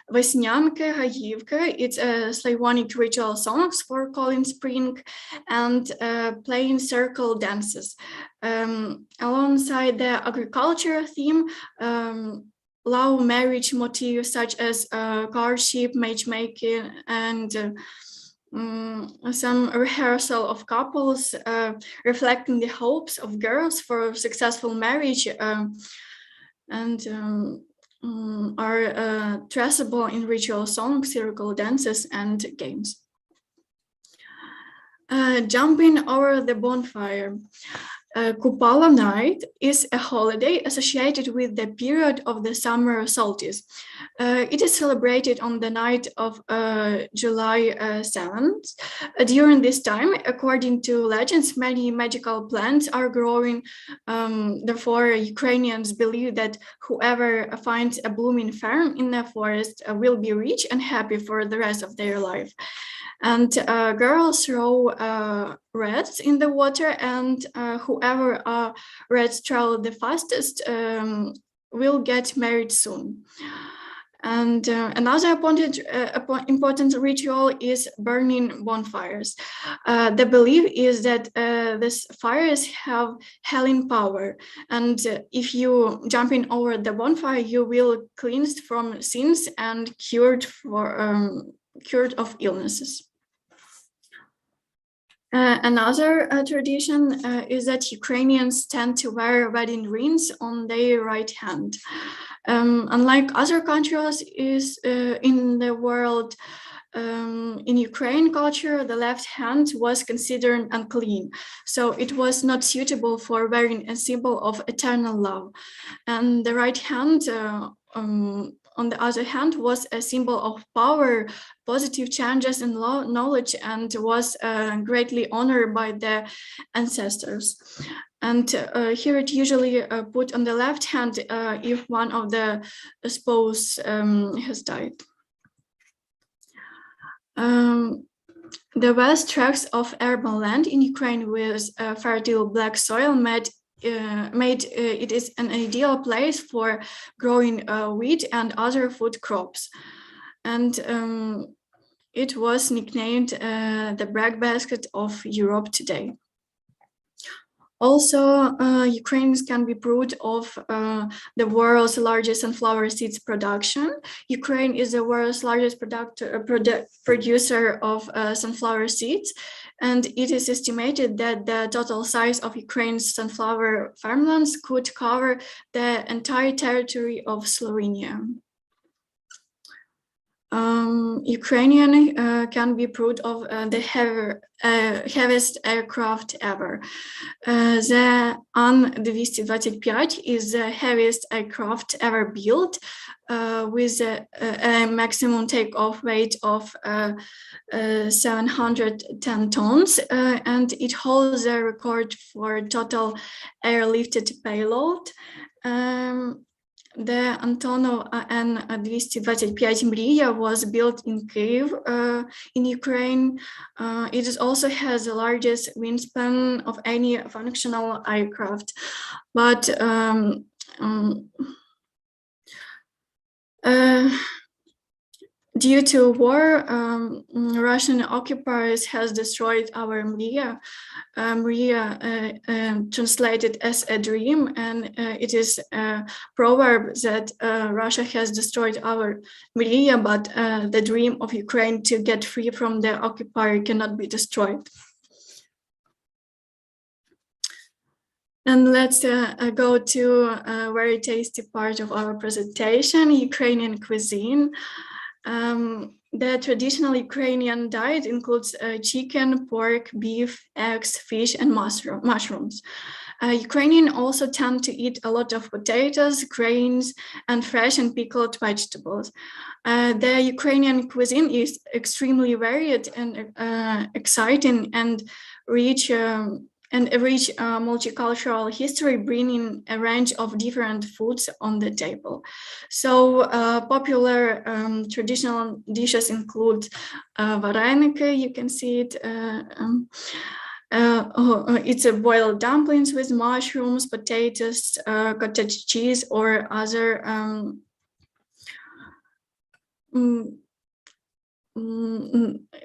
Vesnyanka, Hayivka. It's Slavonic ritual songs for calling spring, and playing circle dances. Alongside the agriculture theme, love marriage motifs such as courtship, matchmaking, and some rehearsal of couples reflecting the hopes of girls for successful marriage and are traceable in ritual songs, circle dances, and games. Jumping over the bonfire. Kupala Night is a holiday associated with the period of the summer solstice. It is celebrated on the night of July 7th. During this time, according to legends, many magical plants are growing. Therefore, Ukrainians believe that whoever finds a blooming fern in the forest will be rich and happy for the rest of their life. And girls throw reds in the water, and whoever reds travel the fastest will get married soon. And another important ritual is burning bonfires. The belief is that these fires have healing power, and if you jump in over the bonfire, you will cleansed from sins and cured of illnesses. Another tradition is that Ukrainians tend to wear wedding rings on their right hand. Unlike other countries in the world, in Ukrainian culture, the left hand was considered unclean, so it was not suitable for wearing a symbol of eternal love. And the right hand, on the other hand, was a symbol of power, positive changes in knowledge, and was greatly honored by the ancestors. And here it usually put on the left hand if one of the spouse has died. The vast tracts of urban land in Ukraine with fertile black soil made it is an ideal place for growing wheat and other food crops. And it was nicknamed the breadbasket of Europe today. Also, Ukrainians can be proud of the world's largest sunflower seeds production. Ukraine is the world's largest producer of sunflower seeds, and it is estimated that the total size of Ukraine's sunflower farmlands could cover the entire territory of Slovenia. Ukrainian can be proud of the heaviest aircraft ever. The An-225 is the heaviest aircraft ever built, with a maximum takeoff weight of 710 tons, and it holds the record for total airlifted payload. The Antonov An-225 Mriya was built in Kyiv, in Ukraine. It also has the largest wingspan of any functional aircraft. But due to war, Russian occupiers has destroyed our Mriya. Mriya translated as a dream, and it is a proverb that Russia has destroyed our Mriya, but the dream of Ukraine to get free from the occupier cannot be destroyed. And let's go to a very tasty part of our presentation, Ukrainian cuisine. The traditional Ukrainian diet includes chicken, pork, beef, eggs, fish, and mushrooms. Ukrainians also tend to eat a lot of potatoes, grains, and fresh and pickled vegetables. The Ukrainian cuisine is extremely varied and exciting and rich. A rich multicultural history, bringing a range of different foods on the table. So popular traditional dishes include vareniki, you can see it. It's a boiled dumplings with mushrooms, potatoes, cottage cheese, or other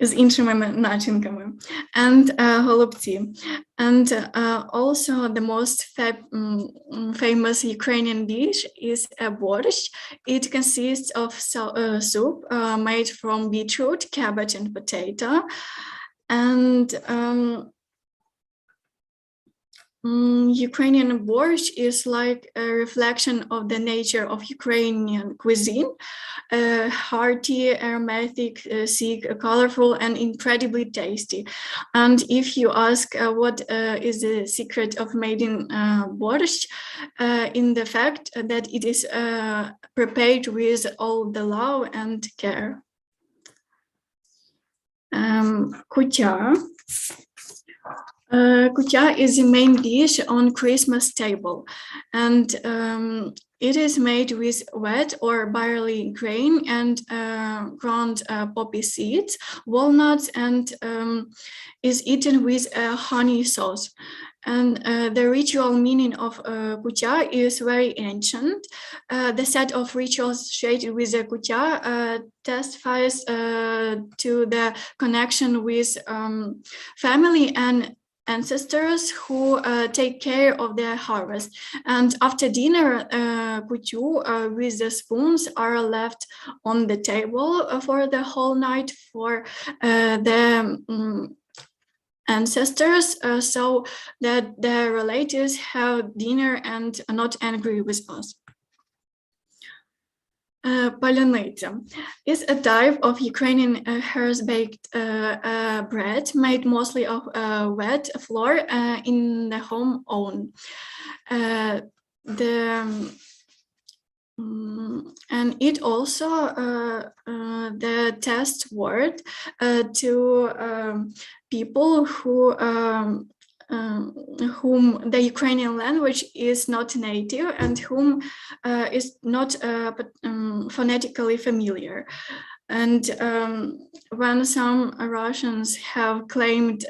з іншими начинками, and голубці. And also the most famous Ukrainian dish is a borscht. It consists of soup made from beetroot, cabbage, and potato. And Ukrainian borscht is like a reflection of the nature of Ukrainian cuisine, hearty, aromatic, thick, colorful, and incredibly tasty. And if you ask what is the secret of making borscht, in the fact that it is prepared with all the love and care. Kutya. Kutya is the main dish on Christmas table, and it is made with wheat or barley grain and ground poppy seeds, walnuts, and is eaten with a honey sauce. And the ritual meaning of kutya is very ancient. The set of rituals associated with the kutya testifies to the connection with family and ancestors who take care of their harvest. And after dinner, kutyu with the spoons are left on the table for the whole night for the ancestors, so that their relatives have dinner and are not angry with us. Polyanita is a type of Ukrainian hearth-baked bread made mostly of wheat flour in the home oven. And it also the test word to people whom the Ukrainian language is not native and whom is not phonetically familiar. And when some Russians have claimed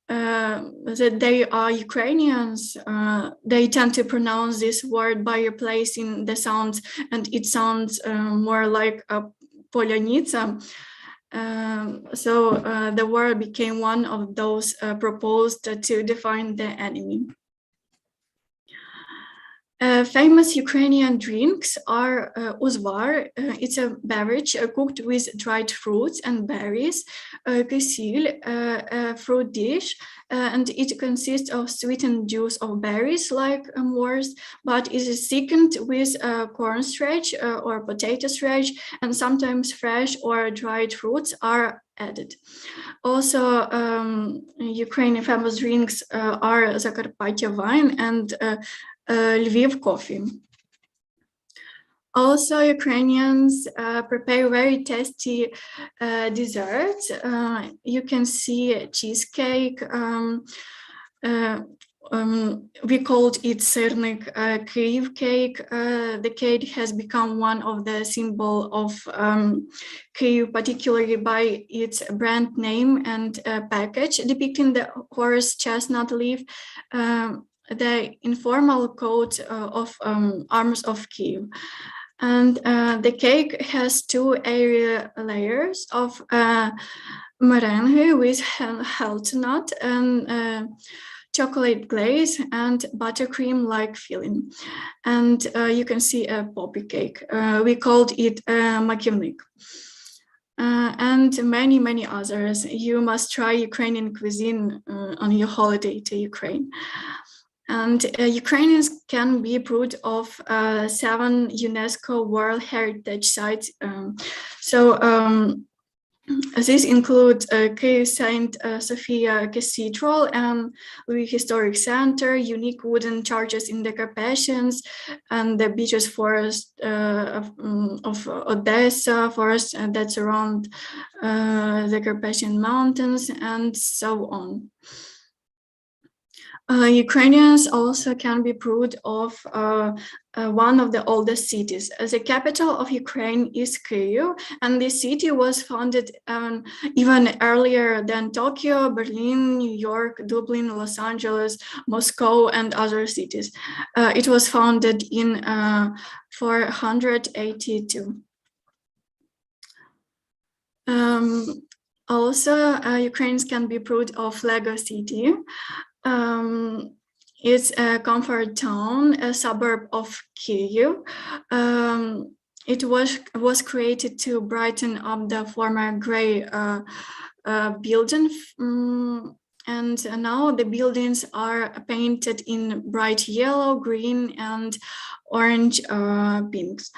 that they are Ukrainians, they tend to pronounce this word by replacing the sounds, and it sounds more like a polyanitsa. So the word became one of those proposed to define the enemy. Famous Ukrainian drinks are uzvar. It's a beverage cooked with dried fruits and berries. Kysil, a fruit dish, and it consists of sweetened juice of berries like mors, but it is thickened with corn starch or potato starch, and sometimes fresh or dried fruits are added. Also, Ukrainian famous drinks are Zakarpattia wine and Lviv coffee. Also, Ukrainians prepare very tasty desserts. You can see cheesecake. We called it Sernik Kyiv cake. The cake has become one of the symbol of Kyiv, particularly by its brand name and package depicting the horse chestnut leaf, the informal coat of arms of Kyiv. And the cake has two area layers of meringue with hazelnut and chocolate glaze and buttercream-like filling. And you can see a poppy cake. We called it makivnik. And many others. You must try Ukrainian cuisine on your holiday to Ukraine. And Ukrainians can be proud of 7 UNESCO World Heritage Sites. These include Saint Sophia Cathedral and the Historic Center, unique wooden churches in the Carpathians, and the beaches forest of Odessa forest that's around the Carpathian Mountains, and so on. Ukrainians also can be proud of one of the oldest cities. The capital of Ukraine is Kyiv, and this city was founded even earlier than Tokyo, Berlin, New York, Dublin, Los Angeles, Moscow, and other cities. It was founded in 482. Also, Ukrainians can be proud of Lego City. It's a comfort town, a suburb of Kyiv. It was created to brighten up the former gray building, and now the buildings are painted in bright yellow, green, and orange pinks.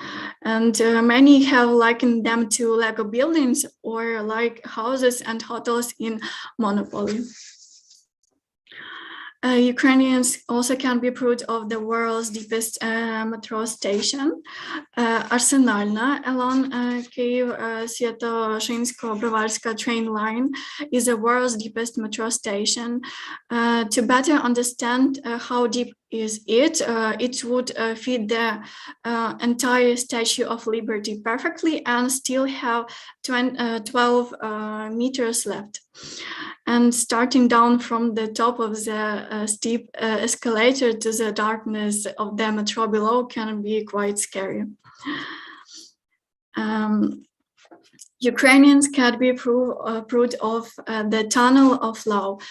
And many have likened them to Lego buildings or like houses and hotels in Monopoly. Ukrainians also can be proud of the world's deepest metro station, Arsenalna, along Kyiv-Sviatoshinsko-Bryvarska train line, is the world's deepest metro station. To better understand how deep is it, it would fit the entire Statue of Liberty perfectly and still have 12 meters left. And starting down from the top of the steep escalator to the darkness of the metro below can be quite scary. Ukrainians can be proud of the Tunnel of Love.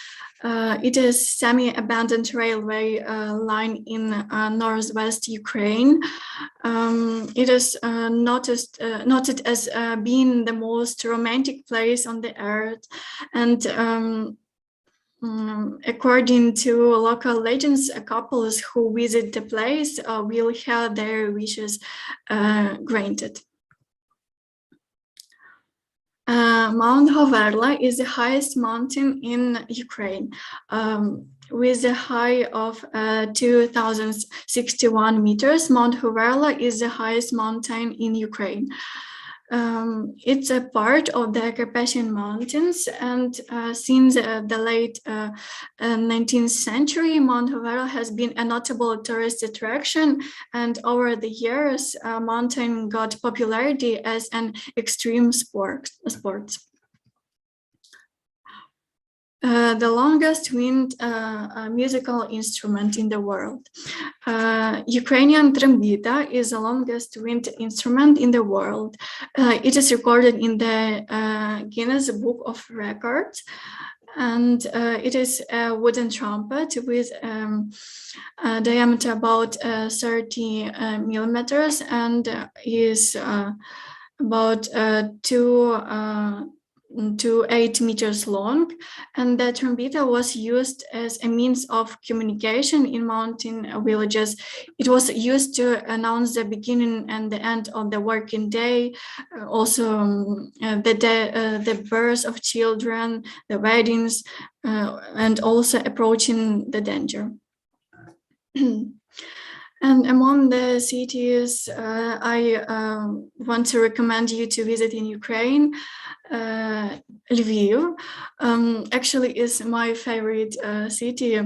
It is semi-abandoned railway line in northwest Ukraine. It is noted as being the most romantic place on the earth, and according to local legends, couples who visit the place will have their wishes granted. Mount Hoverla is the highest mountain in Ukraine, with a height of 2,061 meters. Mount Hoverla is the highest mountain in Ukraine. It's a part of the Carpathian Mountains, and since the late 19th century, Mount Hoverla has been a notable tourist attraction, and over the years, mountain got popularity as an extreme sport. The longest wind musical instrument in the world. Ukrainian trombita is the longest wind instrument in the world. It is recorded in the Guinness Book of Records, and it is a wooden trumpet with a diameter about 30 millimeters and is about 2 to 8 meters long, and the trombita was used as a means of communication in mountain villages. It was used to announce the beginning and the end of the working day, also the birth of children, the weddings, and also approaching the danger. And among the cities I want to recommend you to visit in Ukraine, Lviv actually is my favorite city,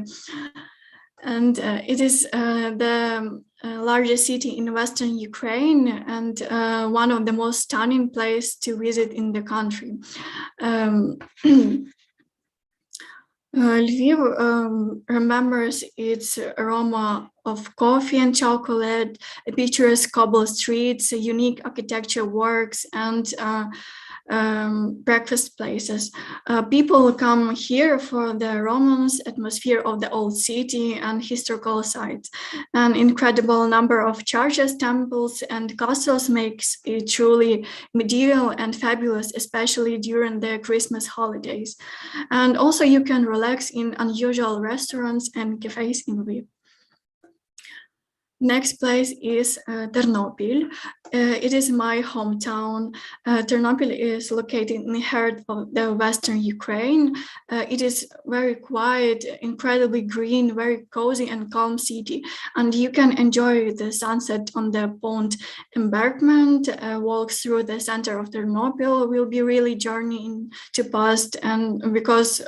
and it is the largest city in Western Ukraine and one of the most stunning places to visit in the country. Lviv remembers its aroma of coffee and chocolate, picturesque cobble streets, unique architecture works, and breakfast places. People come here for the romance, atmosphere of the old city and historical sites. An incredible number of churches, temples, and castles makes it truly medieval and fabulous, especially during the Christmas holidays. And also you can relax in unusual restaurants and cafes in Lviv. Next place is Ternopil. It is my hometown. Ternopil is located in the heart of the Western Ukraine. It is very quiet, incredibly green, very cozy and calm city. And you can enjoy the sunset on the pond embankment. Walks through the center of Ternopil will be really journeying to past, and because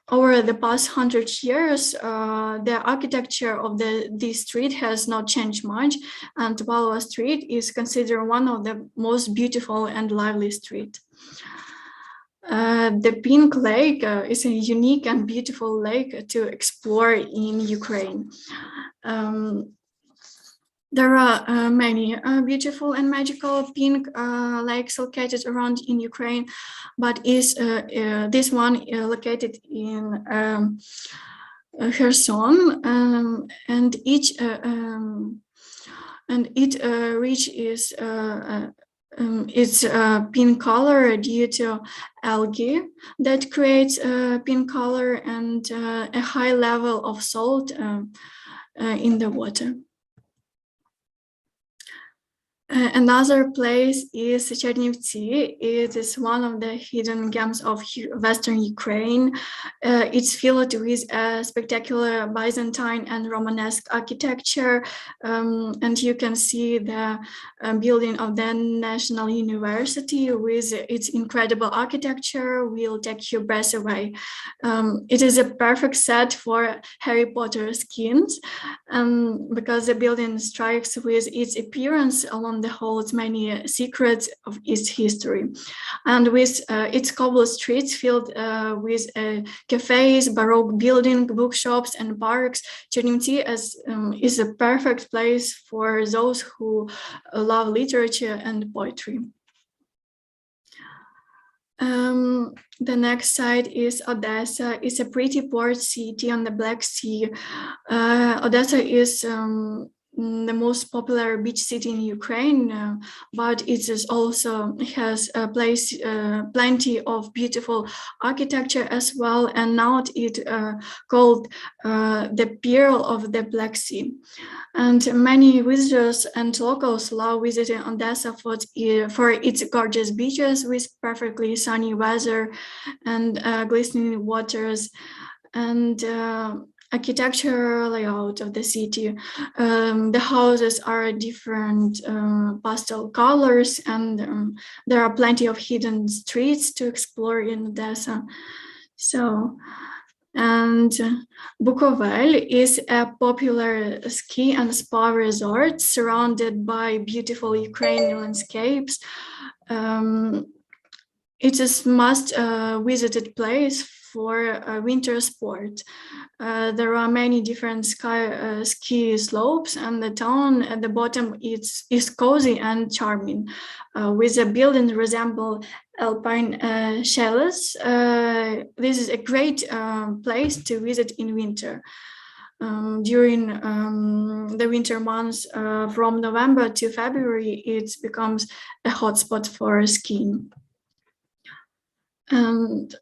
over the past 100 years, the architecture of this street has not changed much, and Kupala Street is considered one of the most beautiful and lively streets. The Pink Lake is a unique and beautiful lake to explore in Ukraine. There are many beautiful and magical pink lakes located around in Ukraine, but this one located in Kherson, and each reach is its pink color due to algae that creates pink color and a high level of salt in the water. Another place is Cherniv Sea. It is one of the hidden gems of Western Ukraine. It's filled with spectacular Byzantine and Romanesque architecture, and you can see the building of the National University with its incredible architecture will take your breath away. It is a perfect set for Harry Potter skins, because the building strikes with its appearance along the holds many secrets of its history, and with its cobble streets filled with cafes, baroque building, bookshops, and parks, Cherniv Sea is a perfect place for those who love literature and poetry. The next site is Odessa. It's a pretty port city on the Black Sea. Odessa is the most popular beach city in Ukraine, but it is also has a place plenty of beautiful architecture as well, and now it called the Pearl of the Black Sea. And many visitors and locals love visiting Odessa for its gorgeous beaches with perfectly sunny weather and glistening waters, and architectural layout of the city. The houses are different pastel colors, and there are plenty of hidden streets to explore in Odessa. So, and Bukovel is a popular ski and spa resort surrounded by beautiful Ukrainian landscapes. It is must visited place for winter sport. There are many different ski slopes, and the town at the bottom is cozy and charming, with a building resemble alpine chalets. This is a great place to visit in winter. During the winter months, from November to February, it becomes a hotspot for skiing. And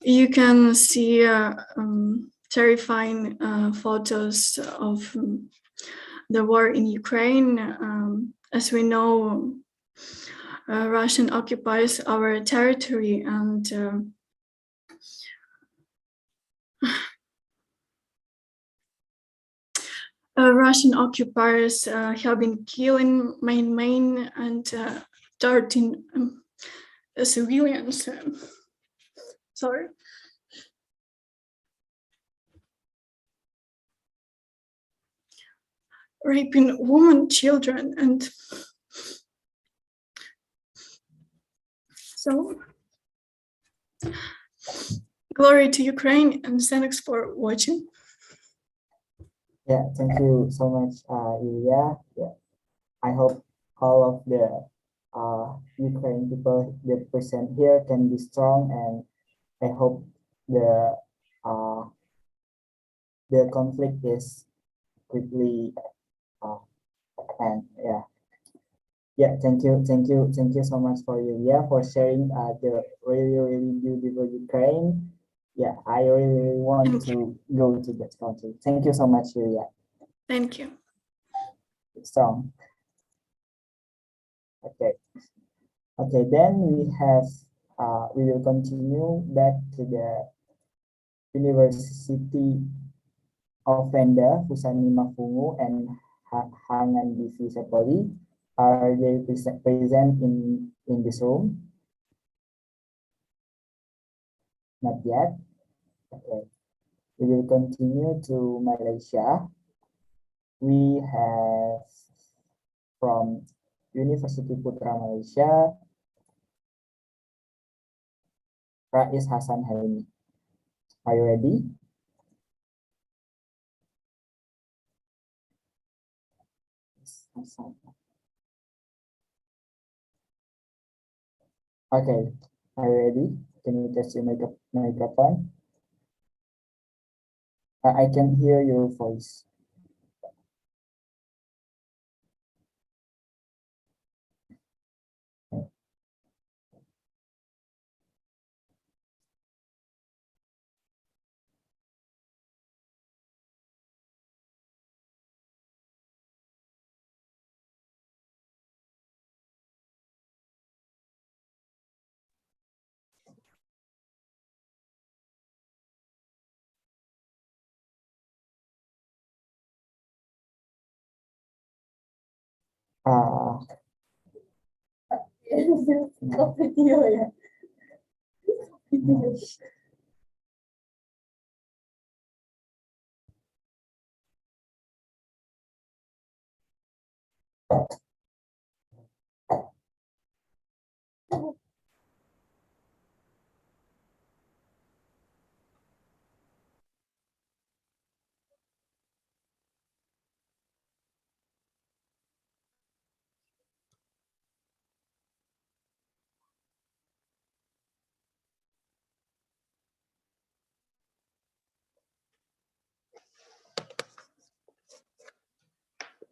you can see terrifying photos of the war in Ukraine. As we know, Russian occupies our territory, and Russian occupiers have been killing main and targeting civilians. Sorry. Raping women, children, and so glory to Ukraine, and thanks for watching. Yeah, thank you so much, Ilya. Yeah, I hope all of the Ukrainian people that present here can be strong, and I hope the conflict is quickly and thank you so much for Yulia for sharing the really beautiful Ukraine. yeah, I really want to go to that country. Thank you so much, Yuria. Thank you. Strong. Okay. Okay, then we will continue back to the University of Venda, Husani Mafungu, and Hangan Divi Sepoli. Are they present in this room? Not yet. Okay. We will continue to Malaysia. We have from University Putra Malaysia, Rais Hasan Helmi. Are you ready? Okay, are you ready? Can you test your microphone? I can hear your voice. Video ya.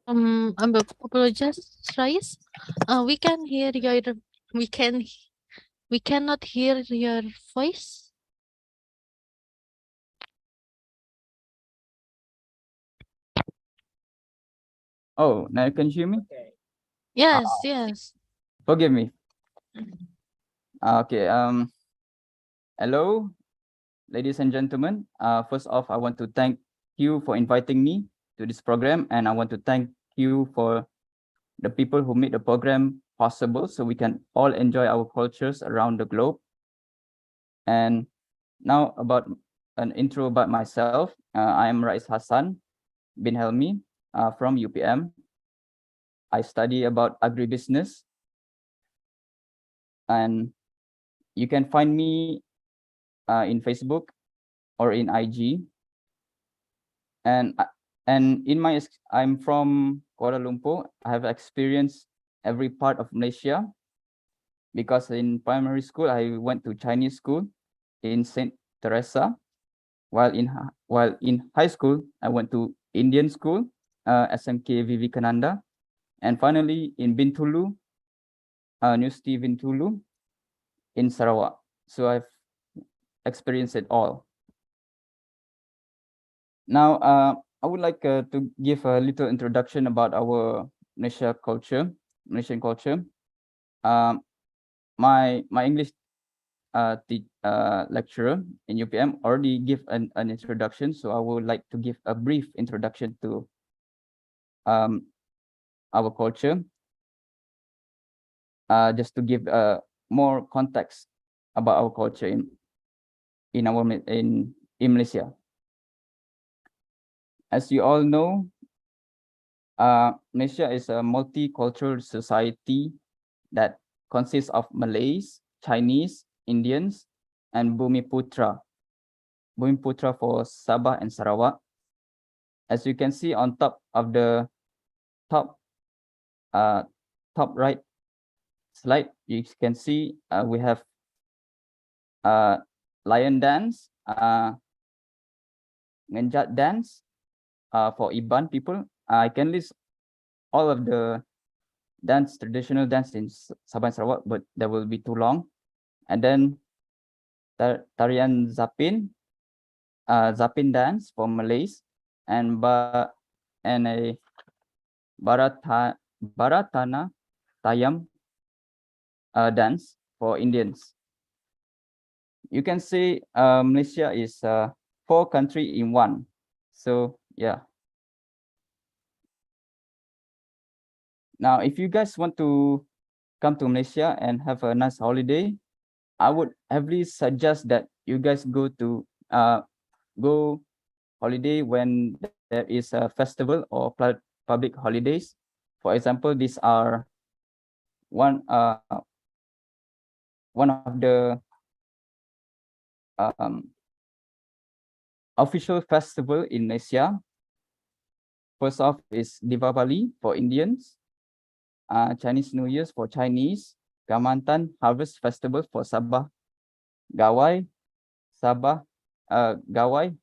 I apologize, Rais. We can hear your, we cannot hear your voice. Oh, now you can hear me? Yes, yes. Forgive me. Okay. Hello, ladies and gentlemen. First off, I want to thank you for inviting me to this program, and I want to thank you for the people who made the program possible so we can all enjoy our cultures around the globe. And now about an intro about myself. I am Rais Hassan bin Helmi from UPM. I study about agribusiness, and you can find me in Facebook or in IG. And I'm from Kuala Lumpur. I have experienced every part of Malaysia because in primary school I went to Chinese school in St. Teresa, while in high school I went to Indian school, SMK Vivekananda, and finally in Bintulu, University Bintulu in Sarawak. So I've experienced it all. Now, I would like to give a little introduction about our Malaysian culture. My English lecturer in UPM already give an introduction, so I would like to give a brief introduction to our culture, just to give more context about our culture in Malaysia. As you all know, Malaysia is a multicultural society that consists of Malays, Chinese, Indians, and Bumiputra. Bumiputra for Sabah and Sarawak. As you can see on top of the top right slide, you can see we have lion dance, Ngenjat dance for Iban people. I can list all of the traditional dance in Sabah and Sarawak, but that will be too long. And then Tarian Zapin Zapin dance for Malays, and a Baratana Tayam dance for Indians. You can see Malaysia is 4 countries in one. So yeah. Now, if you guys want to come to Malaysia and have a nice holiday, I would heavily suggest that you guys go holiday when there is a festival or public holidays. For example, these are one of the official festival in Malaysia. First off is Diwali for Indians, Chinese New Year's for Chinese, Kamantan Harvest Festival for Sabah, Gawai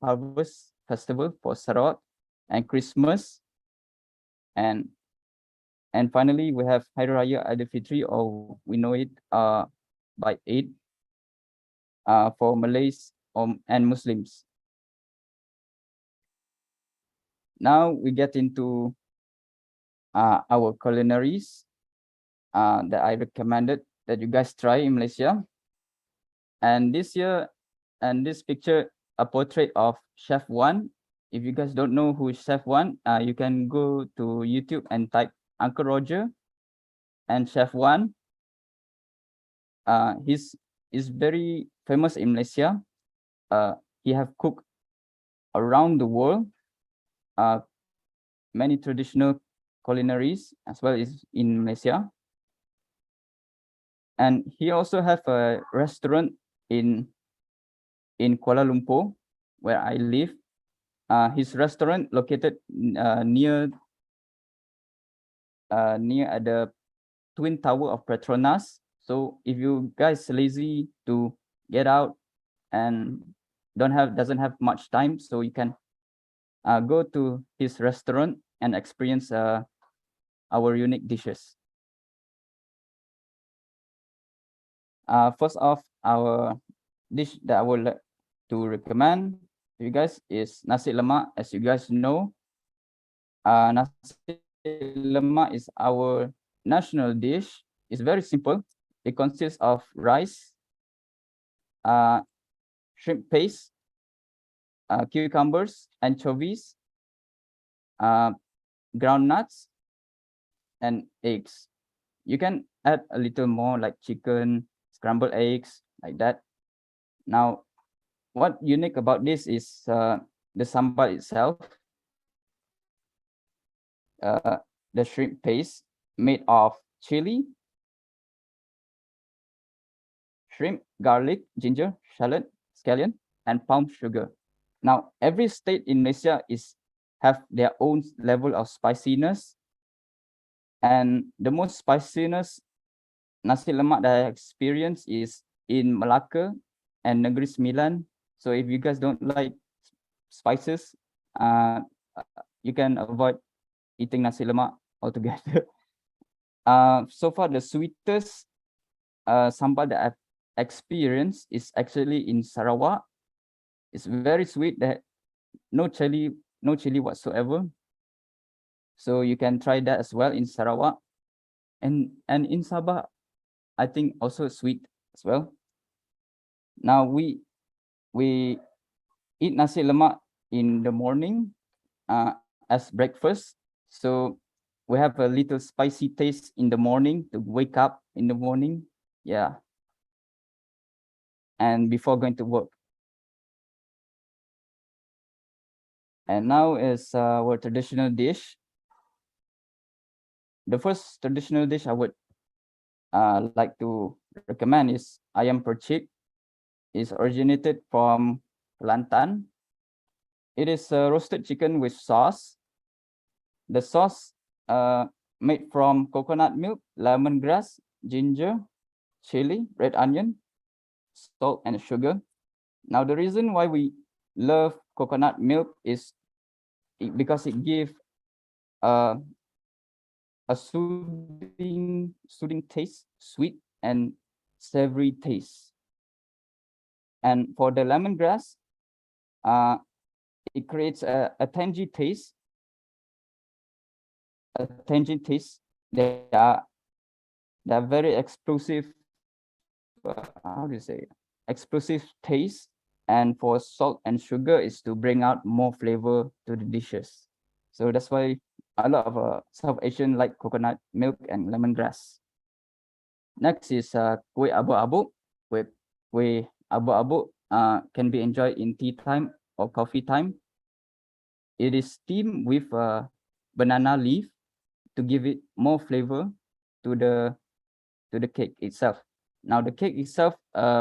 Harvest Festival for Sarawak, and Christmas, and finally we have Hari Raya Aidilfitri, or we know it by Eid, for Malays and Muslims. Now we get into our culinaries that I recommended that you guys try in Malaysia. And this year, and this picture, a portrait of Chef Wan. If you guys don't know who is Chef Wan, you can go to YouTube and type Uncle Roger and Chef Wan. He's very famous in Malaysia. He have cooked around the world many traditional culinaries as well as in Malaysia. And he also have a restaurant in Kuala Lumpur, where I live. His restaurant located near the Twin Tower of Petronas. So if you guys lazy to get out and doesn't have much time, so you can go to his restaurant and experience our unique dishes. First off, our dish that I would like to recommend to you guys is Nasi Lemak. As you guys know, Nasi Lemak is our national dish. It's very simple. It consists of rice, shrimp paste, cucumbers, anchovies, groundnuts, and eggs. You can add a little more like chicken, scrambled eggs, like that. Now, what unique about this is the sambal itself. The shrimp paste made of chili, shrimp, garlic, ginger, shallot, scallion, and palm sugar. Now, every state in Malaysia have their own level of spiciness, and the most spiciness Nasi Lemak that I experienced is in Malacca and Negeri Sembilan. So if you guys don't like spices, you can avoid eating Nasi Lemak altogether. So far, the sweetest sambal that I've experienced is actually in Sarawak. It's very sweet, that no chili whatsoever. So you can try that as well in Sarawak, and in Sabah, I think also sweet as well. Now we eat Nasi Lemak in the morning as breakfast. So we have a little spicy taste in the morning to wake up in the morning. Yeah. And before going to work. And now is our traditional dish. The first traditional dish I would like to recommend is ayam percik. It's originated from Kelantan. It is roasted chicken with sauce. The sauce made from coconut milk, lemongrass, ginger, chili, red onion, salt, and sugar. Now, the reason why we love coconut milk is because it gives a soothing taste, sweet and savory taste. And for the lemongrass, it creates a tangy taste. A tangy taste. They are very explosive. How do you say? Explosive taste. And for salt and sugar is to bring out more flavor to the dishes. So that's why a lot of South Asian like coconut milk and lemongrass. Next is kue abu-abu. Kue abu-abu can be enjoyed in tea time or coffee time. It is steamed with banana leaf to give it more flavor to the cake itself. Now the cake itself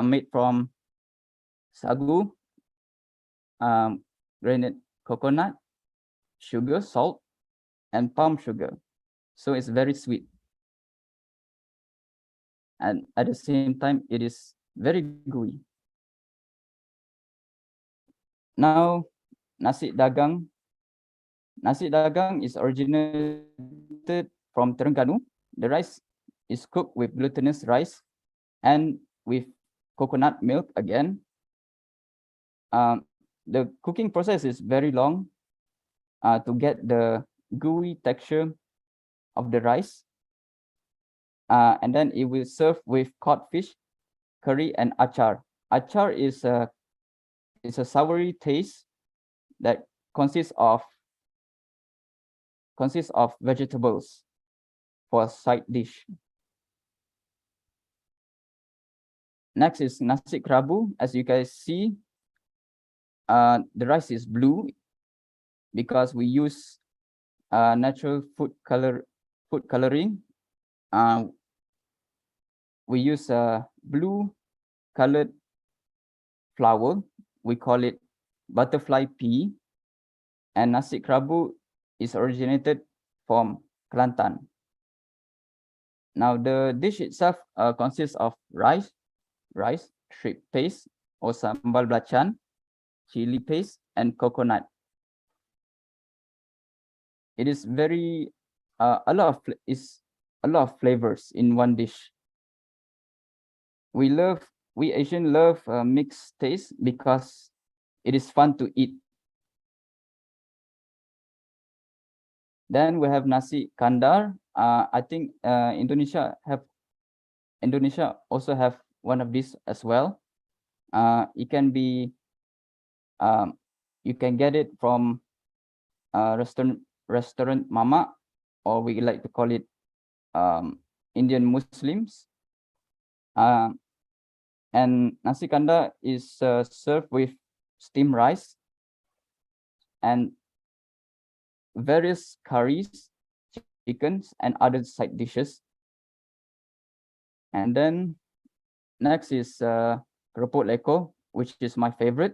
made from sagu, grated coconut, sugar, salt, and palm sugar. So it's very sweet. And at the same time, it is very gooey. Now, nasi dagang. Nasi dagang is originated from Terengganu. The rice is cooked with glutinous rice and with coconut milk again. The cooking process is very long to get the gooey texture of the rice. And then it will serve with codfish, curry, and achar. Achar is a soury taste that consists of vegetables for a side dish. Next is Nasik Rabu. As you guys see, the rice is blue because we use natural food coloring. We use a blue colored flour. We call it butterfly pea. And Nasik Rabu is originated from Kelantan. Now the dish itself consists of rice, shrimp paste or sambal belacan, chili paste, and coconut. It is very a lot of flavors in one dish. We Asian love mixed taste because it is fun to eat. Then we have Nasi Kandar. I think Indonesia also have one of these as well. It can be you can get it from restaurant mama, or we like to call it Indian Muslims. And Nasi Kandar is served with steamed rice and various curries, chickens, and other side dishes. And then next is keropok leko, which is my favorite.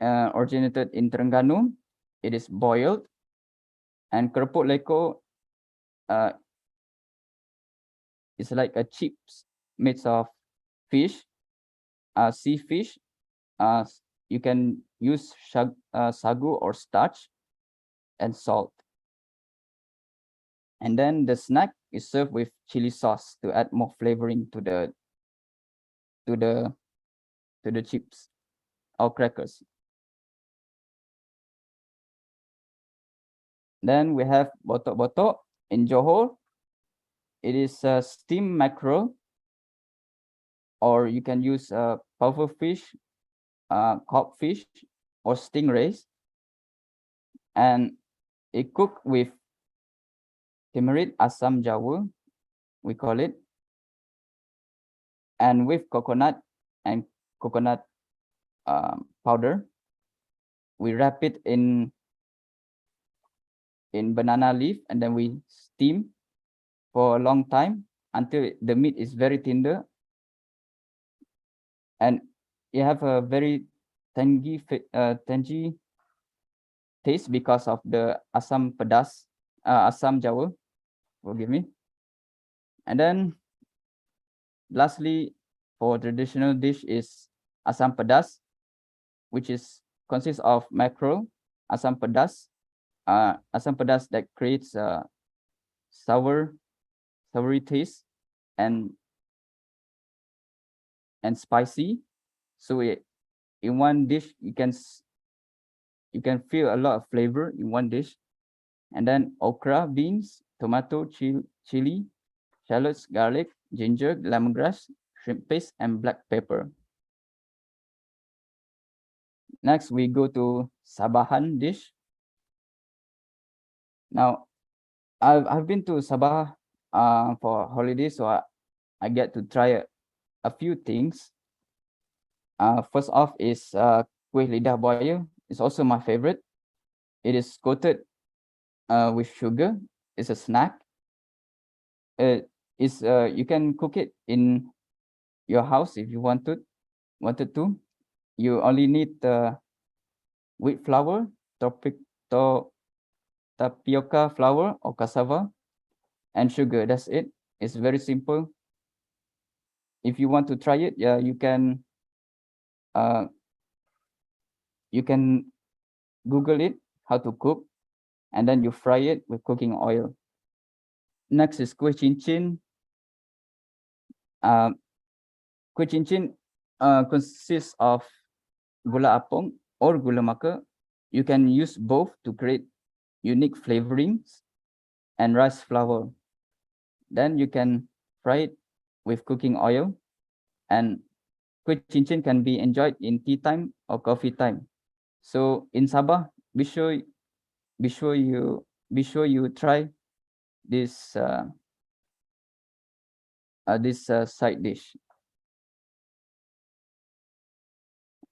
Originated in Terengganu. It is boiled, and keropok leko is like a chips made of fish, sea fish. You can use sagu or starch and salt. And then the snack is served with chili sauce to add more flavoring to the chips or crackers. Then we have botok-botok in Johor. It is a steamed mackerel, or you can use puffer fish, codfish, or stingrays, and it cooked with timeric asam jawa, we call it, and with coconut and coconut powder. We wrap it in banana leaf, and then we steam for a long time until the meat is very tender, and you have a very tangy taste because of the asam pedas, asam jawa, forgive me. And then lastly, for traditional dish is asam pedas, which consists of mackerel, asam pedas that creates a soury taste and spicy. So in one dish, you can feel a lot of flavor in one dish. And then okra, beans, tomato, chili, shallots, garlic, ginger, lemongrass, shrimp paste, and black pepper. Next, we go to Sabahan dish. Now, I've been to Sabah for holiday, so I get to try a few things. First off is kuih lidah buaya. It's also my favorite. It is coated with sugar. It's a snack. You can cook it in your house if you wanted to. You only need wheat flour, tapioca flour or cassava, and sugar. That's it. It's very simple. If you want to try it, yeah, you can Google it how to cook, and then you fry it with cooking oil. Next is kuih cincin. Kuih cincin consists of gula apung or gula melaka. You can use both to create unique flavorings and rice flour. Then you can fry it with cooking oil, and kuih cincin can be enjoyed in tea time or coffee time. So in Sabah, be sure you try this side dish.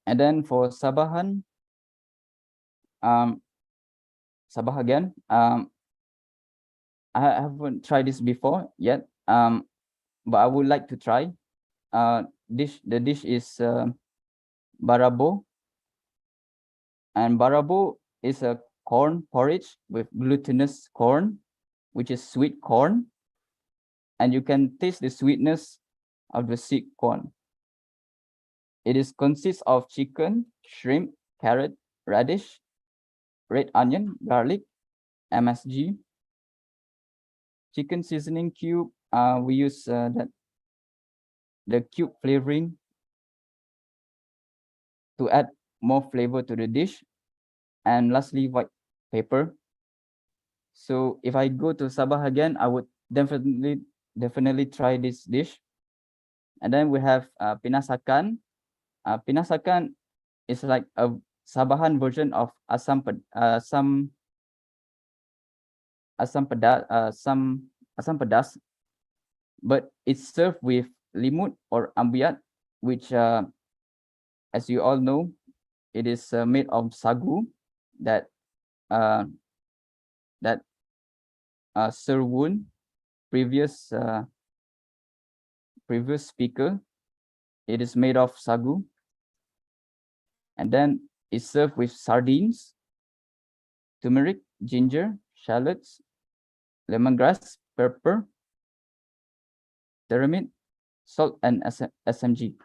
And then for Sabahan, Sabah again. I haven't tried this before yet, but I would like to try. The dish is barabo, and barabo is a corn porridge with glutinous corn, which is sweet corn, and you can taste the sweetness of the sweet corn. It consists of chicken, shrimp, carrot, radish, red onion, garlic, MSG, chicken seasoning cube. We use the cube flavoring to add more flavor to the dish, and lastly, white pepper. So if I go to Sabah again, I would definitely try this dish. And then we have pinasakan. Pinasakan is like a Sabahan version of asam pedas, but it's served with limut or ambiyat, which, as you all know, it is made of sagu that Sir Woon, previous speaker, it is made of sagu, and then it's served with sardines, turmeric, ginger, shallots, lemongrass, pepper, thyramid, salt, and MSG.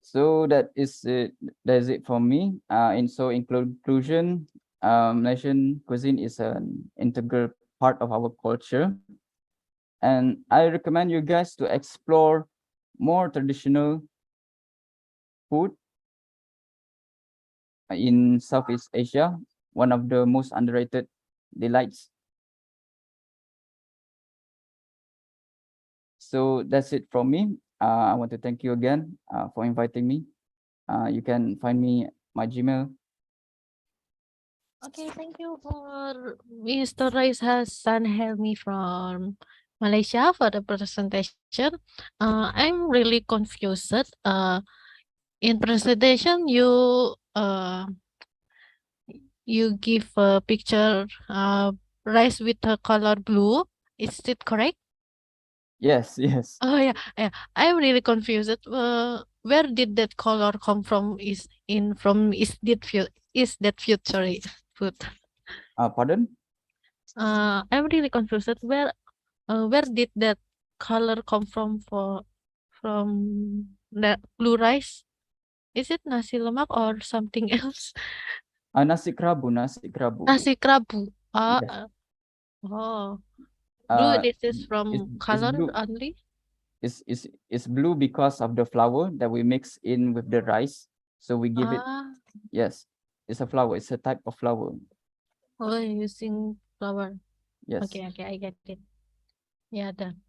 So that is it for me. In conclusion, Malaysian cuisine is an integral part of our culture, and I recommend you guys to explore more traditional food in Southeast Asia, one of the most underrated delights. So that's it from me. I want to thank you again for inviting me. You can find me my Gmail. Okay, thank you for Mr. Rais Hassan Helmi from Malaysia for the presentation. I'm really confused. In presentation, you give a picture rice with the color blue. Is it correct? Yes, yes. Oh yeah. I'm really confused. Where did that color come from? Is that future food? Pardon? I'm really confused. Where did that color come from the blue rice? Is it nasi lemak or something else? Nasik Rabu. Nasik Rabu. Yes. Oh. Blue, this is It's from color blue. only? It's blue because of the flour that we mix in with the rice. So we give it, yes, it's a flour. It's a type of flour. Oh, using flour. Yes. Okay, I get it. Yeah, done.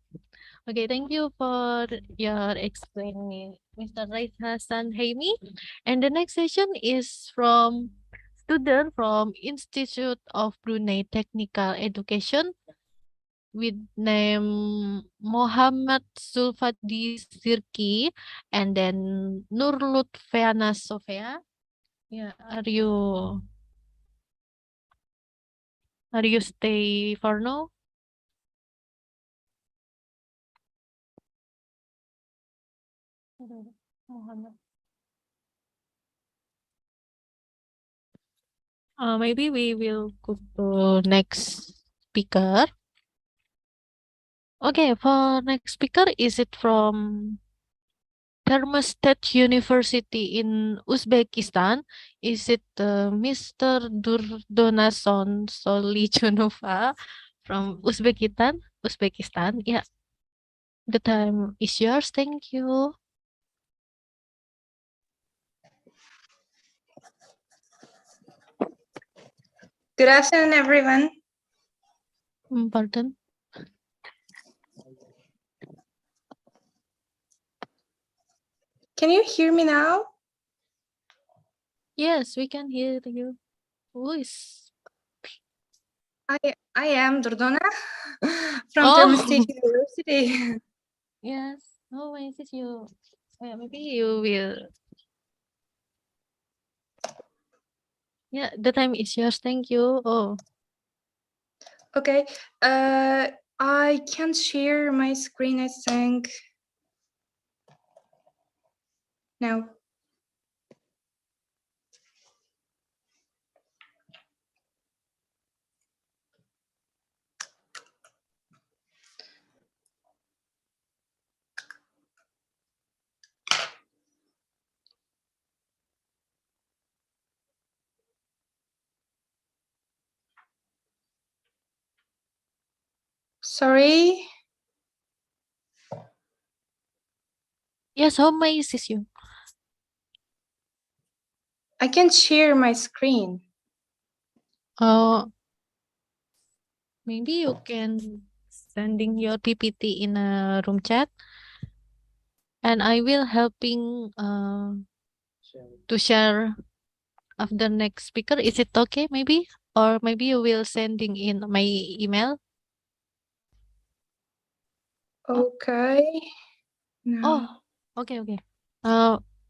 Okay, thank you for your explaining, Mr. Rais Hassan Haimi. And the next session is from student from Institute of Brunei Technical Education with name Muhammad Sulfadi Sirki and then Nur Lutfiana Sofia. Yeah, are you stay for now? Muhammad. Maybe we will go to next speaker. Okay, for next speaker, is it from State University in Uzbekistan? Is it Mr. Durdonason Solichunova from Uzbekistan? Uzbekistan, yeah. The time is yours. Thank you. Good afternoon, everyone. Pardon. Can you hear me now? Yes, we can hear you. Who is? I am Durdona from State University. Yes. Oh, why is it you? Yeah, maybe you will. Yeah, the time is yours. Thank you. Oh. Okay. I can share my screen, I think. Now. Sorry. Yes, how may I assist you? I can share my screen. Maybe you can sending your PPT in a room chat, and I will helping to share after next speaker. Is it okay? Maybe, or maybe you will sending in my email. Okay. Oh, okay.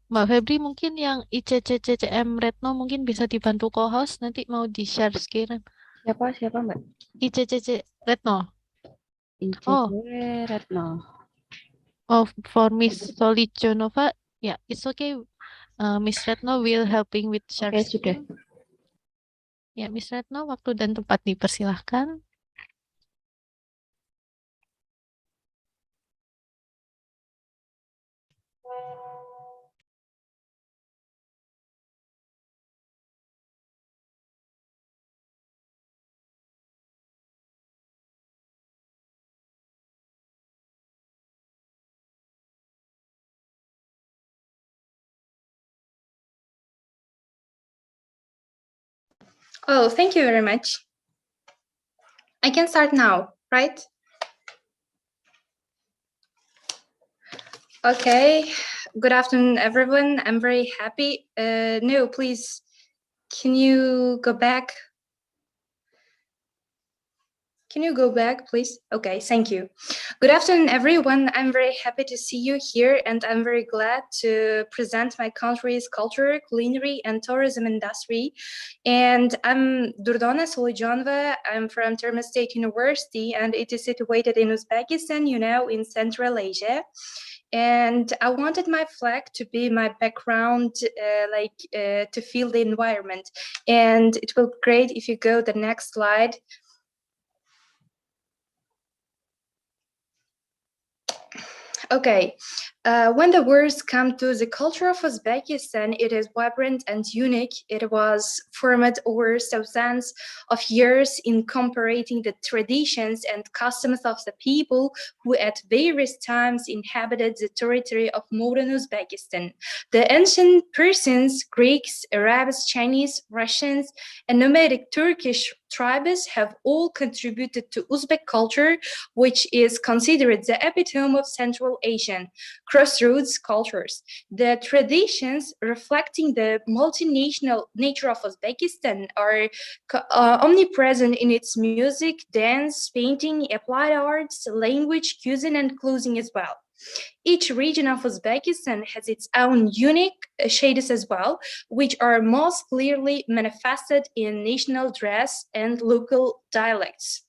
Mbak Febri mungkin yang ICCCCM Retno mungkin bisa dibantu co-host, nanti mau di-share screen. Siapa Mbak? ICCC Retno. ICC Retno. Oh, for Miss Solichonova, yeah, it's okay. Miss Retno will helping with share screen. Ya, Miss Retno, waktu dan tempat dipersilahkan. Oh, thank you very much. I can start now, right? Okay. Good afternoon, everyone. I'm very happy. No, please, can you go back? Can you go back, please? Okay, thank you. Good afternoon, everyone. I'm very happy to see you here, and I'm very glad to present my country's culture, culinary, and tourism industry. And I'm Durdona Solijanova. I'm from State University, and it is situated in Uzbekistan, in Central Asia. And I wanted my flag to be my background, to feel the environment. And it will be great if you go the next slide. Okay, when the words come to the culture of Uzbekistan, it is vibrant and unique. It was formed over thousands of years incorporating the traditions and customs of the people who at various times inhabited the territory of modern Uzbekistan. The ancient Persians, Greeks, Arabs, Chinese, Russians, and nomadic Turkish tribes have all contributed to Uzbek culture, which is considered the epitome of Central Asian crossroads cultures. The traditions reflecting the multinational nature of Uzbekistan are omnipresent in its music, dance, painting, applied arts, language, cuisine, and clothing as well. Each region of Uzbekistan has its own unique shades as well, which are most clearly manifested in national dress and local dialects.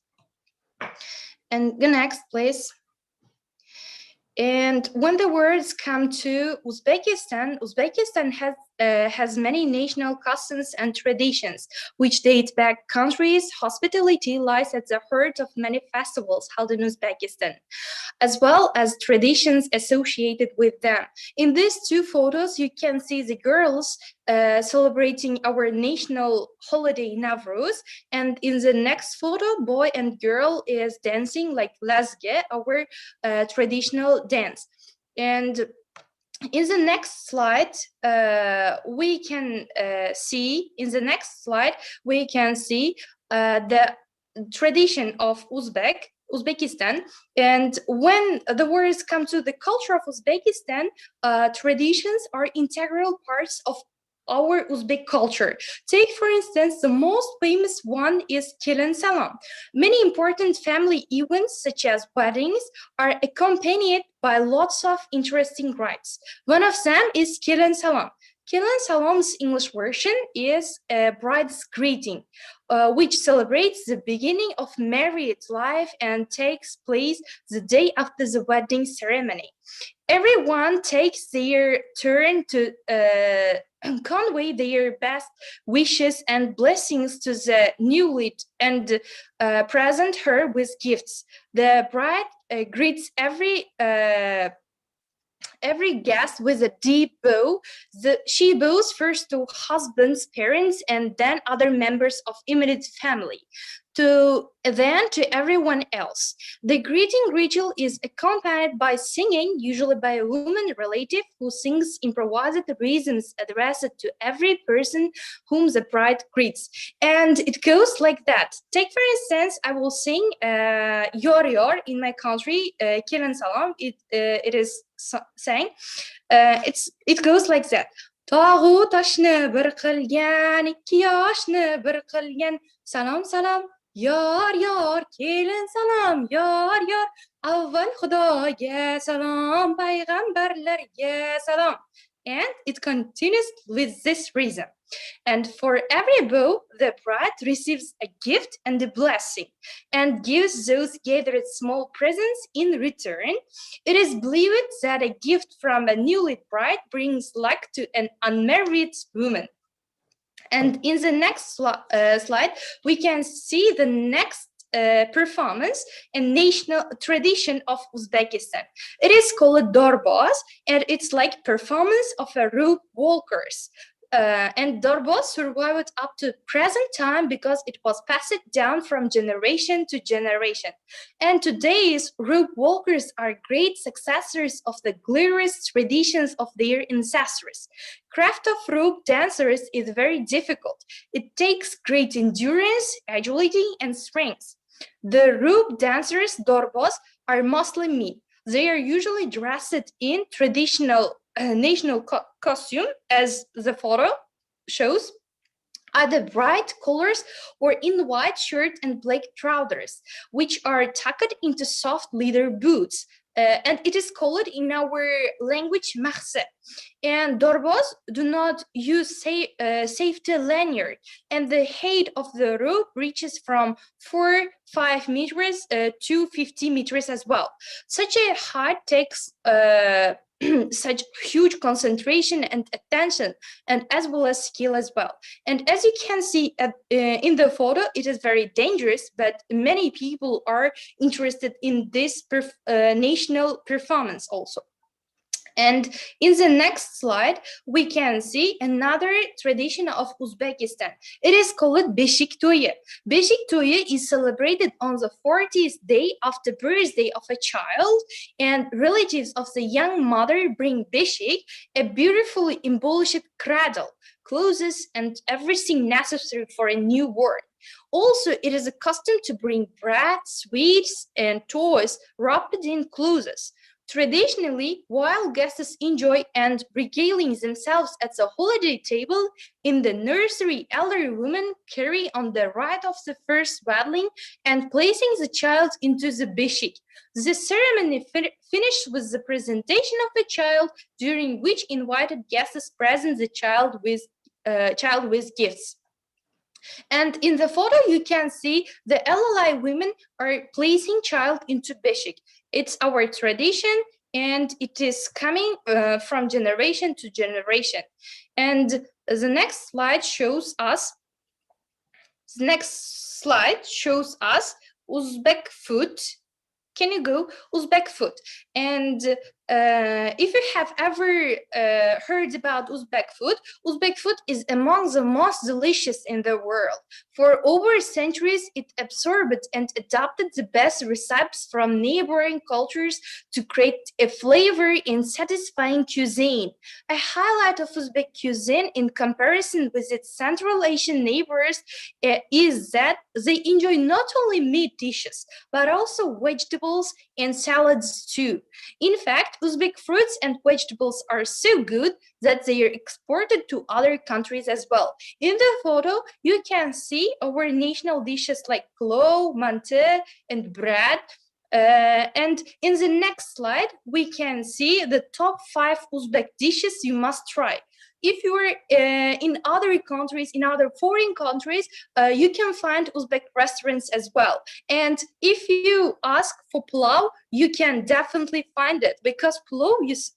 And the next, please. And when the words come to Uzbekistan, Uzbekistan has many national customs and traditions, which date back countries. Hospitality lies at the heart of many festivals held in Uzbekistan, as well as traditions associated with them. In these two photos, you can see the girls celebrating our national holiday Nowruz, and in the next photo, boy and girl is dancing like Lazge, our traditional dance. And in the next slide, we can see the tradition of Uzbekistan. And when the words come to the culture of Uzbekistan, traditions are integral parts of our Uzbek culture. Take, for instance, the most famous one is Kelen Salam. Many important family events, such as weddings, are accompanied by lots of interesting rites. One of them is Kelen Salam. Kelen Salam's English version is a bride's greeting, which celebrates the beginning of married life and takes place the day after the wedding ceremony. Everyone takes their turn to convey their best wishes and blessings to the newlywed and present her with gifts. The bride greets every guest with a deep bow. She bows first to husband's parents and then other members of immediate family, then to everyone else. The greeting ritual is accompanied by singing, usually by a woman relative who sings improvised rhythms addressed to every person whom the bride greets. And it goes like that. Take, for instance, I will sing Yor Yor in my country, Kelen Salam. It is saying, it goes like that. Tağu taşını bir qilgan, ikki yoshni bir qilgan, salam salam, yor yor, kelin salam, yor yor, avval Xudoga salam, payg'ambarlarga salam. And it continues with this rhythm. And for every bow, the bride receives a gift and a blessing and gives those gathered small presents in return. It is believed that a gift from a newly bride brings luck to an unmarried woman. And in the next slide, we can see the next performance and national tradition of Uzbekistan. It is called Dorbaz, and it's like performance of a rope walkers. And Dorbaz survived up to present time because it was passed down from generation to generation. And today's rope walkers are great successors of the glorious traditions of their ancestors. Craft of rope dancers is very difficult. It takes great endurance, agility, and strength. The rope dancers, Dorbaz, are mostly men. They are usually dressed in traditional national costume, as the photo shows, either bright colors or in white shirt and black trousers, which are tucked into soft leather boots. And it is called in our language mahse. And Dorbaz do not use safety lanyard, and the height of the rope reaches from 4-5 meters to 50 meters as well. Such a height takes such huge concentration and attention, and as well as skill as well. And as you can see in the photo, it is very dangerous, but many people are interested in this national performance also. And in the next slide, we can see another tradition of Uzbekistan. It is called Beshik Toyi. Beshik Toyi is celebrated on the 40th day of the birthday of a child, and relatives of the young mother bring Beshik, a beautifully embellished cradle, clothes, and everything necessary for a newborn. Also, it is a custom to bring bread, sweets, and toys wrapped in clothes. Traditionally, while guests enjoy and regaling themselves at the holiday table, in the nursery, elderly women carry on the rite of the first swaddling and placing the child into the beshik. The ceremony finished with the presentation of the child, during which invited guests present the child with gifts. And in the photo, you can see the LLI women are placing child into beshik. It's our tradition, and it is coming from generation to generation. And the next slide shows us. Uzbek food. Can you go? Uzbek food. And if you have ever heard about Uzbek food is among the most delicious in the world. For over centuries, it absorbed and adopted the best recipes from neighboring cultures to create a flavor in satisfying cuisine. A highlight of Uzbek cuisine in comparison with its Central Asian neighbors is that they enjoy not only meat dishes, but also vegetables and salads too. In fact, Uzbek fruits and vegetables are so good that they are exported to other countries as well. In the photo, you can see our national dishes like plov, mante, and bread. And in the next slide, we can see the top 5 Uzbek dishes you must try. If you are in other countries, in other foreign countries, you can find Uzbek restaurants as well. And if you ask for plov, you can definitely find it, because plov is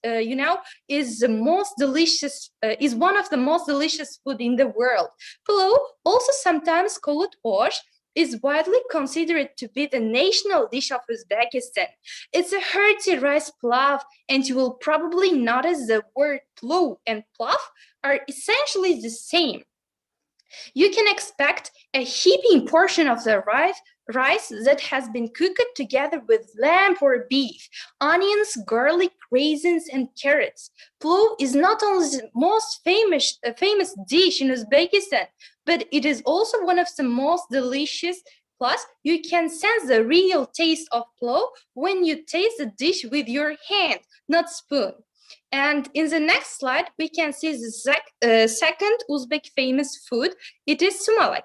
the most delicious, is one of the most delicious food in the world. Plov, also sometimes called osh, is widely considered to be the national dish of Uzbekistan. It's a hearty rice plov, and you will probably notice the word plov and plov are essentially the same. You can expect a heaping portion of the rice that has been cooked together with lamb or beef, onions, garlic, raisins, and carrots. Plov is not only the most famous dish in Uzbekistan, but it is also one of the most delicious. Plus, you can sense the real taste of plov when you taste the dish with your hand, not spoon. And in the next slide, we can see the second Uzbek famous food. It is sumalak.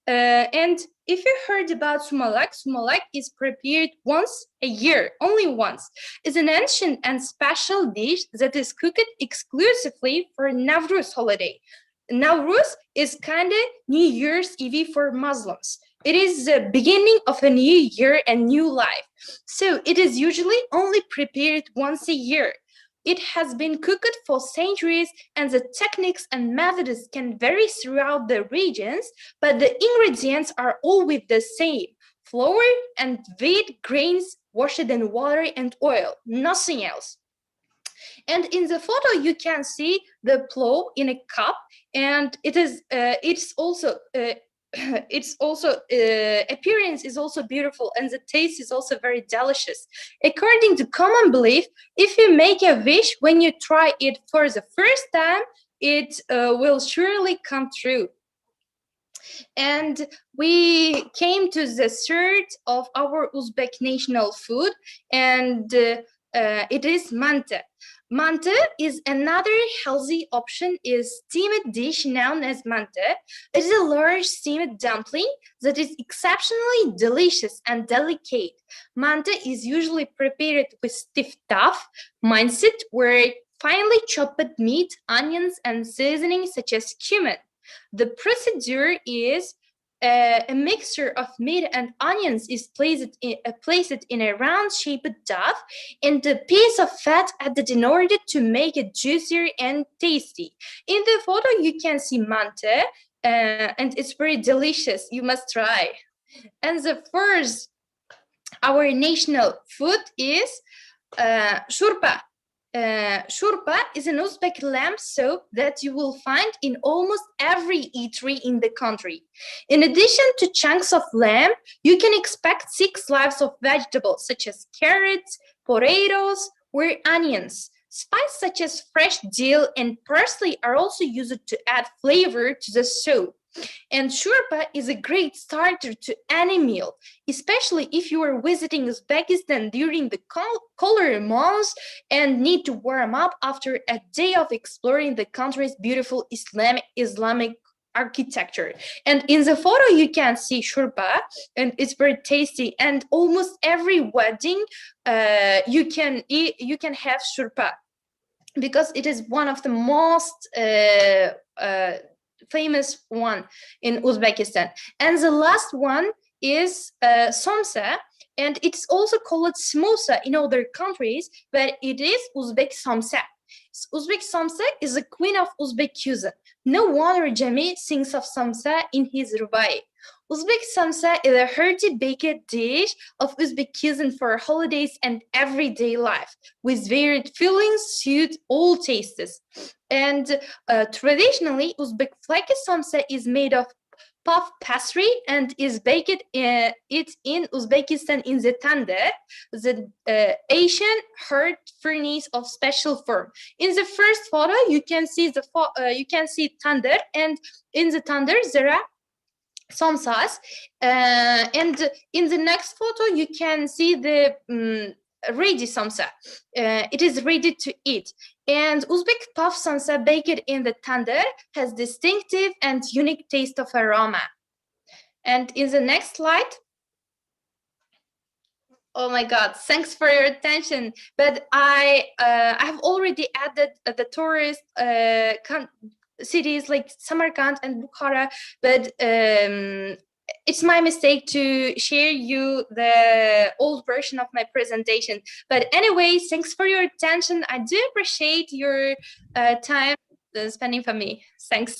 And if you heard about sumalak is prepared once a year, only once. It's an ancient and special dish that is cooked exclusively for Navruz holiday. Navruz is kind of New Year's Eve for Muslims. It is the beginning of a new year and new life. So it is usually only prepared once a year. It has been cooked for centuries, and the techniques and methods can vary throughout the regions, but the ingredients are always the same: flour and wheat grains washed in water and oil, nothing else. And in the photo, you can see the plov in a cup, and it's also appearance is also beautiful, and the taste is also very delicious. According to common belief, if you make a wish when you try it for the first time, it will surely come true. And we came to the third of our Uzbek national food, and it is mante. Mante is another healthy option, is steamed dish known as mante. It is a large steamed dumpling that is exceptionally delicious and delicate. Mante is usually prepared with stiff tough mindset, where finely chopped meat, onions, and seasonings such as cumin. The procedure is a mixture of meat and onions is placed in a round-shaped dough, and a piece of fat added in order to make it juicier and tasty. In the photo, you can see mante, and it's very delicious. You must try. And the first, our national food is shurba. Shurba is an Uzbek lamb soup that you will find in almost every eatery in the country. In addition to chunks of lamb, you can expect 6 slices of vegetables such as carrots, potatoes, or onions. Spices such as fresh dill and parsley are also used to add flavor to the soup. And shurba is a great starter to any meal, especially if you are visiting Uzbekistan during the colder months and need to warm up after a day of exploring the country's beautiful Islamic architecture. And in the photo, you can see shurba, and it's very tasty. And almost every wedding, you can have shurba, because it is one of the most famous one in Uzbekistan. And the last one is somsa, and it's also called samosa in other countries, but it is Uzbek samsa. Uzbek samsa is the queen of Uzbek cuisine. No wonder Jami sings of samsa in his rubai. Uzbek samsa is a hearty baked dish of Uzbek cuisine for holidays and everyday life, with varied fillings suit all tastes. And traditionally, Uzbek flaky samsa is made of puff pastry and is baked in Uzbekistan in the tandır, the Asian hot furnace of special form. In the first photo, you can see tandır, and in the tandır there are samsas, and in the next photo you can see the ready samsa. It is ready to eat. And Uzbek puff samsa baked in the tandır has distinctive and unique taste of aroma. And in the next slide, oh my God, thanks for your attention. But I have already added the tourist cities like Samarkand and Bukhara, but it's my mistake to share you the old version of my presentation. But anyway, thanks for your attention. I do appreciate your time spending for me. Thanks.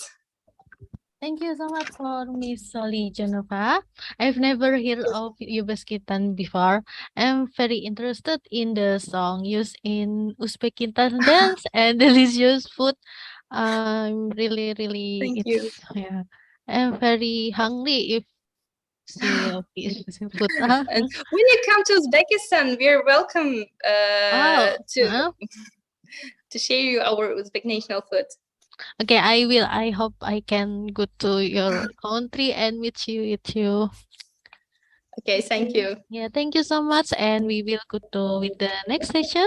Thank you so much for Miss Soli Genova. I've never heard of Uzbekistan before. I'm very interested in the song used in Uzbekistan dance and delicious food. I'm really Thank you. yeah. I'm very hungry if see food. And when you come to Uzbekistan, we're welcome to share you our Uzbek national food. Okay, I will. I hope I can go to your country and meet you. Okay, thank you. Yeah, thank you so much, and we will go to with the next session.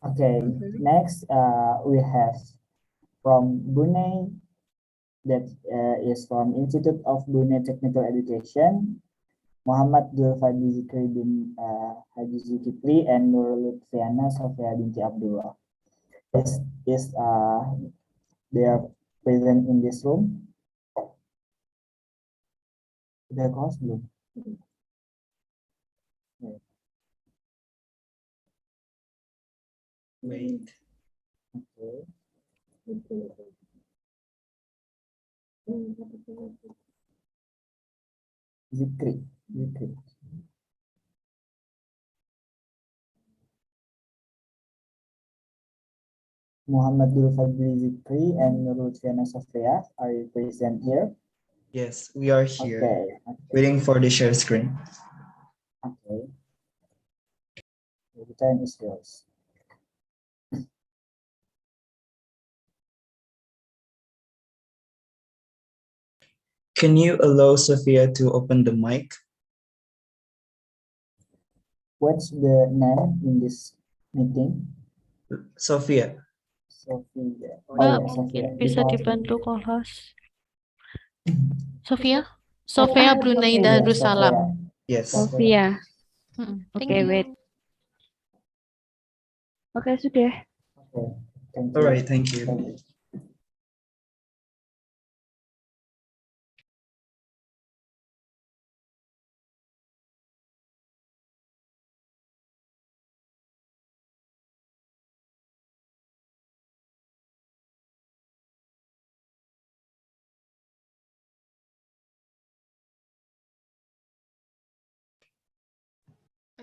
Okay, next we have from Brunei, that is from Institute of Brunei Technical Education, Muhammad Zulfadli Zikri bin Haji Zulkifli and Nur Lutfiana Sofia binti Abdullah. They are present in this room. Udah close belum? Wait. Okay. Zikri. Muhammadul Fadli Zikri and Nurul Fiana Sofia, are you present here? Yes, we are here. Okay. Waiting for the share screen. Okay. The time is yours. Can you allow Sophia to open the mic? What's the name in this meeting? Sophia. Sophia. Mbak, mungkin bisa dibantu co-host. Sophia Brunei Darussalam. Yes. Sophia. Thank Okay, you. wait. Oke, sudah. Okay. All right, thank you.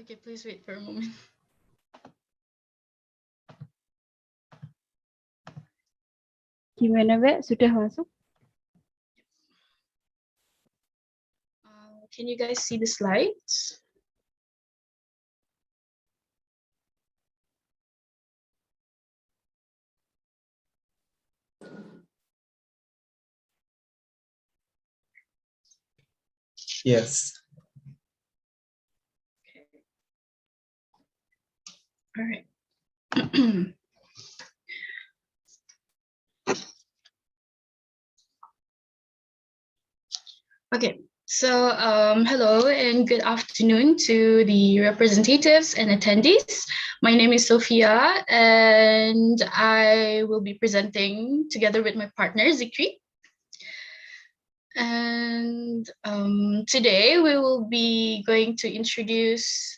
Okay, please wait for a moment. Gimana, Mbak? Sudah masuk? Can you guys see the slides? Yes. All right. Okay, so hello and good afternoon to the representatives and attendees. My name is Sophia and I will be presenting together with my partner Zikri. And today we will be going to introduce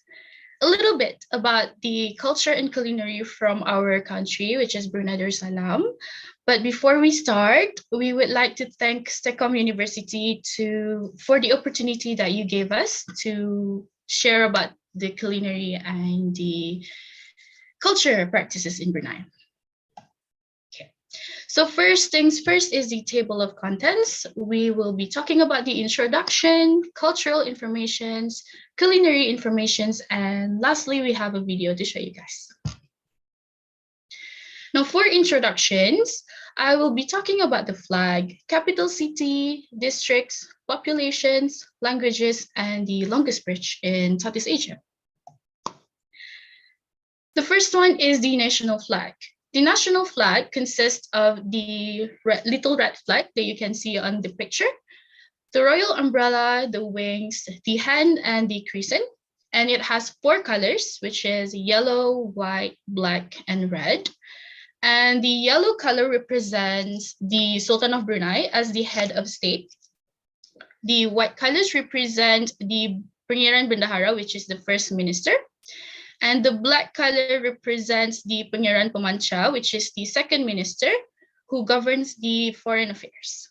a little bit about the culture and culinary from our country, which is Brunei Darussalam. But before we start, we would like to thank STEKOM University for the opportunity that you gave us to share about the culinary and the culture practices in Brunei. So first things first is the table of contents. We will be talking about the introduction, cultural informations, culinary informations, and lastly, we have a video to show you guys. Now for introductions, I will be talking about the flag, capital city, districts, populations, languages, and the longest bridge in Southeast Asia. The first one is the national flag. The national flag consists of the little red flag that you can see on the picture, the royal umbrella, the wings, the hand, and the crescent. And it has 4 colors, which is yellow, white, black, and red. And the yellow color represents the Sultan of Brunei as the head of state. The white colors represent the Pangeran Bendahara, which is the first minister. And the black color represents the Pangeran Pemanca, which is the second minister who governs the foreign affairs.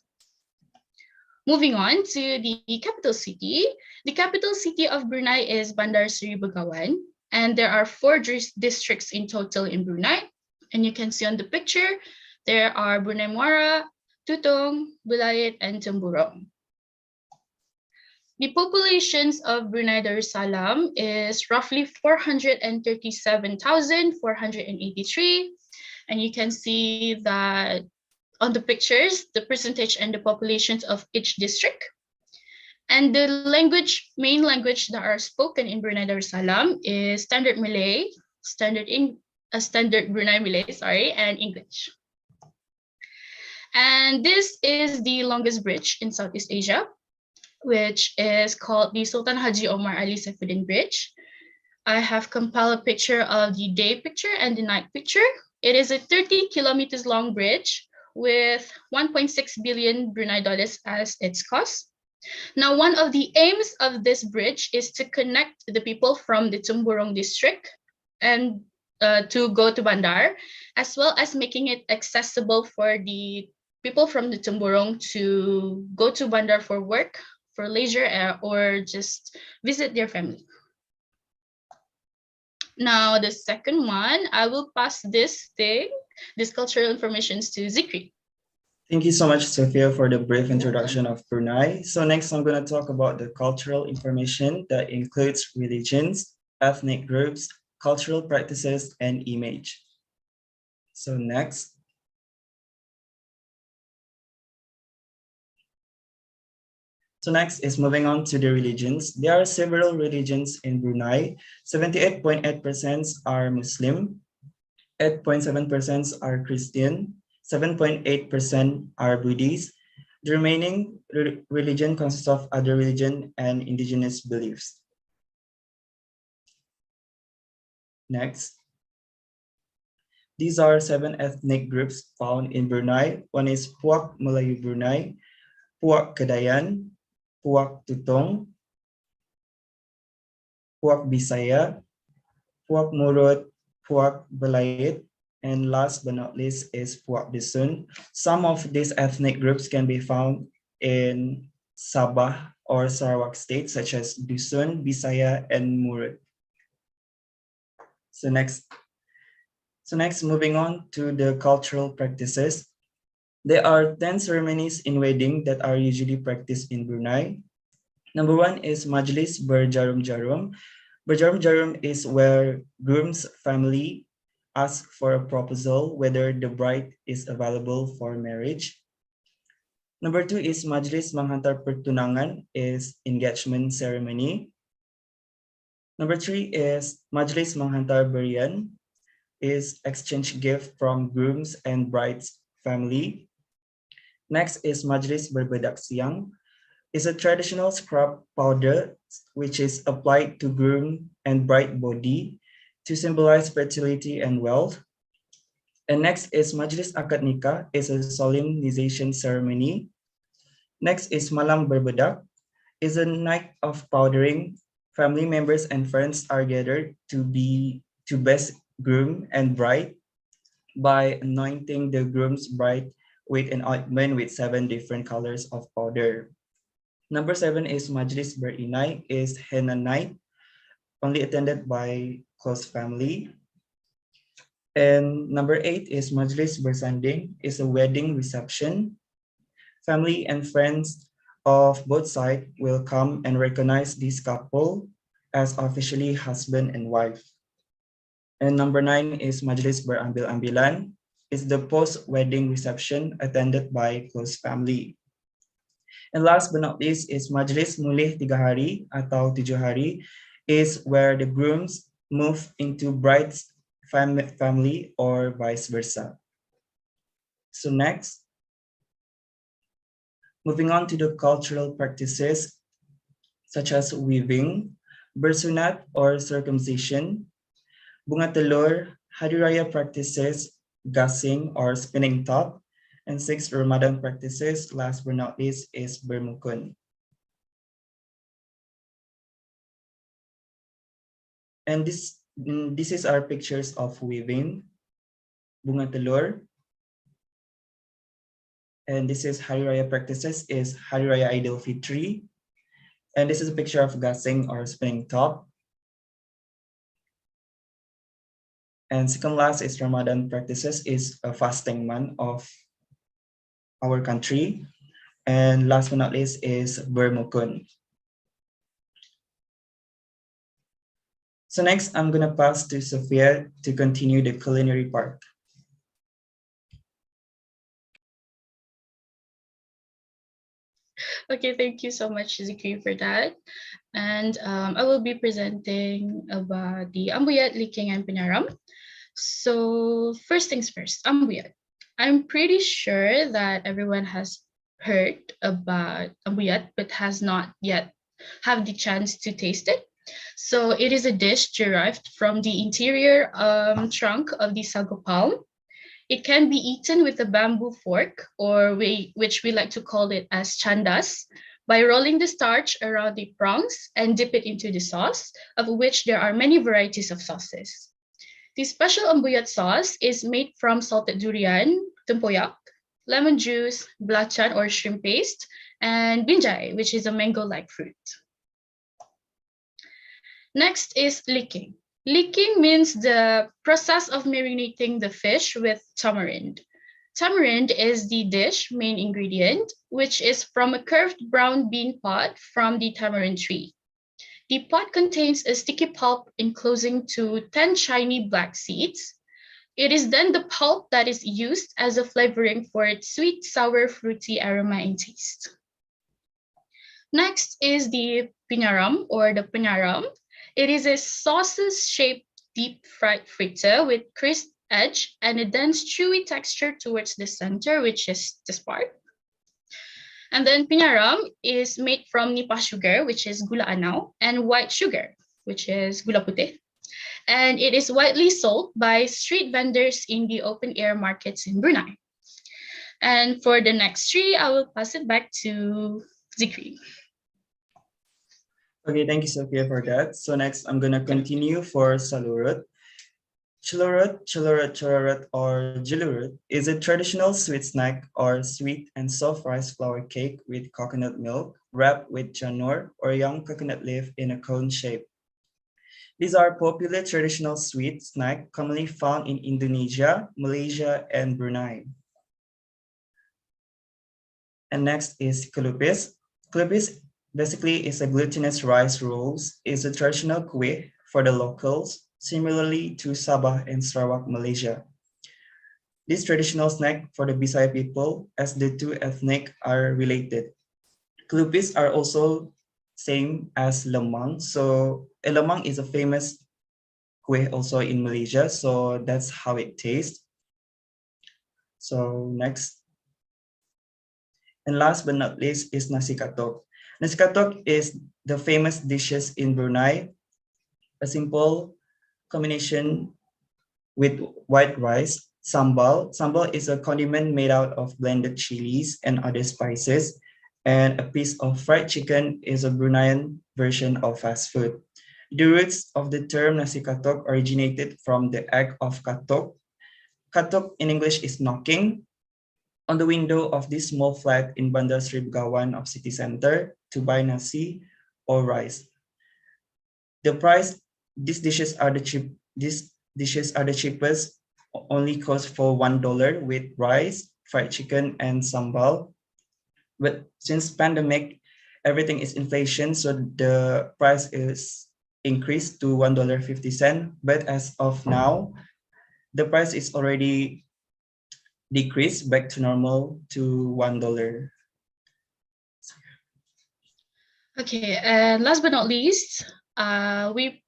Moving on to the capital city. The capital city of Brunei is Bandar Seri Begawan, and there are 4 districts in total in Brunei. And you can see on the picture, there are Brunei Muara, Tutong, Bulayit, and Temburong. The populations of Brunei Darussalam is roughly 437,483. And you can see that on the pictures, the percentage and the populations of each district. And the main language that are spoken in Brunei Darussalam is Standard Malay, Standard Brunei Malay, and English. And this is the longest bridge in Southeast Asia, which is called the Sultan Haji Omar Ali Saifuddin Bridge. I have compiled a picture of the day picture and the night picture. It is a 30 kilometers long bridge with 1.6 billion Brunei dollars as its cost. Now, one of the aims of this bridge is to connect the people from the Temburong district and to go to Bandar, as well as making it accessible for the people from the Temburong to go to Bandar for work, for leisure, or just visit their family. Now, the second one, I will pass this cultural information to Zikri. Thank you so much, Sophia, for the brief introduction of Brunei. So next, I'm going to talk about the cultural information that includes religions, ethnic groups, cultural practices, and image. So next. So next is moving on to the religions. There are several religions in Brunei. 78.8% are Muslim, 8.7% are Christian, 7.8% are Buddhist. The remaining religion consists of other religion and indigenous beliefs. Next. These are 7 ethnic groups found in Brunei. One is Puak Melayu Brunei, Puak Kedayan, Puak Tutong, Puak Bisaya, Puak Murut, Puak Belayit, and last but not least is Puak Dusun. Some of these ethnic groups can be found in Sabah or Sarawak states, such as Dusun, Bisaya, and Murut. So next, moving on to the cultural practices. There are 10 ceremonies in wedding that are usually practiced in Brunei. Number 1 is Majlis Berjarum Jarum. Berjarum Jarum is where groom's family asks for a proposal whether the bride is available for marriage. Number 2 is Majlis Menghantar Pertunangan, is engagement ceremony. Number 3 is Majlis Menghantar Berian, is exchange gift from groom's and bride's family. Next is Majlis Berbedak Siang, is a traditional scrub powder which is applied to groom and bride body to symbolize fertility and wealth. And next is Majlis Akad Nikah, is a solemnization ceremony. Next is Malam Berbedak, is a night of powdering. Family members and friends are gathered to bless groom and bride by anointing the groom's bride with an ointment with 7 different colors of powder. Number 7 is Majlis Berinai, is henna night, only attended by close family. And number 8 is Majlis Bersanding, is a wedding reception. Family and friends of both sides will come and recognize this couple as officially husband and wife. And number 9 is Majlis Berambil-ambilan, is the post-wedding reception attended by close family. And last but not least is Majlis Mulih 3 hari atau 7 hari, is where the grooms move into bride's family or vice versa. So next, moving on to the cultural practices such as weaving, bersunat or circumcision, bunga telur, hari raya practices, gasing or spinning top, and 6 Ramadan practices, last but not least, is bermukun. And this is our pictures of weaving, bunga telur, and this is hari raya practices, is hari raya Idul Fitri, and this is a picture of gasing or spinning top. And second last is Ramadan practices, is a fasting month of our country. And last but not least is bermukun. So next, I'm gonna pass to Sophia to continue the culinary part. Okay, thank you so much, Zikri, for that. And I will be presenting about the ambuyat, liking, and pinaram. So first things first, ambuyat. I'm pretty sure that everyone has heard about ambuyat, but has not yet have the chance to taste it. So it is a dish derived from the interior trunk of the sago palm. It can be eaten with a bamboo fork, or which we like to call it as chandas, by rolling the starch around the prongs and dip it into the sauce, of which there are many varieties of sauces. The special ambuyat sauce is made from salted durian, tempoyak, lemon juice, belacan or shrimp paste, and binjai, which is a mango-like fruit. Next is licking. Licking means the process of marinating the fish with tamarind. Tamarind is the dish main ingredient, which is from a curved brown bean pod from the tamarind tree. The pod contains a sticky pulp enclosing to 10 shiny black seeds. It is then the pulp that is used as a flavoring for its sweet, sour, fruity aroma and taste. Next is the pinaram or the pinaram. It is a sausage-shaped deep fried fritter with crisp edge and a dense chewy texture towards the center, which is this part. And then pinaram is made from nipah sugar, which is gula anau, and white sugar, which is gula putih. And it is widely sold by street vendors in the open-air markets in Brunei. And for the next 3, I will pass it back to Zikri. Okay, thank you, Sophia, for that. So next, I'm gonna continue for Chilorot. Chilorot, Chalorot, or Chilorot is a traditional sweet snack or sweet and soft rice flour cake with coconut milk wrapped with janur or young coconut leaf in a cone shape. These are popular traditional sweet snack commonly found in Indonesia, Malaysia, and Brunei. And next is kelupis. Kelupis basically is a glutinous rice rolls. It's a traditional kue for the locals, similarly to Sabah and Sarawak, Malaysia. This traditional snack for the Bisaya people, as the two ethnic are related. Kelupis are also same as lemang. So lemang is a famous kue also in Malaysia. So that's how it tastes. So next. And last but not least is nasi katok. Nasi katok is the famous dishes in Brunei, a simple combination with white rice, sambal. Sambal is a condiment made out of blended chilies and other spices, and a piece of fried chicken is a Bruneian version of fast food. The roots of the term nasi katok originated from the act of katok. Katok in English is knocking on the window of this small flat in Bandar Sri Begawan of city center to buy nasi or rice. The price, these dishes are the cheapest, only cost for $1 with rice, fried chicken, and sambal. But since pandemic, everything is inflation, so the price is increased to $1.50. But as of now, the price is already decreased back to normal to $1. Okay, and last but not least, we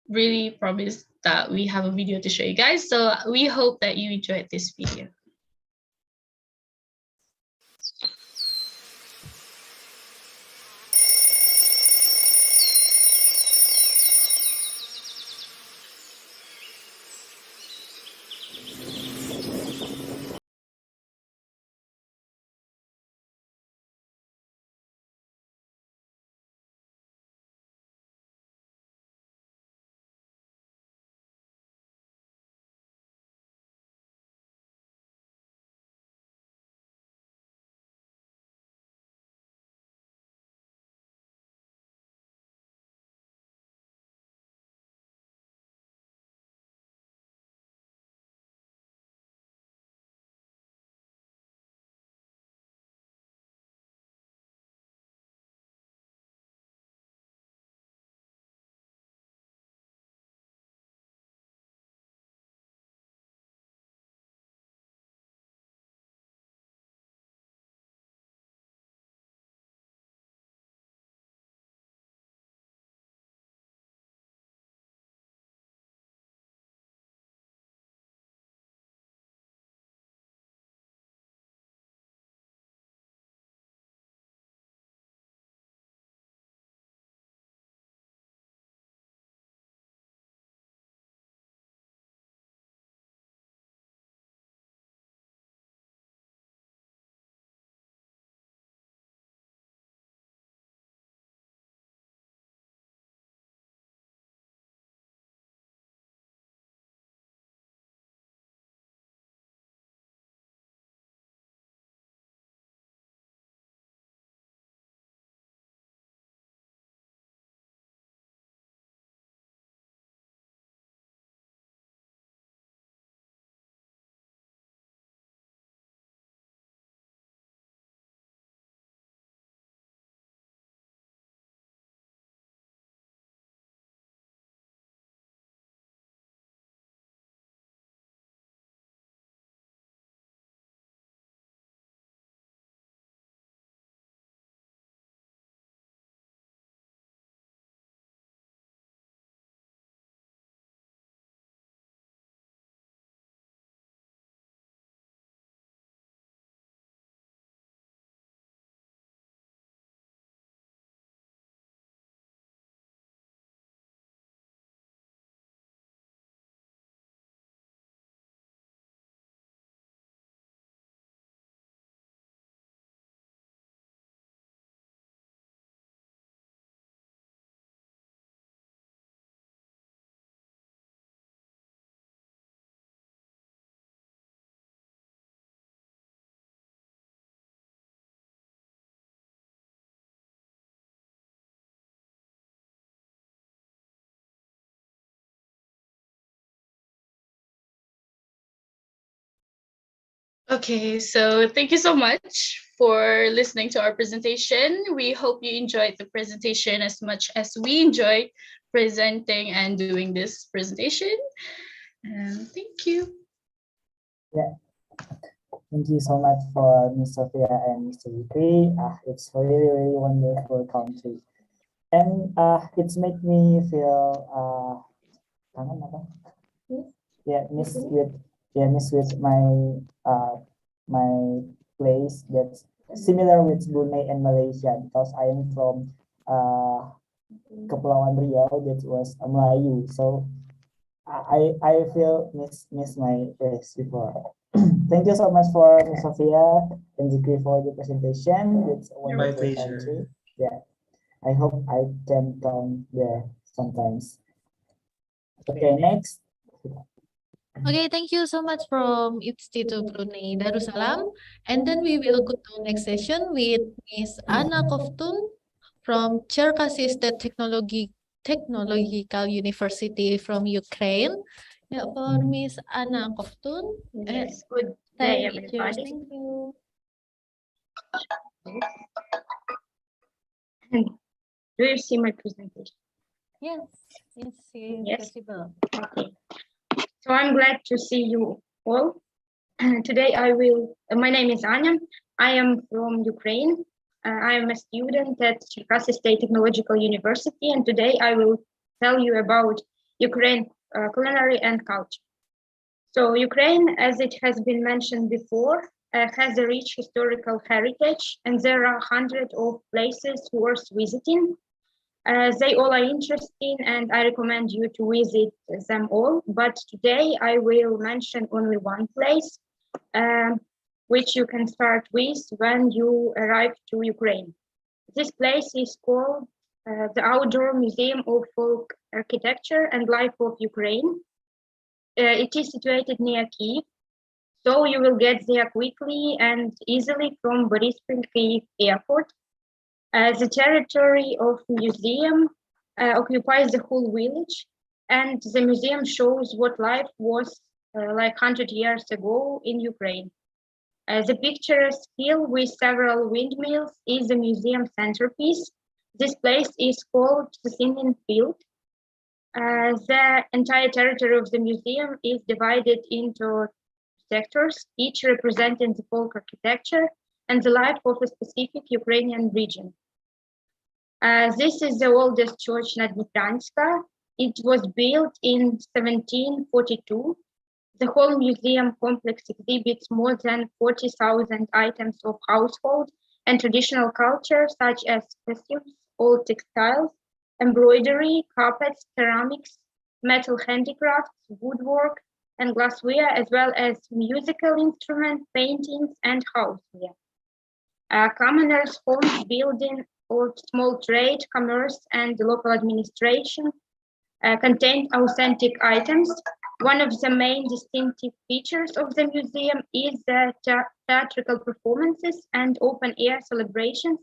really promised that we have a video to show you guys. So we hope that you enjoyed this video. Okay, so thank you so much for listening to our presentation. We hope you enjoyed the presentation as much as we enjoyed presenting and doing this presentation. Thank you. Yeah. Thank you so much for Ms. Sophia and Mr. Zikri. It's really, really wonderful country. And it's made me feel miss with my place that's similar with Brunei and Malaysia, because I am from Kepulauan Riau, that was Melayu. So I feel miss my place before. Thank you so much for Ms. Sophia and Zikri for the presentation. It's a My wonderful pleasure. country. Yeah, I hope I can come there sometimes. Okay, next. Okay, thank you so much from Institute Brunei Darussalam. And then we will go to next session with Ms. Anna Koftun from Cherkasy State Technological University from Ukraine. Yeah, for Ms. Anna Koftun. Yes, good day, everybody. Thank you. Do you see my presentation? Yes, it's visible. Okay. So I'm glad to see you all. Today my name is Anya. I am from Ukraine. I am a student at Cherkasy State Technological University, and today I will tell you about Ukraine culinary and culture. So Ukraine, as it has been mentioned before, has a rich historical heritage, and there are hundreds of places worth visiting. They all are interesting, and I recommend you to visit them all. But today I will mention only one place, which you can start with when you arrive to Ukraine. This place is called the Outdoor Museum of Folk Architecture and Life of Ukraine. It is situated near Kyiv, so you will get there quickly and easily from Boryspil Kyiv Airport. The territory of the museum occupies the whole village, and the museum shows what life was like 100 years ago in Ukraine. The picturesque hill with several windmills is the museum centerpiece. This place is called the Singing Field. The entire territory of the museum is divided into sectors, each representing the folk architecture and the life of a specific Ukrainian region. This is the oldest church in Dnipranska. It was built in 1742. The whole museum complex exhibits more than 40,000 items of household and traditional culture, such as costumes, old textiles, embroidery, carpets, ceramics, metal handicrafts, woodwork, and glassware, as well as musical instruments, paintings, and houseware. Commoners' homes, building, or small trade, commerce, and local administration contained authentic items. One of the main distinctive features of the museum is the theatrical performances and open-air celebrations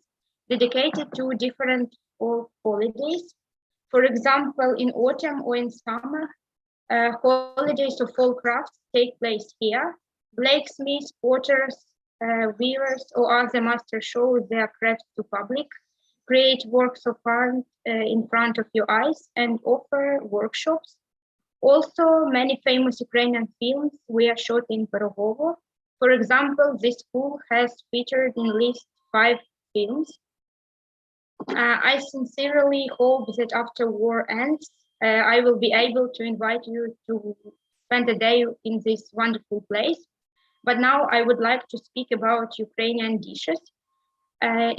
dedicated to different holidays. For example, in autumn or in summer, holidays of all crafts take place here. Blacksmiths, potters, weavers, or other masters show their crafts to public, create works of art in front of your eyes, and offer workshops. Also, many famous Ukrainian films were shot in Porogovo. For example, this school has featured in at least 5 films. I sincerely hope that after war ends, I will be able to invite you to spend a day in this wonderful place. But now I would like to speak about Ukrainian dishes.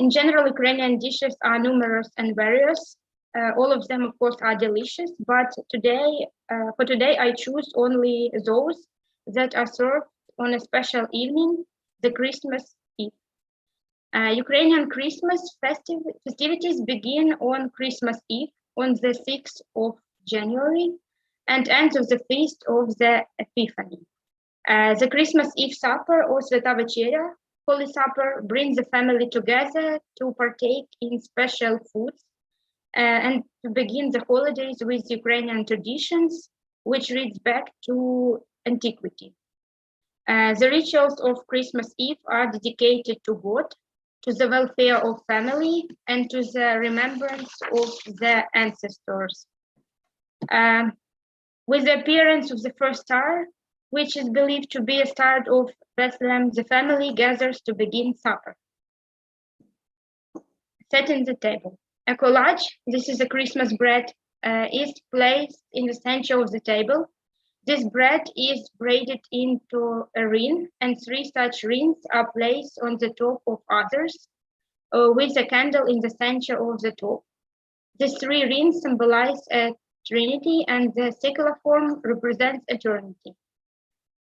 In general, Ukrainian dishes are numerous and various. All of them, of course, are delicious, but for today, I choose only those that are served on a special evening, the Christmas Eve. Ukrainian Christmas festivities begin on Christmas Eve, on the 6th of January, and end of the feast of the Epiphany. The Christmas Eve supper, or Sveta Večerya, Holy Supper, brings the family together to partake in special foods and to begin the holidays with Ukrainian traditions, which reads back to antiquity. The rituals of Christmas Eve are dedicated to God, to the welfare of family, and to the remembrance of the ancestors. With the appearance of the first star, which is believed to be a star of Bethlehem, the family gathers to begin supper. Setting the table. A collage, this is a Christmas bread, is placed in the center of the table. This bread is braided into a ring, and 3 such rings are placed on the top of others, with a candle in the center of the top. The 3 rings symbolize a trinity, and the secular form represents eternity.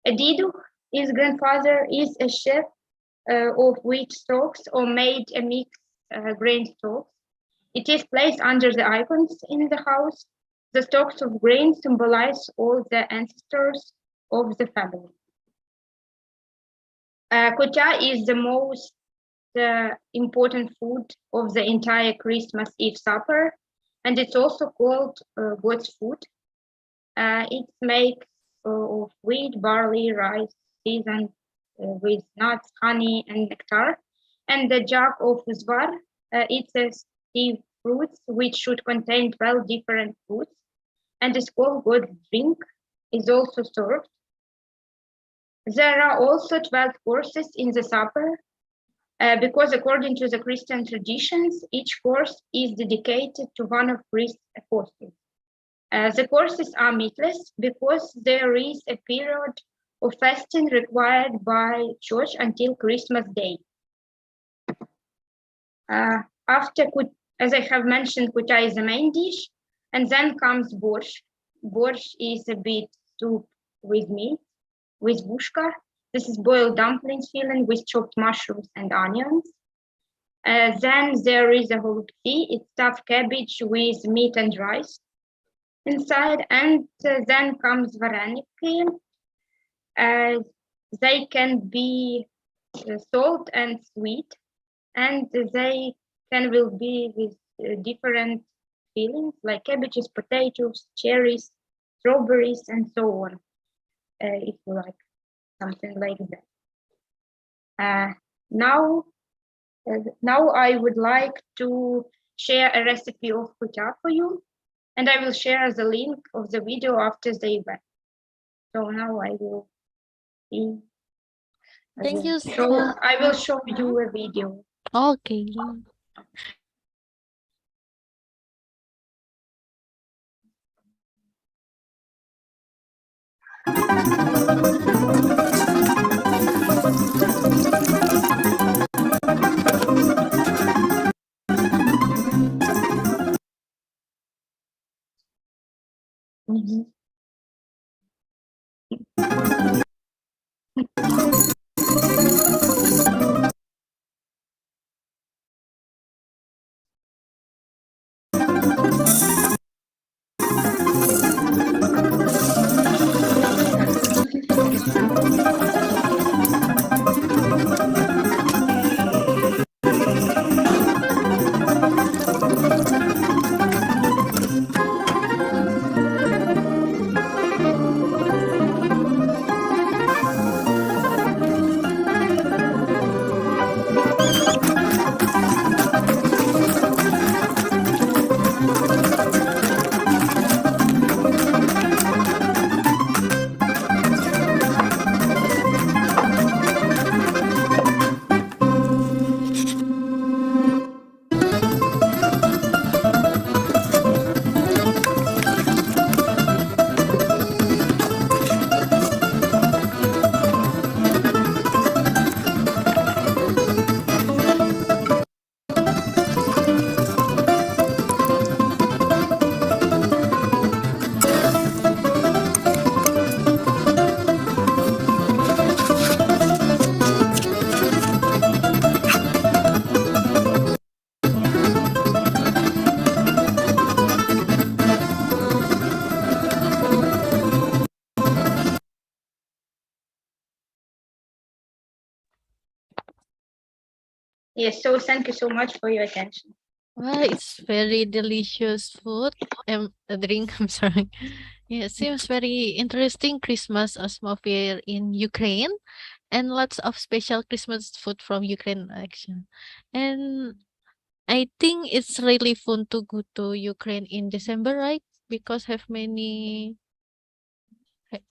A didu, his grandfather, is a chef of wheat stalks or made a mixed grain stalks. It is placed under the icons in the house. The stalks of grain symbolize all the ancestors of the family. Kutya is the most important food of the entire Christmas Eve supper, and it's also called God's food. It's made of wheat, barley, rice, seasoned with nuts, honey, and nectar. And the jug of uzvar, it's a stewed fruits which should contain 12 different fruits, and is called God's drink, is also served. There are also 12 courses in the supper, because according to the Christian traditions, each course is dedicated to one of Christ's apostles. The courses are meatless because there is a period of fasting required by church until Christmas Day. After, as I have mentioned, kutya is the main dish, and then comes borscht. Borscht is a bit soup with meat, with bushka. This is boiled dumplings filling with chopped mushrooms and onions. Then there is a holubtsi, it's stuffed cabbage with meat and rice inside, and then comes vareniki. They can be salt and sweet, and they will be with different fillings like cabbages, potatoes, cherries, strawberries, and so on, if you like something like that. Now I would like to share a recipe of kutya for you, and I will share the link of the video after the event. So now I will see. Thank you I will show you a video. Okay. Yes, so thank you so much for your attention. Well, it's very delicious food. A drink, I'm sorry. Yeah, seems very interesting Christmas atmosphere in Ukraine and lots of special Christmas food from Ukraine action. And I think it's really fun to go to Ukraine in December, right? Because have many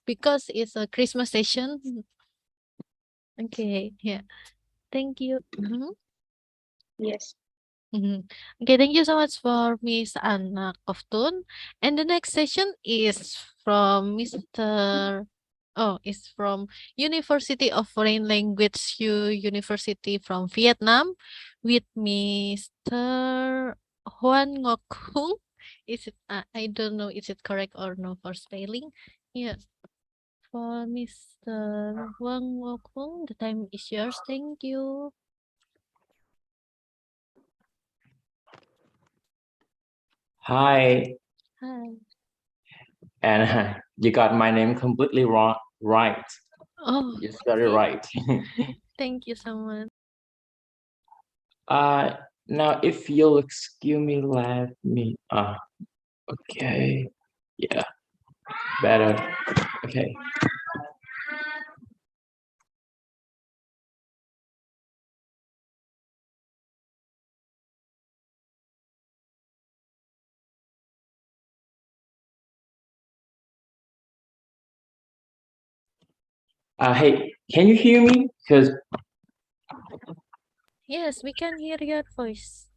because it's a Christmas session. Okay, yeah. Thank you. Yes. Okay, thank you so much for Miss Anna Koftun. And the next session is from Mr. Oh, it's from University of Foreign Language University from Vietnam with Mr. Huan Ngoc Hung. Is it I don't know is it correct or no for spelling. Yeah. For Mr. Huang Ngoc Hung, the time is yours. Thank you. Hi, Hi. and you got my name completely wrong, right? Oh, You spelled it okay. right. Thank you so much. Now if you'll excuse me, let me, okay, yeah, better, okay. Hey, can you hear me? Because, Yes, we can hear your voice.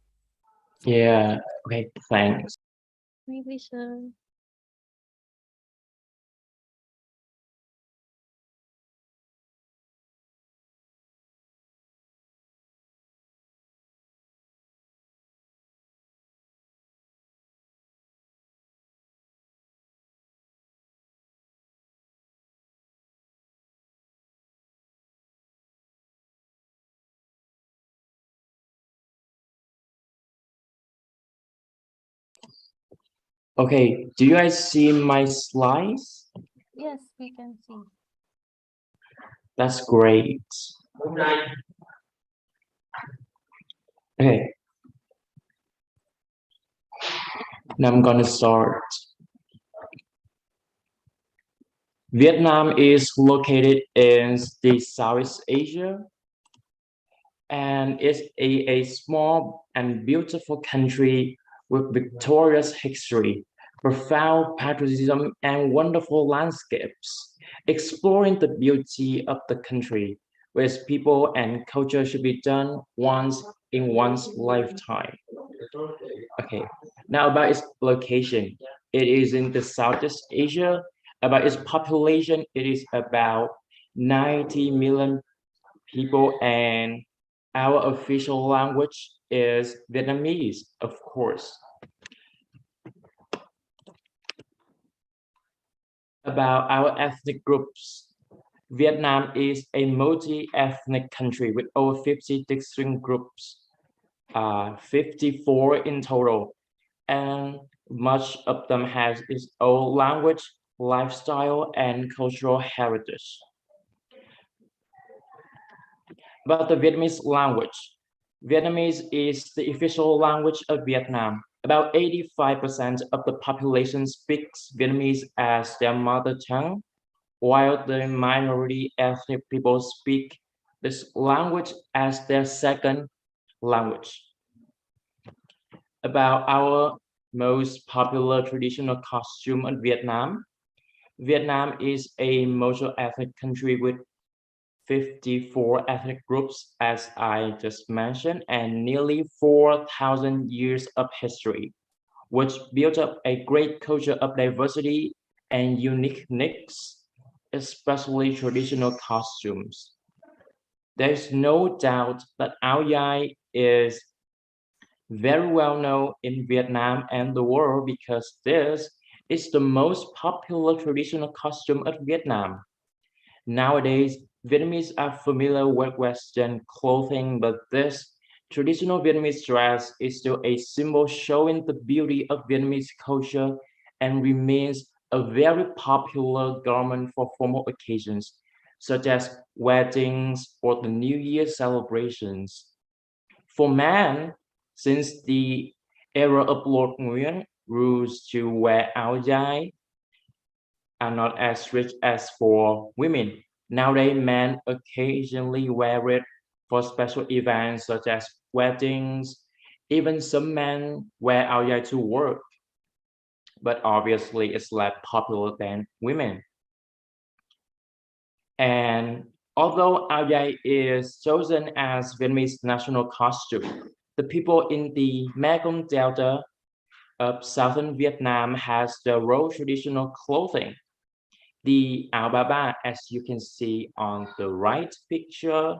yeah, okay, thanks. Maybe so. Okay, do you guys see my slides? Yes, we can see. That's great. Okay, now I'm gonna start. Vietnam is located in the Southeast Asia and is a small and beautiful country with victorious history, profound patriotism, and wonderful landscapes. Exploring the beauty of the country, where its people and culture should be done once in one's lifetime. Okay, now about its location. It is in the Southeast Asia. About its population, it is about 90 million people, and our official language is Vietnamese, of course. About our ethnic groups, Vietnam is a multi-ethnic country with over 50 distinct groups, 54 in total, and much of them has its own language, lifestyle, and cultural heritage. About the Vietnamese language, Vietnamese is the official language of Vietnam. About 85% of the population speaks Vietnamese as their mother tongue, while the minority ethnic people speak this language as their second language. About our most popular traditional costume in Vietnam, Vietnam is a multi-ethnic country with 54 ethnic groups, as I just mentioned, and nearly 4,000 years of history, which built up a great culture of diversity and uniqueness, especially traditional costumes. There's no doubt that Áo Dài is very well known in Vietnam and the world because this is the most popular traditional costume of Vietnam. Nowadays, Vietnamese are familiar with Western clothing, but this traditional Vietnamese dress is still a symbol showing the beauty of Vietnamese culture and remains a very popular garment for formal occasions, such as weddings or the New Year celebrations. For men, since the era of Lord Nguyen rules to wear áo dài, are not as rich as for women. Nowadays, men occasionally wear it for special events such as weddings. Even some men wear ao dai to work, but obviously it's less popular than women. And although ao dai is chosen as Vietnamese national costume, the people in the Mekong Delta of southern Vietnam has their own traditional clothing. The áo ba ba, as you can see on the right picture.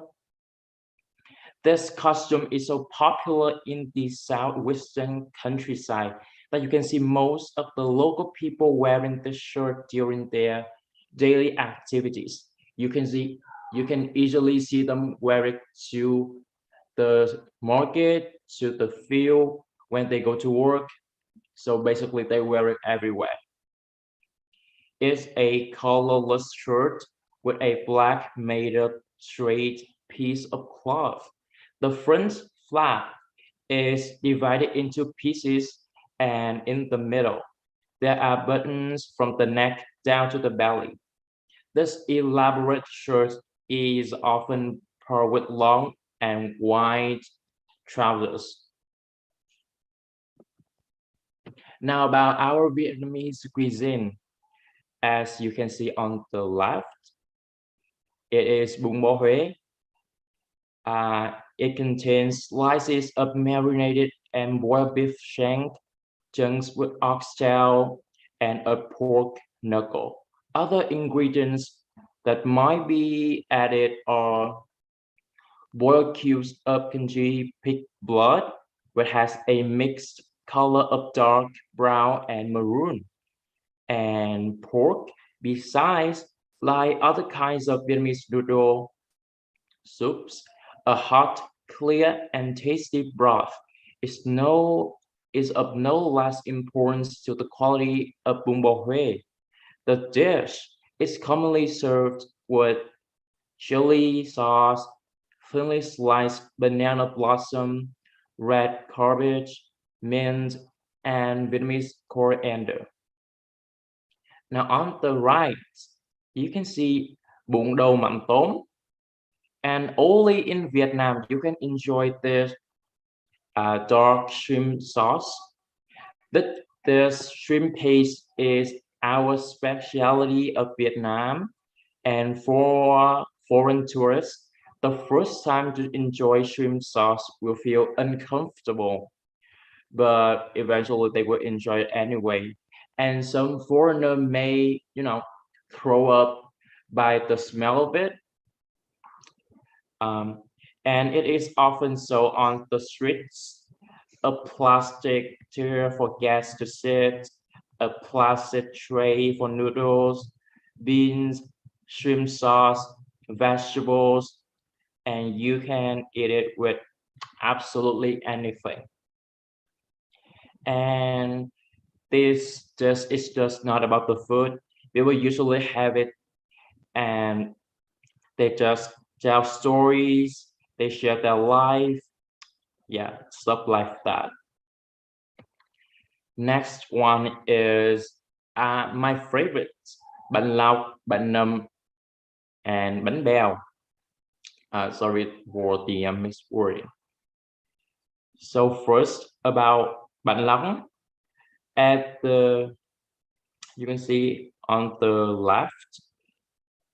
This costume is so popular in the southwestern countryside that you can see most of the local people wearing this shirt during their daily activities. You can easily see them wear it to the market, to the field when they go to work. So basically they wear it everywhere. It's a colorless shirt with a black made up straight piece of cloth. The front flap is divided into pieces, and in the middle, there are buttons from the neck down to the belly. This elaborate shirt is often paired with long and wide trousers. Now about our Vietnamese cuisine. As you can see on the left, it is bún bò Huế. It contains slices of marinated and boiled beef shank, chunks with oxtail, and a pork knuckle. Other ingredients that might be added are boiled cubes of congee pig blood, which has a mixed color of dark brown and maroon, and pork. Besides, like other kinds of Vietnamese noodle soups, a hot, clear, and tasty broth is of no less importance to the quality of bún bò Huế. The dish is commonly served with chili sauce, thinly sliced banana blossom, red cabbage, mint, and Vietnamese coriander. Now on the right, you can see bún đậu mắm tôm, and only in Vietnam you can enjoy this dark shrimp sauce. This shrimp paste is our specialty of Vietnam, and for foreign tourists, the first time to enjoy shrimp sauce will feel uncomfortable, but eventually they will enjoy it anyway. And some foreigner may, throw up by the smell of it. And it is often sold on the streets, a plastic chair for guests to sit, a plastic tray for noodles, beans, shrimp sauce, vegetables, and you can eat it with absolutely anything. And this is just not about the food. People usually have it and they just tell stories, they share their life, yeah, stuff like that. Next one is my favorite, bánh lau, bánh nậm, and bánh bèo. Sorry for the miswording. So first about bánh lau. You can see on the left,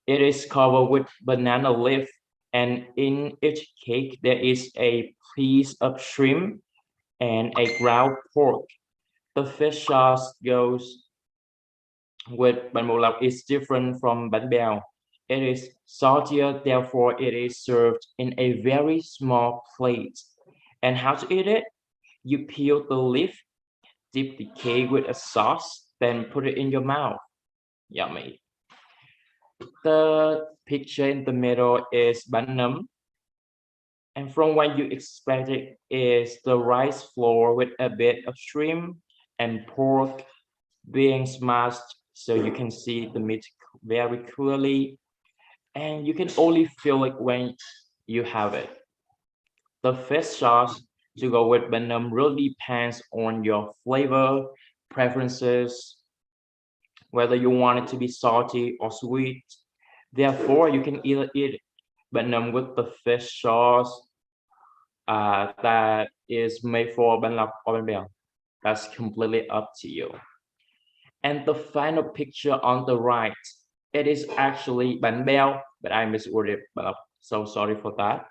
it is covered with banana leaf, and in each cake there is a piece of shrimp and a ground pork. The fish sauce goes with bánh bò Lọc is different from bánh bèo. It is saltier, therefore it is served in a very small plate. And how to eat it? You peel the leaf, dip the cake with a sauce, then put it in your mouth. Yummy. The picture in the middle is bánh nậm. And from what you expect it is the rice flour with a bit of shrimp and pork being smashed so you can see the meat very clearly. And you can only feel it when you have it. The fish sauce to go with bánh nậm really depends on your flavor preferences. whether you want it to be salty or sweet. Therefore, you can either eat ban nam with the fish sauce that is made for ban lọc or ban bèo. That's completely up to you. And the final picture on the right, it is actually ban bèo, but I misworded, but so sorry for that.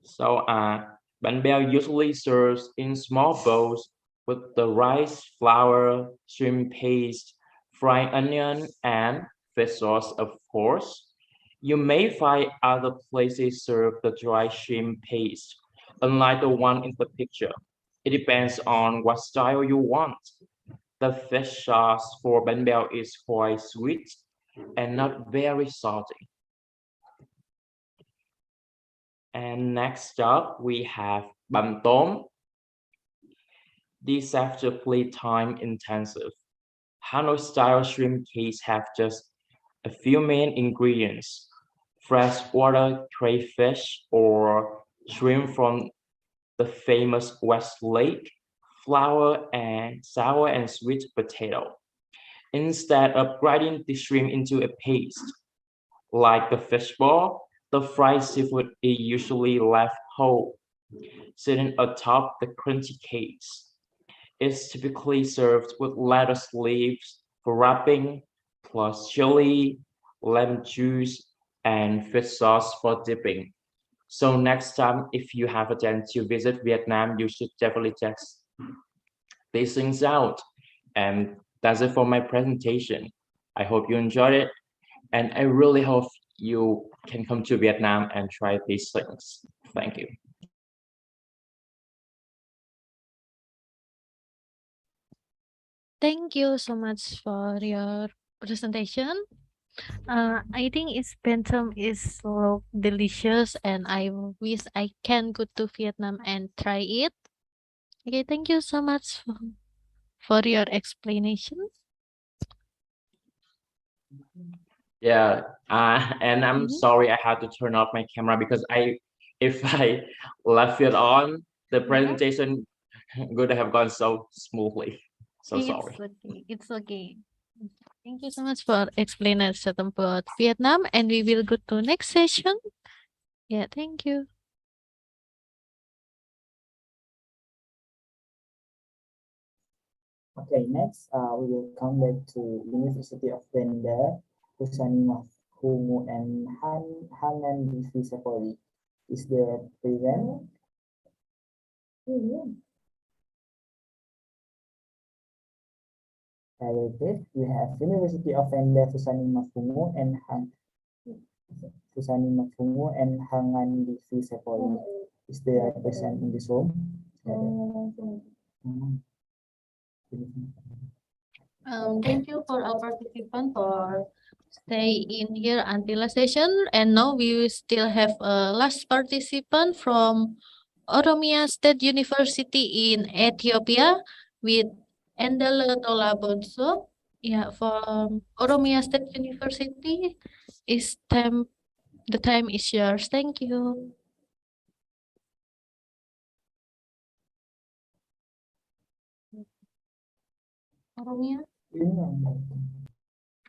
So ban bèo usually serves in small bowls with the rice, flour, shrimp paste, fried onion, and fish sauce, of course. You may find other places serve the dry shrimp paste, unlike the one in the picture. It depends on what style you want. The fish sauce for ban bèo is quite sweet and not very salty. And next up, we have băm tôm. These have to play time intensive. Hanoi style shrimp cakes have just a few main ingredients: freshwater crayfish or shrimp from the famous West Lake, flour, and sour and sweet potato. Instead of grinding the shrimp into a paste, like the fishball, the fried seafood is usually left whole, sitting atop the crunchy cakes. It's typically served with lettuce leaves for wrapping, plus chili, lemon juice, and fish sauce for dipping. So next time, if you have a chance to visit Vietnam, you should definitely check these things out. And that's it for my presentation. I hope you enjoyed it. And I really hope you can come to Vietnam and try these things. Thank you. Thank you so much for your presentation. I think its bentong is look delicious, and I wish I can go to Vietnam and try it. Okay, thank you so much for your explanation. Yeah, and I'm sorry I had to turn off my camera because if I left it on, the presentation would have gone so smoothly. So sorry. It's okay. It's okay. Thank you so much for explanation about Vietnam, and we will go to next session. Yeah, thank you. Okay, next, we will come back to University of Bender, Husanimah Humu, and Hangan Divi Sepoli. Is there present? I repeat, we have University of Bender, Husanimah Humu, and Hangan Divi Sepoli. Is there present in this room? Thank you for our participant for stay in here until last session. And now we will still have a last participant from Oromia State University in Ethiopia with Endel Tolabonso. Yeah, from Oromia State University. The time is yours. Thank you. Oromia?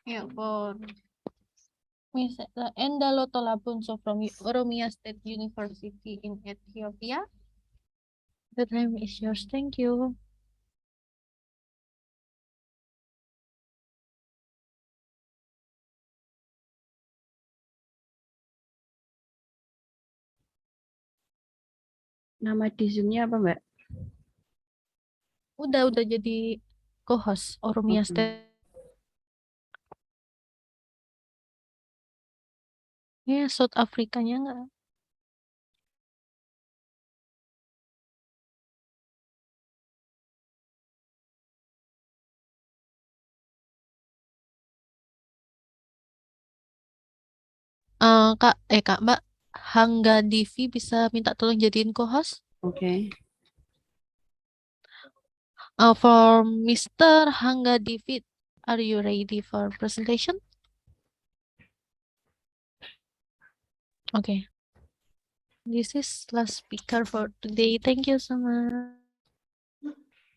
Yeah, for Miss Endalo Tolabunso from Oromia State University in Ethiopia. The time is yours. Thank you. Nama di Zoom-nya apa, Mbak? Udah jadi co-host Oromia State. Ya, South Afrikanya enggak. Kak, Mbak Hangga Divi bisa minta tolong jadiin co-host? Oke. For Mr. Hangga Divi, are you ready for presentation? Okay. This is last speaker for today. Thank you so much.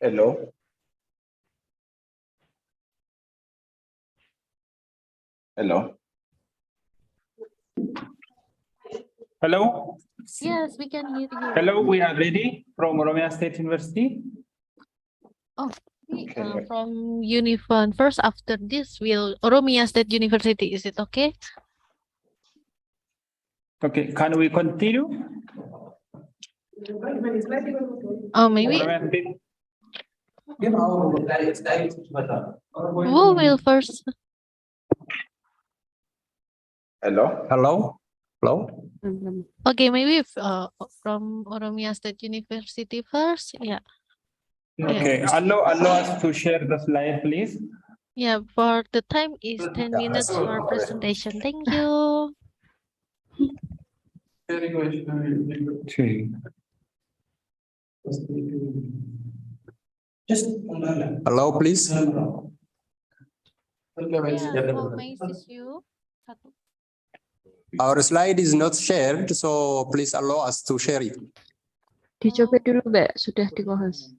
Hello. Hello. Hello. Yes, we can hear you. Hello, we are ready from Oromia State University. Oh, from Unifun. First, after this, will Oromia State University. Is it okay? Okay, can we continue? Oh, maybe. Who will first? Hello. Hello. Okay, maybe if, from Oromia State University first. Yeah. Okay, allow us to share the slide, please. Yeah, for the time is 10 minutes for presentation. Thank you. Hello, please. Yeah, how may I assist you? Our slide is not shared, so please allow us to share it. Dicoba dulu, Mbak. Sudah di-host.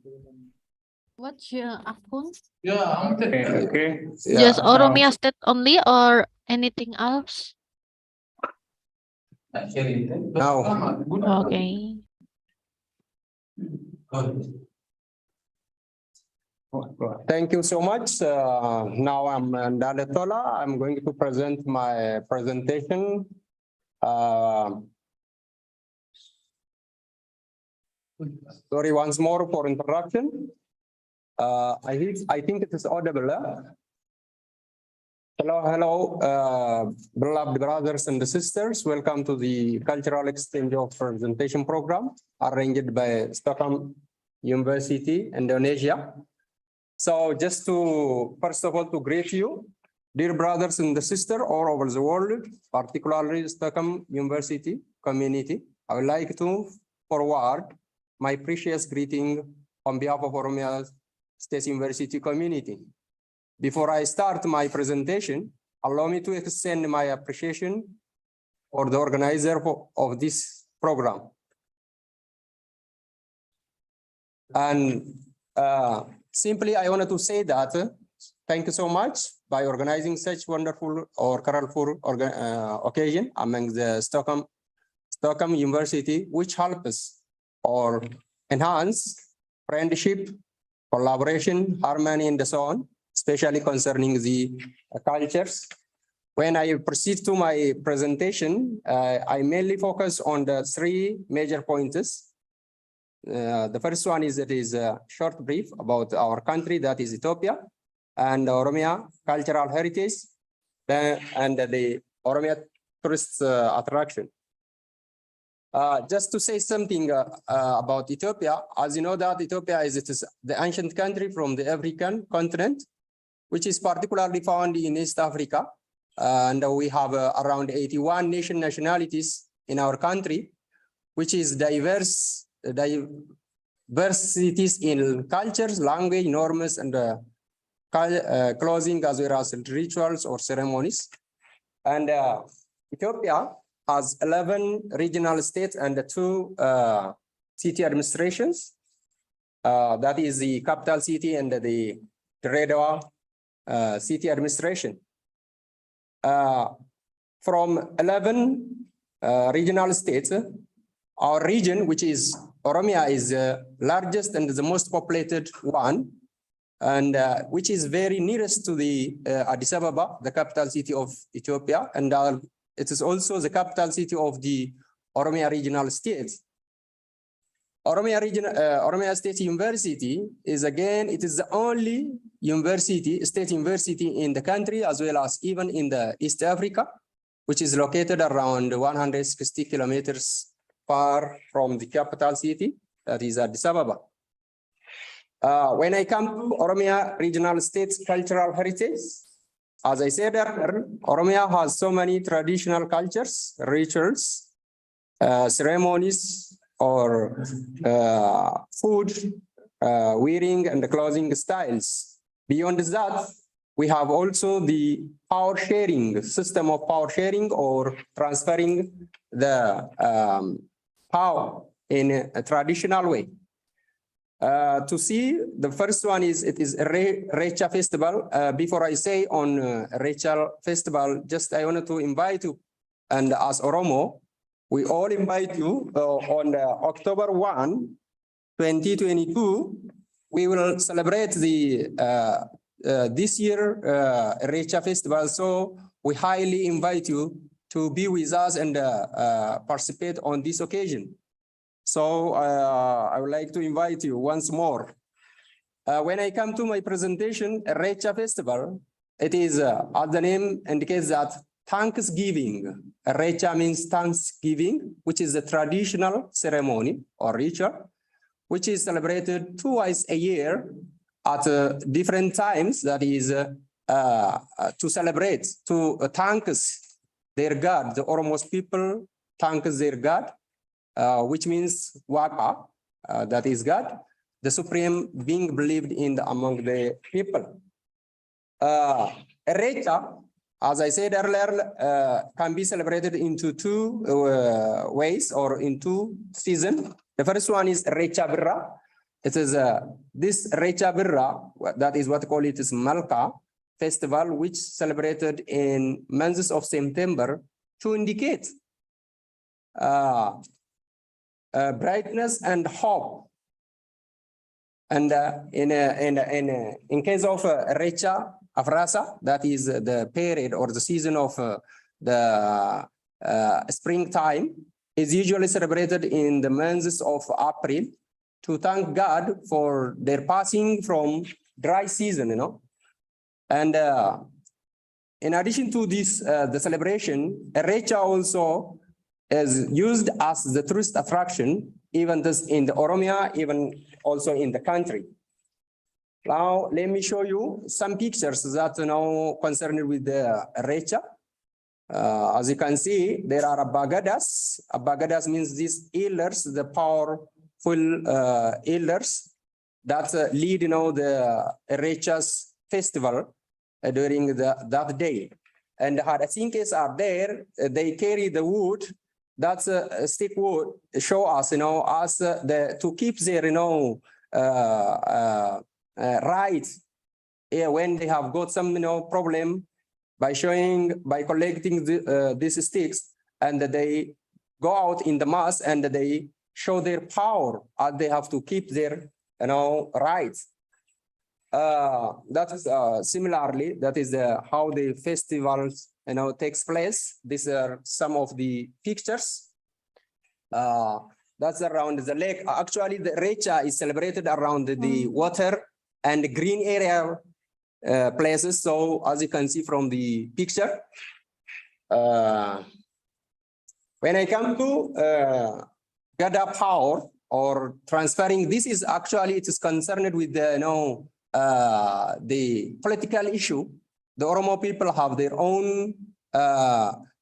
What's your account? Okay. Just Oromia State only or anything else? Now. Okay. Thank you so much. Now I'm Ndale Tola. I'm going to present my presentation. Sorry once more for interruption. I think it is audible. Hello, beloved brothers and sisters. Welcome to the Cultural Exchange of Presentation Program arranged by STEKOM University, Indonesia. So just to, first of all, to greet you, dear brothers and sisters all over the world, particularly STEKOM University community, I would like to forward my precious greeting on behalf of Oromia State University community. Before I start my presentation, allow me to extend my appreciation for the organizer of this program. And simply, I wanted to say that thank you so much by organizing such wonderful or colorful occasion among the STEKOM University, which helps or enhance friendship, collaboration, harmony, and so on, especially concerning the cultures. When I proceed to my presentation, I mainly focus on the three major points. The first one is a short brief about our country, that is Ethiopia, and Oromia cultural heritage, and the Oromia tourist attraction. Just to say something about Ethiopia, as you know that Ethiopia is the ancient country from the African continent, which is particularly found in East Africa. And we have around 81 nationalities in our country, which is diversities in cultures, language, norms, and clothing, as well as rituals or ceremonies. And Ethiopia has 11 regional states and 2 city administrations. That is the capital city and the Teredoa city administration. From 11 regional states, our region, which is Oromia, is the largest and the most populated one, and which is very nearest to the Addis Ababa, the capital city of Ethiopia, and it is also the capital city of the Oromia regional states. Oromia State University is it is the only state university in the country, as well as even in the East Africa, which is located around 160 kilometers far from the capital city, that is Addis Ababa. When I come to Oromia regional states cultural heritage, as I said earlier, Oromia has so many traditional cultures, rituals, ceremonies, or food, wearing, and clothing styles. Beyond that, we have also the power sharing, system of power sharing or transferring the power in a traditional way. to see, the first one is, it is a Recha festival. Before I say on Recha festival, just I wanted to invite you, and as Oromo, we all invite you on October 1, 2022, we will celebrate the this year Recha festival. So we highly invite you to be with us and participate on this occasion. So I would like to invite you once more. When I come to my presentation, Recha festival, it is, as the name indicates, that Thanksgiving. Recha means Thanksgiving, which is a traditional ceremony or ritual, which is celebrated twice a year at different times. That is to celebrate, to thank their God. The Oromos people thank their God, which means Waka, that is God, the supreme being believed in among the people. Recha, as I said earlier, can be celebrated into two ways or in two seasons. The first one is Recha Birra. It is this Recha Birra, that is what call it is Malka festival, which celebrated in months of September to indicate brightness and hope. And in case of Recha Avrasa, that is the period or the season of the springtime, is usually celebrated in the months of April to thank God for their passing from dry season, you know. And in addition to this, the celebration, Recha also is used as the tourist attraction, even this in the Oromia, even also in the country. Now, let me show you some pictures that are now concerned with the Recha. As you can see, there are abagadas. Abagadas means these elders, the powerful elders that lead, you know, the Recha's festival during that day. And the Harasinkas are there. They carry the wood. That's a stick wood. Show us, you know, as to keep their, you know, right. Yeah, when they have got some, you know, problem, by collecting these sticks, and they go out in the mass and they show their power, and they have to keep their, you know, rights. That is similarly, that is how the festivals, you know, takes place. These are some of the pictures. That's around the lake. Actually, the Recha is celebrated around the water and green area places. So as you can see from the picture, when I come to Gada power or transferring, this is actually, it is concerned with the, you know, the political issue. The Oromo people have their own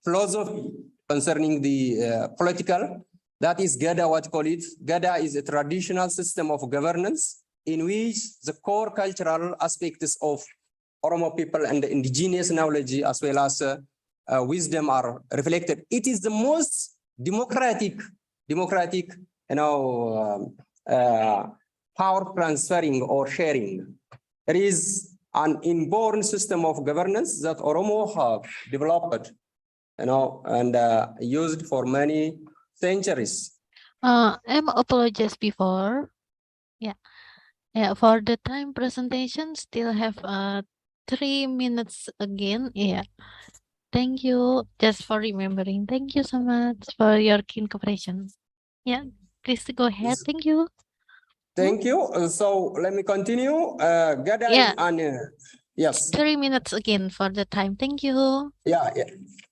philosophy concerning the political. That is Gada, what call it. Gada is a traditional system of governance in which the core cultural aspects of Oromo people and the indigenous knowledge as well as wisdom are reflected. It is the most democratic, you know, power transferring or sharing. It is an inborn system of governance that Oromo have developed, you know, and used for many centuries. I'm apologize before. Yeah, for the time presentation, still have 3 minutes again. Yeah. Thank you just for remembering. Thank you so much for your keen cooperation. Yeah, please go ahead. Thank you. Thank you. So let me continue. Gada Yeah. is an yes. 3 minutes again for the time. Thank you. Yeah.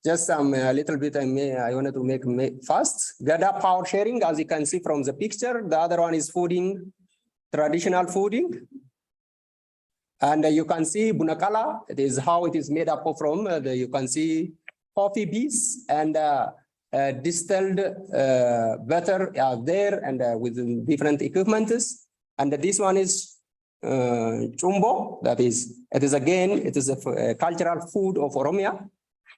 Just a little bit. I wanted to make fast. Gada power sharing, as you can see from the picture. The other one is fooding, traditional fooding. And you can see bunakala. It is how it is made up from. You can see coffee beans and distilled butter there and with different equipments. And this one is chumbo. That is, it is again, it is a cultural food of Oromia.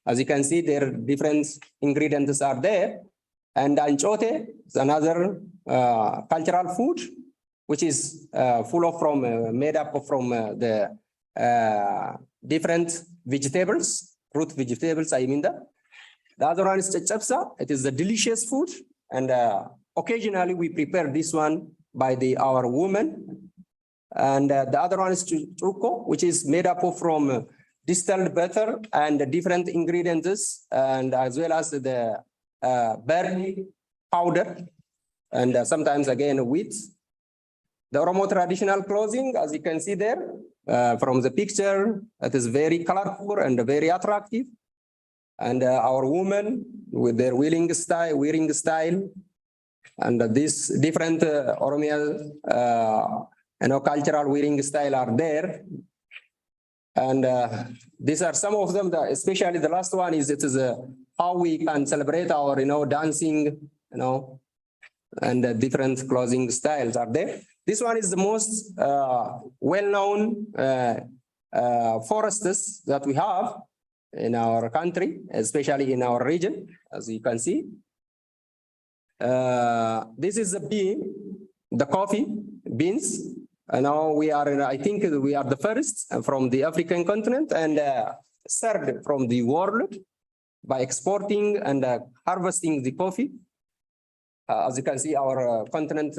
As you can see, their different ingredients are there. And anchote is another cultural food, which is full of made up from the different vegetables, root vegetables, I mean that. The other one is chapsa. It is a delicious food. And occasionally we prepare this one by our women. And the other one is truco, which is made up from distilled butter and different ingredients, and as well as the barley powder, and sometimes again wheat. The Oromo traditional clothing, as you can see there from the picture, it is very colorful and very attractive. And our women with their wearing style, and this different Oromo cultural wearing style are there. And these are some of them, especially the last one is how we can celebrate our dancing, and different clothing styles are there. This one is the most well-known forests that we have in our country, especially in our region, as you can see. This is the coffee beans. And now we are, I think we are the first from the African continent and third from the world by exporting and harvesting the coffee. As you can see, our continent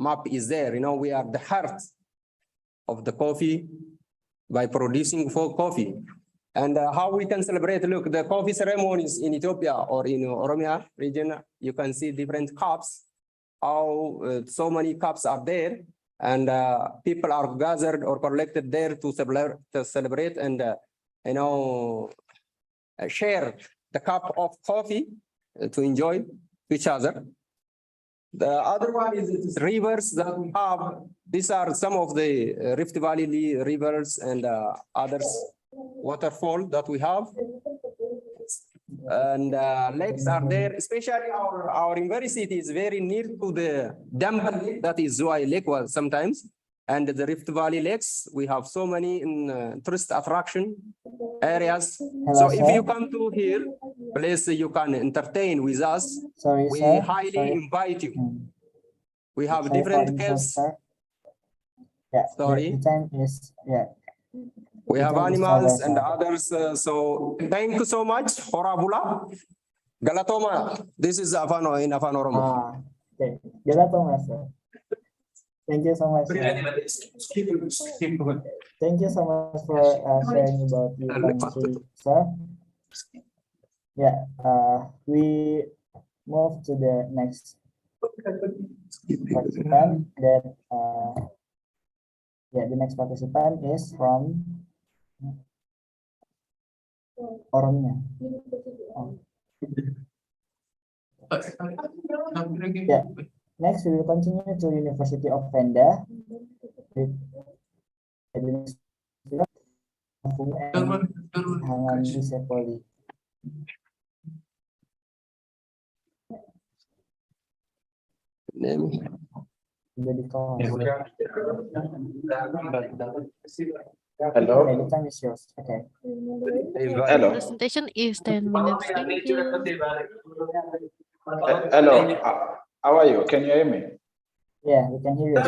map is there. We are the heart of the coffee by producing coffee. And how we can celebrate, look, the coffee ceremonies in Ethiopia or in Oromia region, you can see different cups, how so many cups are there. And people are gathered or collected there to celebrate and share the cup of coffee to enjoy each other. The other one is rivers that we have. These are some of the Rift Valley rivers and others waterfall that we have. And lakes are there, especially our university is very near to the dam that is Zuai Lake sometimes, and the Rift Valley lakes. We have so many tourist attraction areas. Hello, so sir. if you come to here, please you can entertain with us. Sorry, we sir. highly invite you. We have Sorry different for caves. sir. Yeah, Sorry. the time is, yeah. We have animals and others. So thank you so much. Horabula. Galatoma. This is Afano in Afano Oromo. Okay. Galatoma, sir. Thank you so much, sir. Thank you so much for sharing about your country, sir. Yeah, we move to the next participant. The next participant is from Oromia. Yeah. Next, we will continue to University of Venda with Hangan Disepoli. Hello. Okay, the time is yours. Okay. Hello. Presentation is 10 minutes. Thank you. Hello. How are you? Can you hear me? Yeah, we can hear you.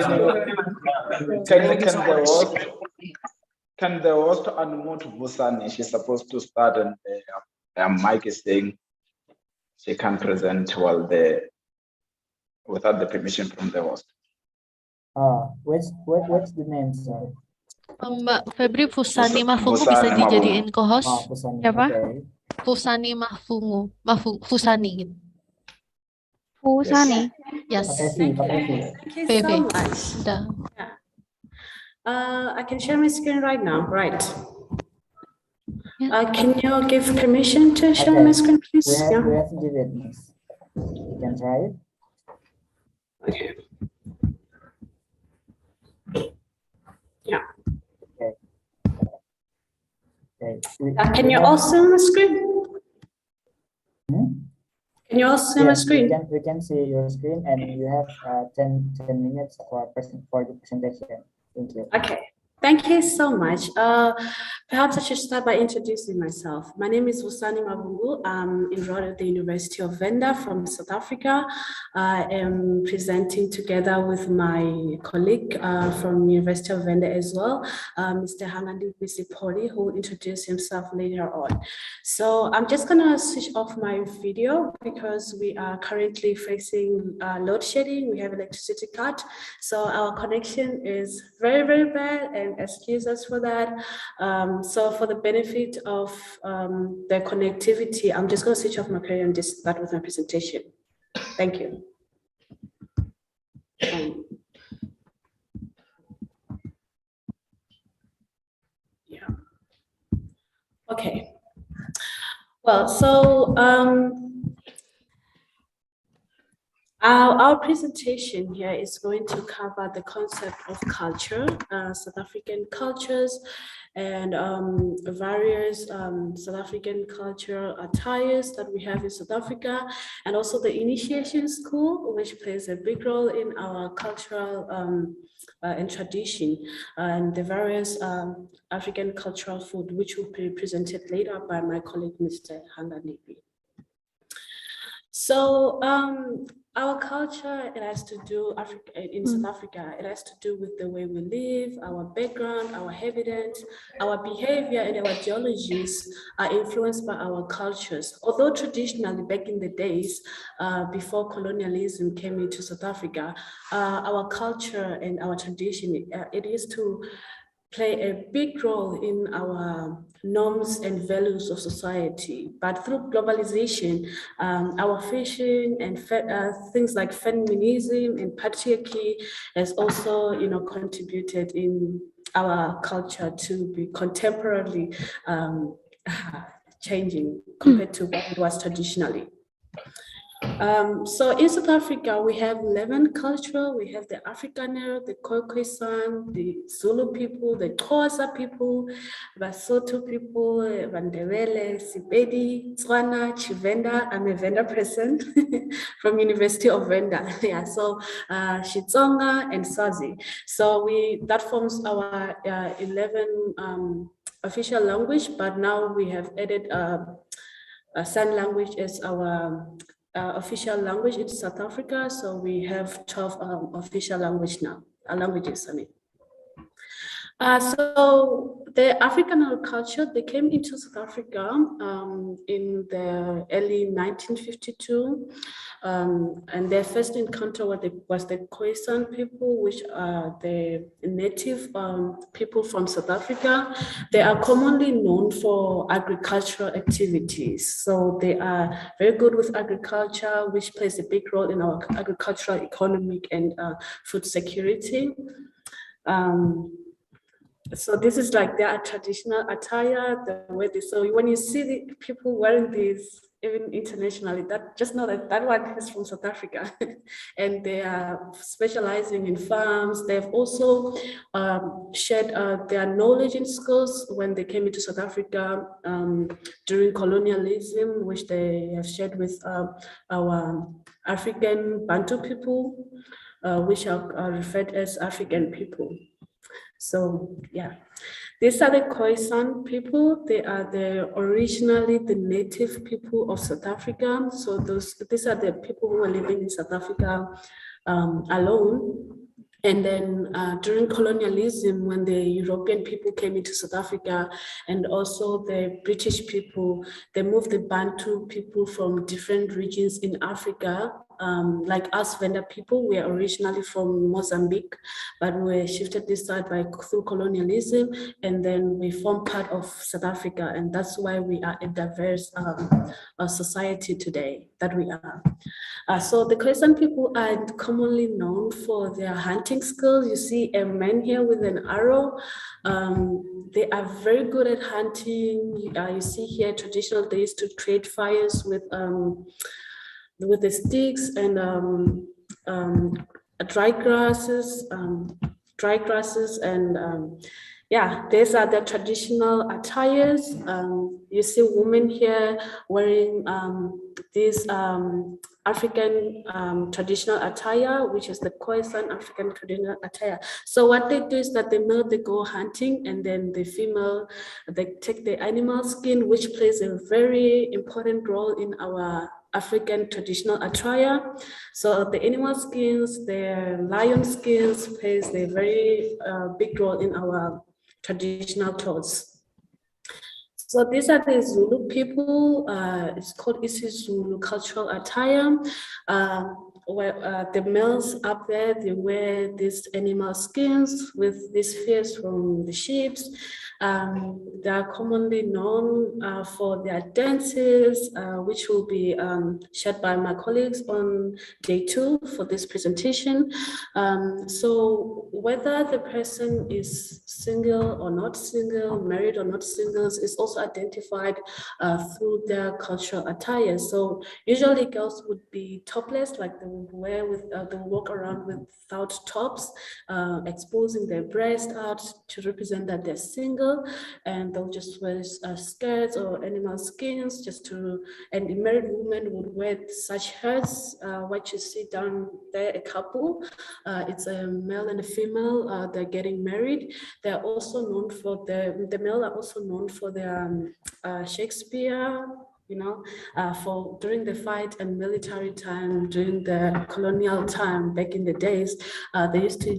Can the host unmute Busani? She's supposed to start and the mic is saying she can present without the permission from the host. What's the name, sir? Mbak Febri Fusani Mahfungu bisa dijadiin co-host. Siapa? Okay. Fusani Mahfungu. Fusani gitu. Fusani. Yes. Okay, Thank you so much. I can share my screen right now, right? Can you give permission to share my screen, please? We have to give it. You can try it. Okay. Yeah. Okay. Can you all see my screen? Can you all see my screen? We can see your screen, and you have 10 minutes for the presentation. Thank you. Okay. Thank you so much. Perhaps I should start by introducing myself. My name is Wusani Mabungu. I'm enrolled at the University of Venda from South Africa. I am presenting together with my colleague from University of Venda as well, Mr. Hangandi Bisipoli, who will introduce himself later on. So I'm just gonna switch off my video because we are currently facing load shedding. We have electricity cut. So our connection is very, very bad, and excuse us for that. So for the benefit of the connectivity, I'm just going to switch off my camera and just start with my presentation. Thank you. Yeah. Okay. Well, so our presentation here is going to cover the concept of culture, South African cultures, and various South African cultural attires that we have in South Africa, and also the initiation school, which plays a big role in our cultural and tradition, and the various African cultural food, which will be presented later by my colleague, Mr. Hangandi. So our culture, it has to do in South Africa, it has to do with the way we live, our background, our evidence, our behavior, and our ideologies are influenced by our cultures. Although traditionally, back in the days, before colonialism came into South Africa, our culture and our tradition, it used to play a big role in our norms and values of society. But through globalization, our fashion and things like feminism and patriarchy has also, contributed in our culture to be contemporarily changing compared to what it was traditionally. So in South Africa, we have 11 cultures. We have the Afrikaner, the Khoisan, the Zulu people, the Xhosa people, Basotho people, Vandebele, Sepedi, Tswana, Chivenda. I'm a Venda person from University of Venda. Yeah, so Xitsonga and Swazi. So that forms our 11 official language, but now we have added a sign language as our official language in South Africa, so we have 12 official languages. So the African culture, they came into South Africa in the early 1952, and their first encounter was the Khoisan people, which are the native people from South Africa. They are commonly known for agricultural activities. So they are very good with agriculture, which plays a big role in our agricultural, economic, and food security. So this is like their traditional attire, the way so when you see the people wearing these, even internationally, just know that one is from South Africa. And they are specializing in farms. They've also shared their knowledge and skills when they came into South Africa during colonialism, which they have shared with our African Bantu people, which are referred as African people. So yeah, these are the Khoisan people. They are originally the native people of South Africa. So these are the people who were living in South Africa alone. And then during colonialism, when the European people came into South Africa, and also the British people, they moved the Bantu people from different regions in Africa. Like us Venda people, we are originally from Mozambique, but we were shifted this side through colonialism, and then we form part of South Africa, and that's why we are a diverse society today that we are. So the Khoisan people are commonly known for their hunting skills. You see a man here with an arrow. They are very good at hunting. You see here traditional, they used to trade fires with the sticks and dry grasses and yeah, these are the traditional attires. You see women here wearing this African traditional attire, which is the Khoisan African traditional attire. So what they do is that the male, they go hunting, and then the female, they take the animal skin, which plays a very important role in our African traditional attire. So the animal skins, the lion skins plays a very big role in our traditional clothes. So these are the Zulu people. It's called isiZulu cultural attire. Where the males up there, they wear these animal skins with these furs from the sheep. They are commonly known for their dances, which will be shared by my colleagues on day 2 for this presentation. So whether the person is single or not single, married or not single, is also identified through their cultural attire. So usually girls would be topless, like they would wear with, they would walk around without tops, exposing their breast out to represent that they're single, and they'll just wear skirts or animal skins just to, and the married women would wear such hats, what you see down there, a couple, it's a male and a female, they're getting married. They're also known for the male are also known for their Shakespeare, you know, for during the fight and military time, during the colonial time back in the days, they used to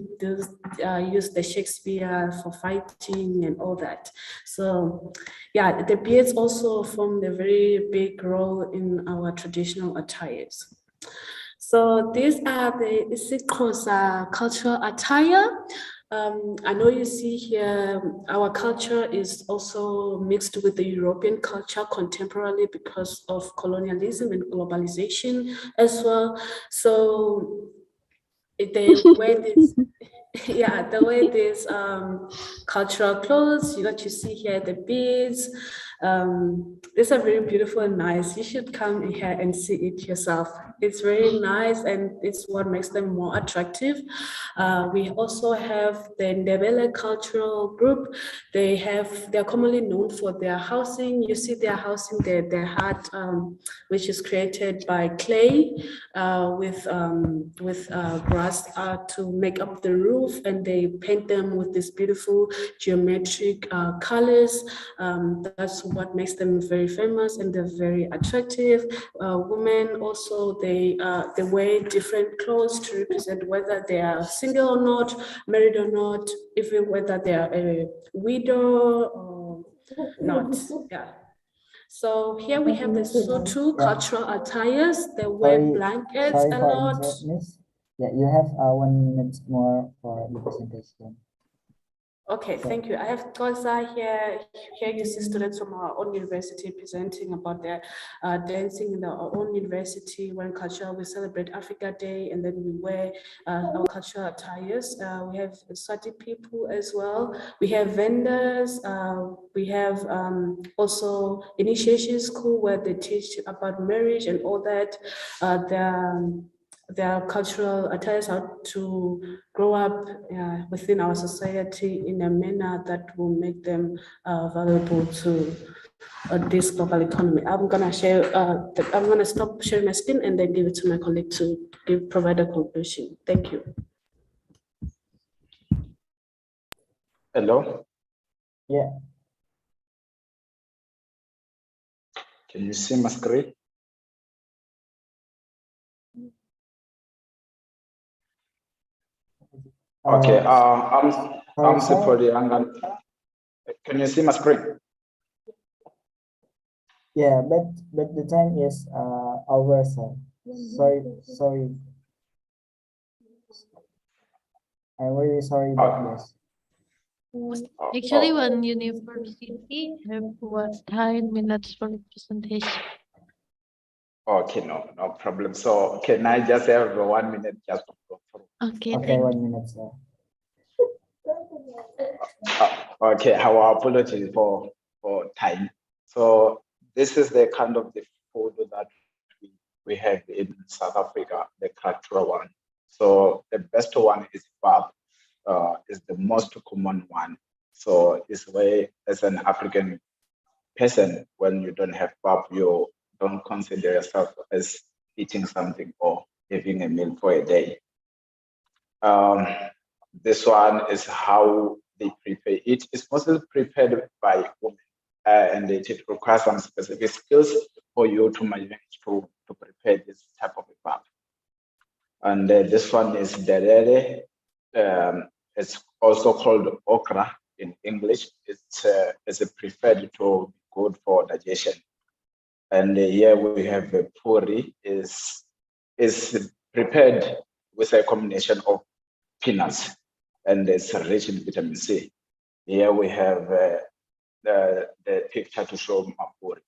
use the Shakespeare for fighting and all that. So yeah, the beards also formed a very big role in our traditional attires. So these are the Xhosa cultural attire. I know you see here, our culture is also mixed with the European culture contemporarily because of colonialism and globalization as well. So they wear this, yeah, they wear these cultural clothes, what you see here, the beads. These are very beautiful and nice. You should come here and see it yourself. It's very nice, and it's what makes them more attractive. We also have the Ndebele cultural group. They're commonly known for their housing. You see their housing, their hut, which is created by clay with grass to make up the roof, and they paint them with these beautiful geometric colors. That's what makes them very famous, and they're very attractive. Women also, they wear different clothes to represent whether they are single or not, married or not, even whether they are a widow or not. Yeah. So here we have the Sotho cultural attires. They wear blankets a lot. Miss. Yeah, you have 1 minute more for the presentation. Okay, thank you. I have Toza here. Here you see students from our own university presenting about their dancing in our own university. When culture, we celebrate Africa Day, and then we wear our cultural attires. We have Swati people as well. We have vendors. We have also initiation school where they teach about marriage and all that. Their cultural attires, how to grow up within our society in a manner that will make them valuable to this global economy. I'm gonna share. I'm gonna stop sharing my screen and then give it to my colleague to provide a conclusion. Thank you. Hello. Yeah. Can you see my screen? Okay, I'm Sipodi Angan. Can you see my screen? Yeah, but the time is over, sir. Sorry. I'm really sorry about this. Actually, one university have 10 minutes for the presentation. Okay, no problem. So can I just have 1 minute just to go through? Okay, Okay, 1 minute, sir. Okay, our apologies for time. So this is the kind of the food that we have in South Africa, the cultural one. So the best one is pap, is the most common one. So it's where, as an African person, when you don't have pap, you don't consider yourself as eating something or having a meal for a day. This one is how they prepare it. It's mostly prepared by women, and it requires some specific skills for you to manage to prepare this type of a pap. And this one is derere. It's also called okra in English. It's preferred to be good for digestion. And here we have a puri is prepared with a combination of peanuts, and it's rich in vitamin C. Here we have the picture to show mapuri.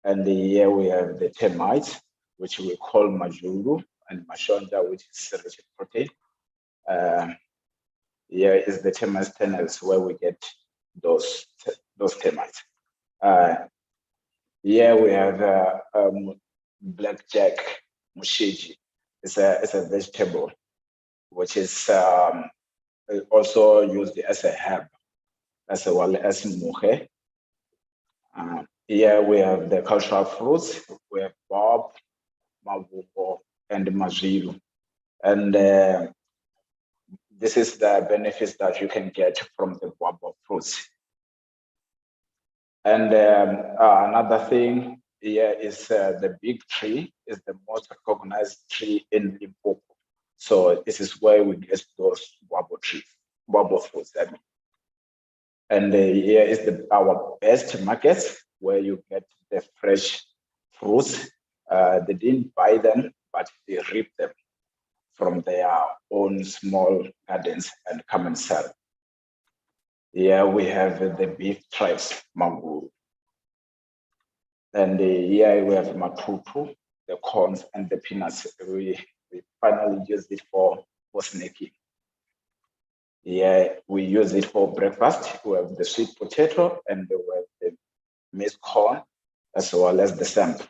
And here we have the termites, which we call majuru, and mashonja, which is rich in protein. Here is the termites tunnels where we get those termites. Here we have blackjack mushiji. It's a vegetable which is also used as a herb, as well as muhe. Here we have the cultural fruits. We have bob, mavubo, and mazilu. And this is the benefits that you can get from the bob fruits. And another thing here is the big tree is the most recognized tree in Limpopo. So this is where we get those wabo trees, wabo fruits. I mean. And here is our best markets where you get the fresh fruits. They didn't buy them, but they reap them from their own small gardens and come and sell. Here we have the beef tribes, Manguru. And here we have matutu, the corns and the peanuts. We finally use it for snacking. Here we use it for breakfast. We have the sweet potato and we have the maize corn, as well as the samp.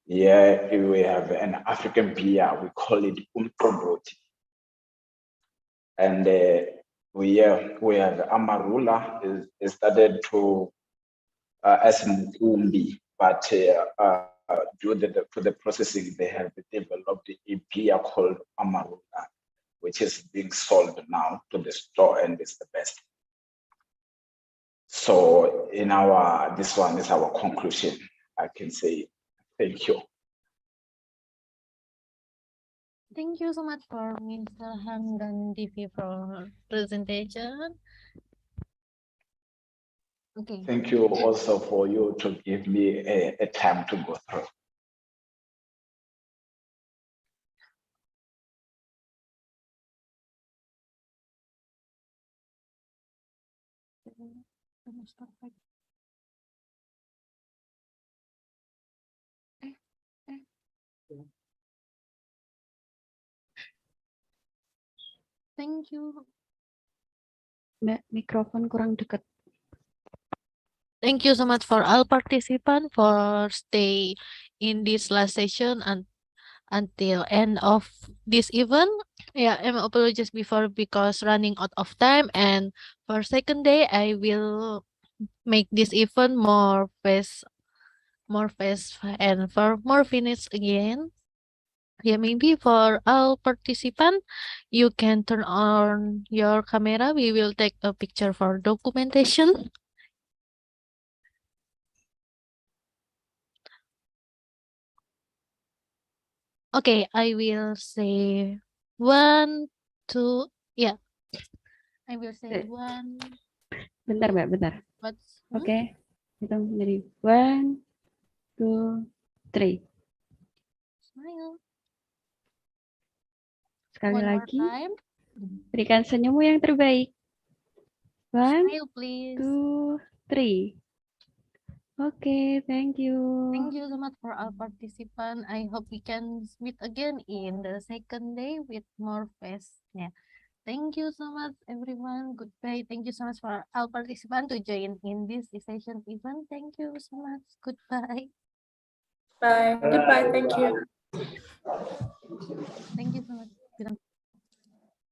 Here we have an African beer. We call it umqombothi. And we have amarula is started to as mukumbi, but due to the processing, they have developed a beer called amarula, which is being sold now to the store, and it's the best. So in this one is our conclusion. I can say thank you. Thank you so much for Mr. Hang dan Divi for presentation. Okay. Thank you also for you to give me a time to go through. Thank you. Mbak, mikrofon kurang dekat. Thank you so much for all participants for stay in this last session and until end of this event. Yeah, I'm apologies before because running out of time, and for second day I will make this event more fast and for more finish again. Yeah, maybe for all participants, you can turn on your camera. We will take a picture for documentation. Okay, I will say 1, 2, yeah. I will say 1. Bentar, Mbak, bentar. Oke, hitung dari 1, 2, 3. Smile. Sekali One more lagi, time. berikan senyummu yang terbaik. 1, Smile, please. 2, 3. Okay, thank you. Thank you so much for our participant. I hope we can meet again in the second day with more fest. Yeah. Thank you so much, everyone. Goodbye. Thank you so much for our participant to join in this session event. Thank you so much. Goodbye. Bye. Goodbye. Thank you. Thank you so much.